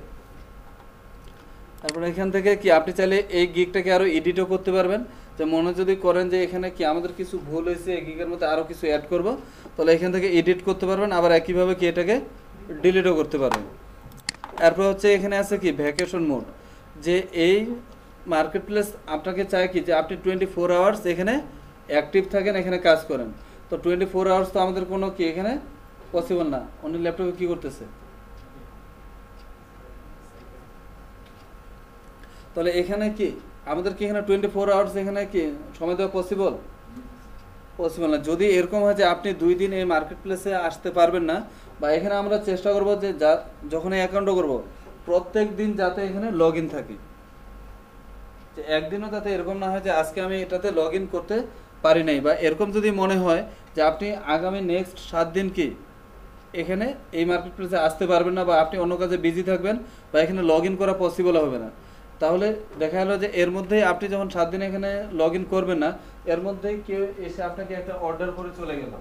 তারপরে এখান থেকে কি আপনি চাইলে এই গিগটাকে আরও এডিটও করতে পারবেন, যে মনে যদি করেন যে এখানে কি আমাদের কিছু ভুল হয়েছে, এই গিগের মধ্যে আরও কিছু অ্যাড করব, তাহলে এখান থেকে এডিট করতে পারবেন, আবার একইভাবে কি এটাকে ডিলিটও করতে পারবেন। এরপর হচ্ছে এখানে আছে কি ভ্যাকেশন মোড, যে এই মার্কেট প্লেস আপনাকে চায় কি যে আপনি 24 আওয়ার্স এখানে অ্যাক্টিভ থাকেন, এখানে কাজ করেন। তো 24 আওয়ার্স তো আমাদের কোনো কি এখানে পসিবল না। উনি ল্যাপটপে কি করতেছে, তাহলে এখানে কি আমাদের কি এখানে 24 আওয়ার্স এখানে কি সময় দেওয়া পসিবল না। যদি এরকম হয় যে আপনি 2 দিন এই মার্কেট প্লেসে আসতে পারবেন না, বা এখানে আমরা চেষ্টা করব যে যখন এই অ্যাকাউন্টও করবো প্রত্যেক দিন যাতে এখানে লগ ইন থাকে, যে একদিনও যাতে এরকম না হয় যে আজকে আমি এটাতে লগ ইন করতে পারি নাই, বা এরকম যদি মনে হয় যে আপনি আগামী নেক্সট 7 দিন কি এখানে এই মার্কেট প্লেসে আসতে পারবেন না, বা আপনি অন্য কাজে বিজি থাকবেন, বা এখানে লগ ইন করা পসিবল হবে না, তাহলে দেখা গেলো যে এর মধ্যেই আপনি যখন 7 দিন এখানে লগ ইন করবেন না, এর মধ্যেই কেউ এসে আপনাকে একটা অর্ডার করে চলে গেল,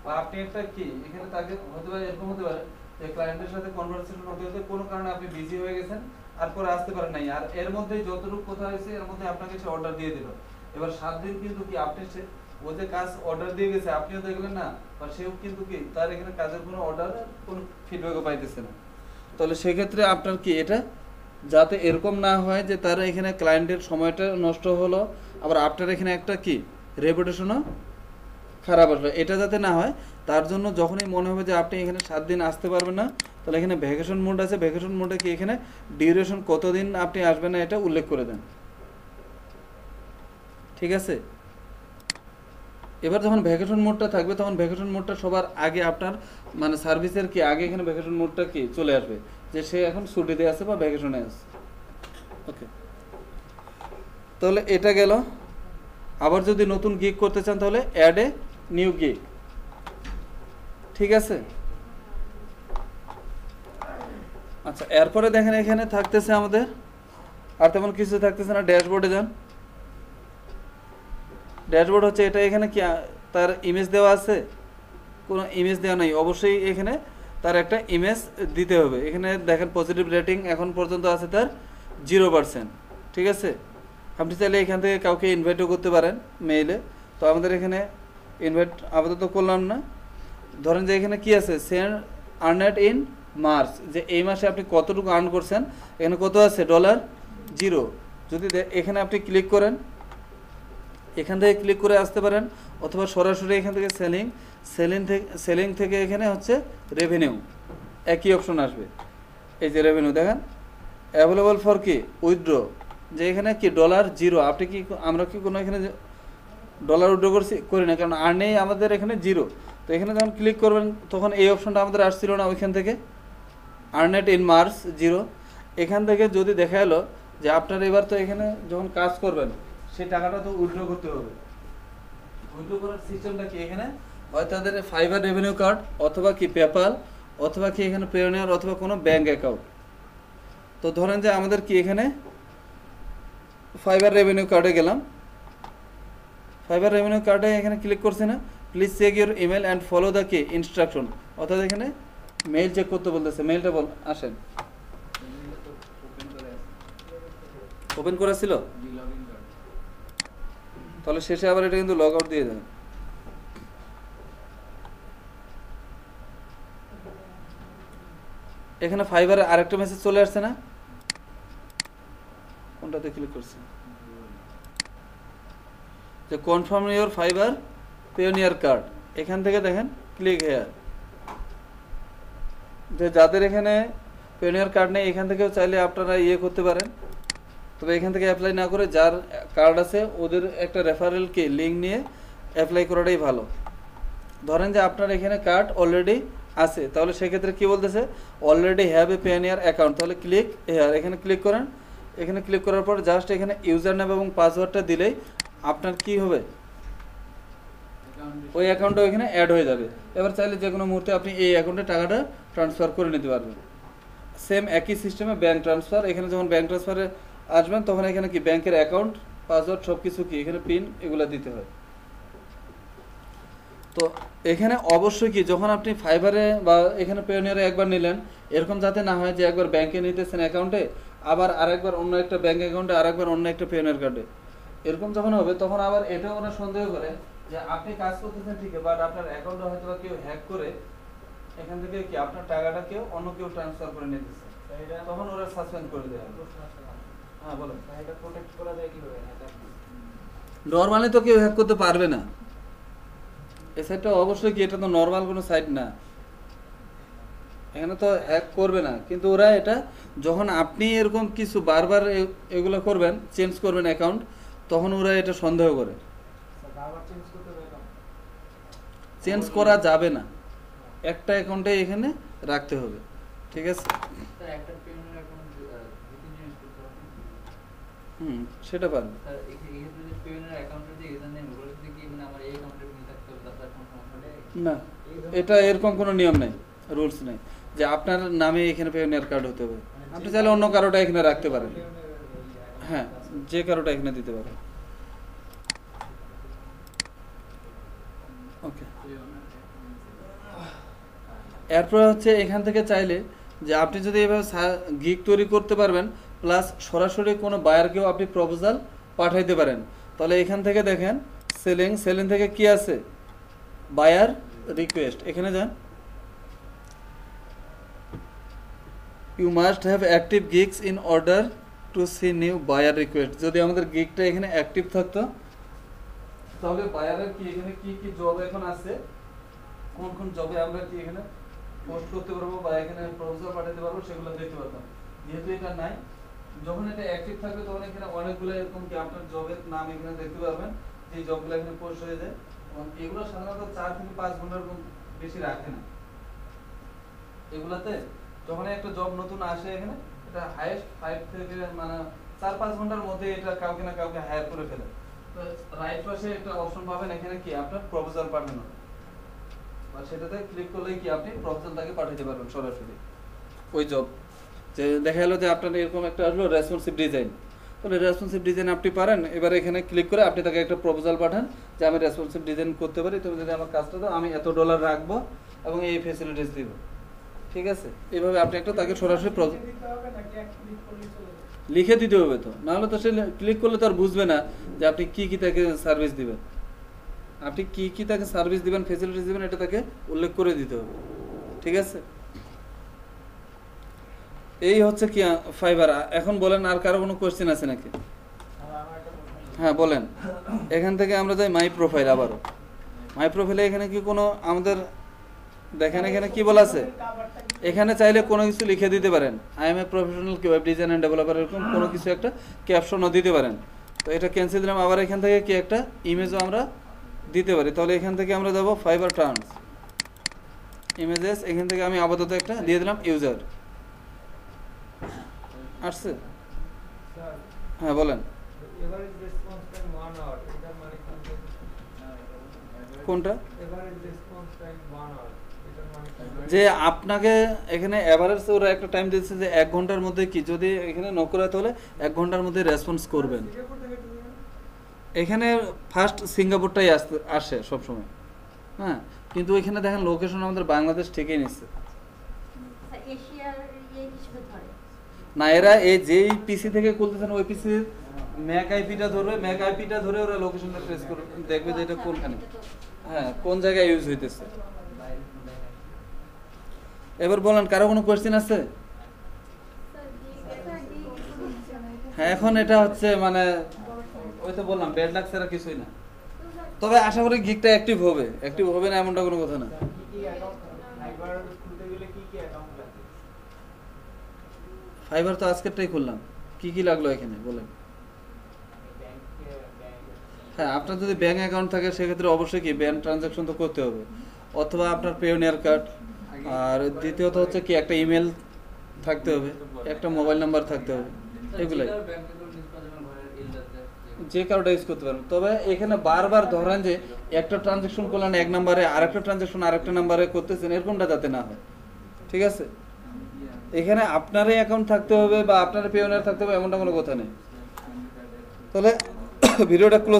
বা আপনি একটা কি এখানে তাকে হতে পারে এরকম হতে পারে যে ক্লায়েন্টের সাথে কনভারসেশন হতে হতে কোনো কারণে আপনি বিজি হয়ে গেছেন আর পরে আসতে পারেন নাই, আর এর মধ্যে যতটুকু কথা হয়েছে এর মধ্যে আপনাকে সে অর্ডার দিয়ে দিল। এবার 7 দিন কিন্তু কি আপনি ও যে কাজ অর্ডার দিয়ে গেছে আপনিও দেখলেন না, বা সেও কিন্তু কি তার এখানে কাজের কোনো অর্ডার কোনো ফিডব্যাকও পাইতেছে না। তাহলে সেক্ষেত্রে আপনার কি এটা যাতে এরকম না হয় যে তারা এখানে ক্লায়েন্টের সময়টা নষ্ট হলো, আবার আপনার এখানে একটা কি রেপুটেশনও খারাপ আসলো, এটা যাতে না হয় তার জন্য যখনই মনে হবে যে আপনি এখানে 7 দিন আসতে পারবেন না, তাহলে এখানে ভ্যাকেশন মোড আছে, ভ্যাকেশন মোডে কি এখানে ডিউরেশন কতদিন আপনি আসবেন না এটা উল্লেখ করে দেন, ঠিক আছে। এবার যখন ভ্যাকেশন মোডটা থাকবে তখন ভ্যাকেশন মোডটা সবার আগে আপনার মানে সার্ভিসের কি আগে এখানে ভ্যাকেশন মোডটা কি চলে আসবে, যে সে এখন ছুটিতে আছে বা ভ্যাকেশনে আছে। ওকে, তাহলে এটা গেল। আবার যদি নতুন গিগ করতে চান তাহলে অ্যাড এ নিউ গিগ, ঠিক আছে। আচ্ছা, এরপরে দেখেন এখানে থাকতেছে আমাদের আর তেমন কিছু থাকতেছে না। ড্যাশবোর্ডে যান। ড্যাশবোর্ড হচ্ছে এটা, এখানে কি তার ইমেজ দেওয়া আছে? কোনো ইমেজ দেওয়া নেই, অবশ্যই এখানে তার একটা ইমেজ দিতে হবে। এখানে দেখেন পজিটিভ রেটিং এখন পর্যন্ত আছে তার 0%, ঠিক আছে। আপনি চাইলে এখান থেকে কাউকে ইনভাইটও করতে পারেন মেইলে, তো আমাদের এখানে ইনভাইট আপাতত করলাম না। ধরেন যে এখানে কি আছে, সেন্ড আর্নেড ইন মার্চ, যে এই মাসে আপনি কতটুকু আর্ন করছেন, এখানে কত আছে $0। যদি এখানে আপনি ক্লিক করেন, এখান থেকে ক্লিক করে আসতে পারেন, অথবা সরাসরি এখান থেকে সেলিং থেকে এখানে হচ্ছে রেভিনিউ, একই অপশন আসবে। এই যে রেভিনিউ দেখেন অ্যাভেলেবল ফর কি উইথড্র, যে এখানে কি $0। আপনি কি আমরা কি কোনো এখানে ডলার উইথড্র করি না, কারণ আর্নেই আমাদের এখানে 0। তো এখানে যখন ক্লিক করবেন তখন এই অপশনটা আমাদের আসছিল না, ওইখান থেকে আর্নেড ইন মার্চ 0। এখান থেকে যদি দেখা এলো যে আপনার এবার তো এখানে যখন কাজ করবেন সেই টাকাটা তো উইথড্র করতে হবে। উইথড্র করার সিস্টেমটা কি, এখানে হয় তাদের ফাইবার রেভিনিউ কার্ড, অথবা কি পেপ্যাল, অথবা কি এখানে পেওনিয়ার, অথবা কোনো ব্যাঙ্ক অ্যাকাউন্ট। তো ধরেন যে আমাদের কি এখানে ফাইবার রেভিনিউ কার্ডে গেলাম, ফাইবার রেভিনিউ কার্ডে এখানে ক্লিক করছি না, please check your email and follow the কি ইনস্ট্রাকশন, অর্থাৎ এখানে মেইল চেক করতে বলতেছে। মেইলটা আসেন, ওপেন করা ছিল, তাহলে শেষে আবার এটা কিন্তু লগ আউট দিয়ে দেবেন। এখানে ফাইবারে আরেকটা মেসেজ চলে আসছে না, কোনটাতে ক্লিক করছি, যে confirm your fibre pioneer card. এখান থেকে দেখেন ক্লিক হেয়ার, যে যাদের এখানে পিওনিয়ার কার্ড নেই এখান থেকেও চাইলে আপনারা ইয়ে করতে পারেন, তবে এখান থেকে অ্যাপ্লাই না করে যার কার্ড আছে ওদের একটা রেফারেলকে লিঙ্ক নিয়ে অ্যাপ্লাই করাটাই ভালো। ধরেন যে আপনার এখানে কার্ড অলরেডি আছে, তাহলে সেক্ষেত্রে কি বলতেছে, already have a pioneer account, তাহলে ক্লিক হেয়ার, এখানে ক্লিক করেন। এখানে ক্লিক করার পর জাস্ট এখানে ইউজার নেম এবং পাসওয়ার্ডটা দিলেই আপনার কি হবে, ওই অ্যাকাউন্টটা এখানে অ্যাড হয়ে যাবে। এবার চাইলে যে কোনো মুহূর্তে আপনি এই অ্যাকাউন্টে টাকাটা ট্রান্সফার করে নিতে পারবেন। সেম একই সিস্টেমে ব্যাঙ্ক ট্রান্সফার, এখানে যখন ব্যাঙ্ক ট্রান্সফারে আসবেন তখন এখানে কি ব্যাংকের অ্যাকাউন্ট, পাসওয়ার্ড সব কিছু কি এখানে পিন এগুলো দিতে হয়। তো এখানে অবশ্যই কি যখন আপনি ফাইবারে বা এখানে পিওনিয়ারে একবার নিলেন, এরকম যাতে না হয় যে একবার ব্যাংকে নিতেছেন অ্যাকাউন্টে, আবার আরেকবার অন্য একটা ব্যাংক অ্যাকাউন্টে, আরেকবার অন্য একটা পিওনিয়ার কার্ডে, এরকম যখন হবে তখন আবার এটাও ওরা সন্দেহ করে যে আপনি কাজ করতেছেন ঠিকই, বাট আপনার অ্যাকাউন্টে হয়তো কেউ হ্যাক করে এখান থেকে কি আপনার টাকাটা কেউ অন্য কেউ ট্রান্সফার করে নিতেছে, তখন ওরা সাসপেন্ড করে দেয়। হ্যাঁ বলেন, এটা প্রোটেক্ট করা যায় কিভাবে? নরমালি তো কেউ হ্যাক করতে পারবে না, এই সাইটটা অবশ্যই কি এটা তো নরমাল কোনো সাইট না, এখানে তো হ্যাক করবে না, কিন্তু ওরা এটা যখন আপনি এরকম কিছু বারবার এগুলো করবেন, চেঞ্জ করবেন অ্যাকাউন্ট, তখন ওরা এটা সন্দেহ করে। বারবার চেঞ্জ করতে হবে না, চেঞ্জ করা যাবে না, একটা অ্যাকাউন্টে এখানে রাখতে হবে, ঠিক আছে? স্যার একটা পেমেন্ট অ্যাকাউন্ট দুই-তিন জিনিস করতে হবে। সেটা পারবে। স্যার এই যে পেমেন্টের অ্যাকাউন্টের যে ইউজার নেম ওগুলো যদি কি মানে আমার এই অ্যাকাউন্টে মিল থাকতে হবে তাছাড়া কোনো সমস্যা নেই? না, এটা এরকম কোনো নিয়ম নেই, রুলস নেই যে আপনার নামে এখানে পিওনিয়ার কার্ড হতে হবে। আপনি চাইলে অন্য কারোটা এখানে রাখতে পারেন, হ্যাঁ যে কারোটা এখানে দিতে পারেন। ওকে, এরপর হচ্ছে এখান থেকে চাইলে যে আপনি যদি এভাবে গিগ তৈরি করতে পারবেন, প্লাস সরাসরি কোনো বায়ারকেও আপনি প্রপোজাল পাঠাইতে পারেন, তাহলে এখান থেকে দেখেন সেলিং থেকে কি আছে, বায়ার রিকোয়েস্ট, এখানে যান। You must have active gigs in order to see new buyer request. যদি আমাদের গিগটা এখানে অ্যাক্টিভ থাকতো তাহলে বায়ারের কি এখানে কি কি জব এখন আছে, কোন কোন জবে আমরা কি এখানে পোস্ট করতে পারবো বা এখানে প্রপোজাল পাঠাতে পারবো সেগুলো দেখতে পারতাম। যেহেতু এটা নাই, যখন এটা অ্যাক্টিভ থাকবে তখন এখানে অনেকগুলো এরকম কি আপনার জবের নাম এখানে দেখতে পারবেন, যে জবগুলো এখানে পোস্ট হয়ে যায়, এবং এগুলো সাধারণত 4 থেকে 5 ঘন্টার বেশি রাখে না। এগুলাতে যখন একটা জব নতুন আসে এখানে, এটা হাইয়েস্ট 5 থেকে মানে 4-5 ঘন্টার মধ্যে এটা কাউকে না কাউকে হায়ার করে ফেলে। তো রাইট পাশে একটা অপশন পাবেন এখানে কি আপনার প্রপোজাল পাঠানো, আর সেটাতে ক্লিক করলেই কি আপনি প্রপোজাল তাকে পাঠাতে পারবেন সরাসরি ওই জব। যে দেখা গেল যে আপনার এরকম একটা আসলো রেসপন্সিভ ডিজাইন, তাহলে রেসপন্সিভ ডিজাইন আপনি পারেন, এবার এখানে ক্লিক করে আপনি তাকে একটা প্রপোজাল পাঠান যে আমি রেসপন্সিভ ডিজাইন করতে পারি, তুমি যদি আমার কাজটা দাও আমি এত ডলার রাখবো এবং এই ফ্যাসিলিটিস দিব, ঠিক আছে? এইভাবে আপনি একটা তাকে সরাসরি দিতে হবে নাকি এক ক্লিক করলেই চলে যাবে? লিখে দিতে হবে, তো নাহলে তো সে ক্লিক করলে তো আর বুঝবে না যে আপনি কি কি তাকে সার্ভিস দিবেন, আপনি কি কি তাকে সার্ভিস দিবেন, ফ্যাসিলিটিস দিবেন, এটা তাকে উল্লেখ করে দিতে হবে, ঠিক আছে? এই হচ্ছে কি ফাইবার। এখন বলেন আর কারো কোনো কোয়েশ্চেন আছে নাকি? হ্যাঁ বলেন। এখান থেকে আমরা যাই মাই প্রোফাইল, আবারও মাই প্রোফাইলে এখানে কি কোনো আমাদের দেখেন এখানে কি বলা আছে, এখানে চাইলে কোনো কিছু লিখে দিতে পারেন, I M a professional web design and developer, এরকম কোনো কিছু একটা ক্যাপশনও দিতে পারেন। তো এটা ক্যান্সেল দিলাম, আবার এখান থেকে কি একটা ইমেজও আমরা দিতে পারি। তাহলে এখান থেকে আমরা যাবো ফাইবার টার্মস ইমেজেস, এখান থেকে আমি আপাতত একটা দিয়ে দিলাম ইউজার। আসছে? স্যার হ্যাঁ বলেন। এভারেজ রেসপন্স টাইম 1 আওয়ার, এটার মানে কি? কোনটা? এভারেজ রেসপন্স টাইম 1 আওয়ার, এটার মানে কি? যে আপনাকে এখানে এভারেজ ওরা একটা টাইম দিচ্ছে যে 1 ঘন্টার মধ্যে কি যদি এখানে নকরা তাহলে 1 ঘন্টার মধ্যে রেসপন্স করবেন। সিঙ্গাপুর থেকে তুমি এখানে ফার্স্ট সিঙ্গাপুরটাই আসে সবসময়, হ্যাঁ, কিন্তু ওইখানে দেখেন লোকেশন আমাদের বাংলাদেশ থেকেই নিচ্ছে। স্যার এশিয়ার ইয়ে হিসেবে ধরে। না, এরা এই যেই পিসি থেকে খুলতেছেন ওই পিসির ম্যাক আইপিটা ধরে ওরা লোকেশনটা ট্রেস করে দেখবে যে এটা আচ্ছা, কোনখানে, এটা তো- হ্যাঁ কোন জায়গায় ইউজ হইতেছে। এবার বলেন, কারো কোনো কোয়েশ্চেন আছে? হ্যাঁ, এখন এটা হচ্ছে মানে ওই তো বললাম ব্যাড লাক ছাড়া কিছুই না। তবে আশা করি গিগটা অ্যাক্টিভ হবে না এমনটা কোনো কথা না। কি কি অ্যাকাউন্ট ফাইবার খুলতে গেলে কি কি অ্যাকাউন্ট লাগে? ফাইবার তো আজকেরটাই খুললাম, কি লাগলো এখানে বলেন? হ্যাঁ, আপনার যদি ব্যাংক অ্যাকাউন্ট থাকে সেক্ষেত্রে অবশ্যই কি ব্যাংক ট্রানজাকশন তো করতে হবে, অথবা আপনার পেওনিয়ার কার্ড, আর দ্বিতীয়ত হচ্ছে কি একটা ইমেল থাকতে হবে, একটা মোবাইল নাম্বার থাকতে হবে, এগুলাই যে কারোটা ইউজ করতে পারবেন। তবে এখানে বারবার ধরেন যে একটা ট্রানজাকশন করলেন এক নাম্বারে, আরেকটা ট্রানজাকশন আরেকটা নাম্বারে করতেছেন, এরকমটা যাতে না হয়, ঠিক আছে? এখানে আপনারই অ্যাকাউন্ট থাকতে হবে বা আপনার পেওনিয়ার থাকতে হবে এমনটা কোনো কথা নেই। তাহলে ভিডিওটা ক্লোজ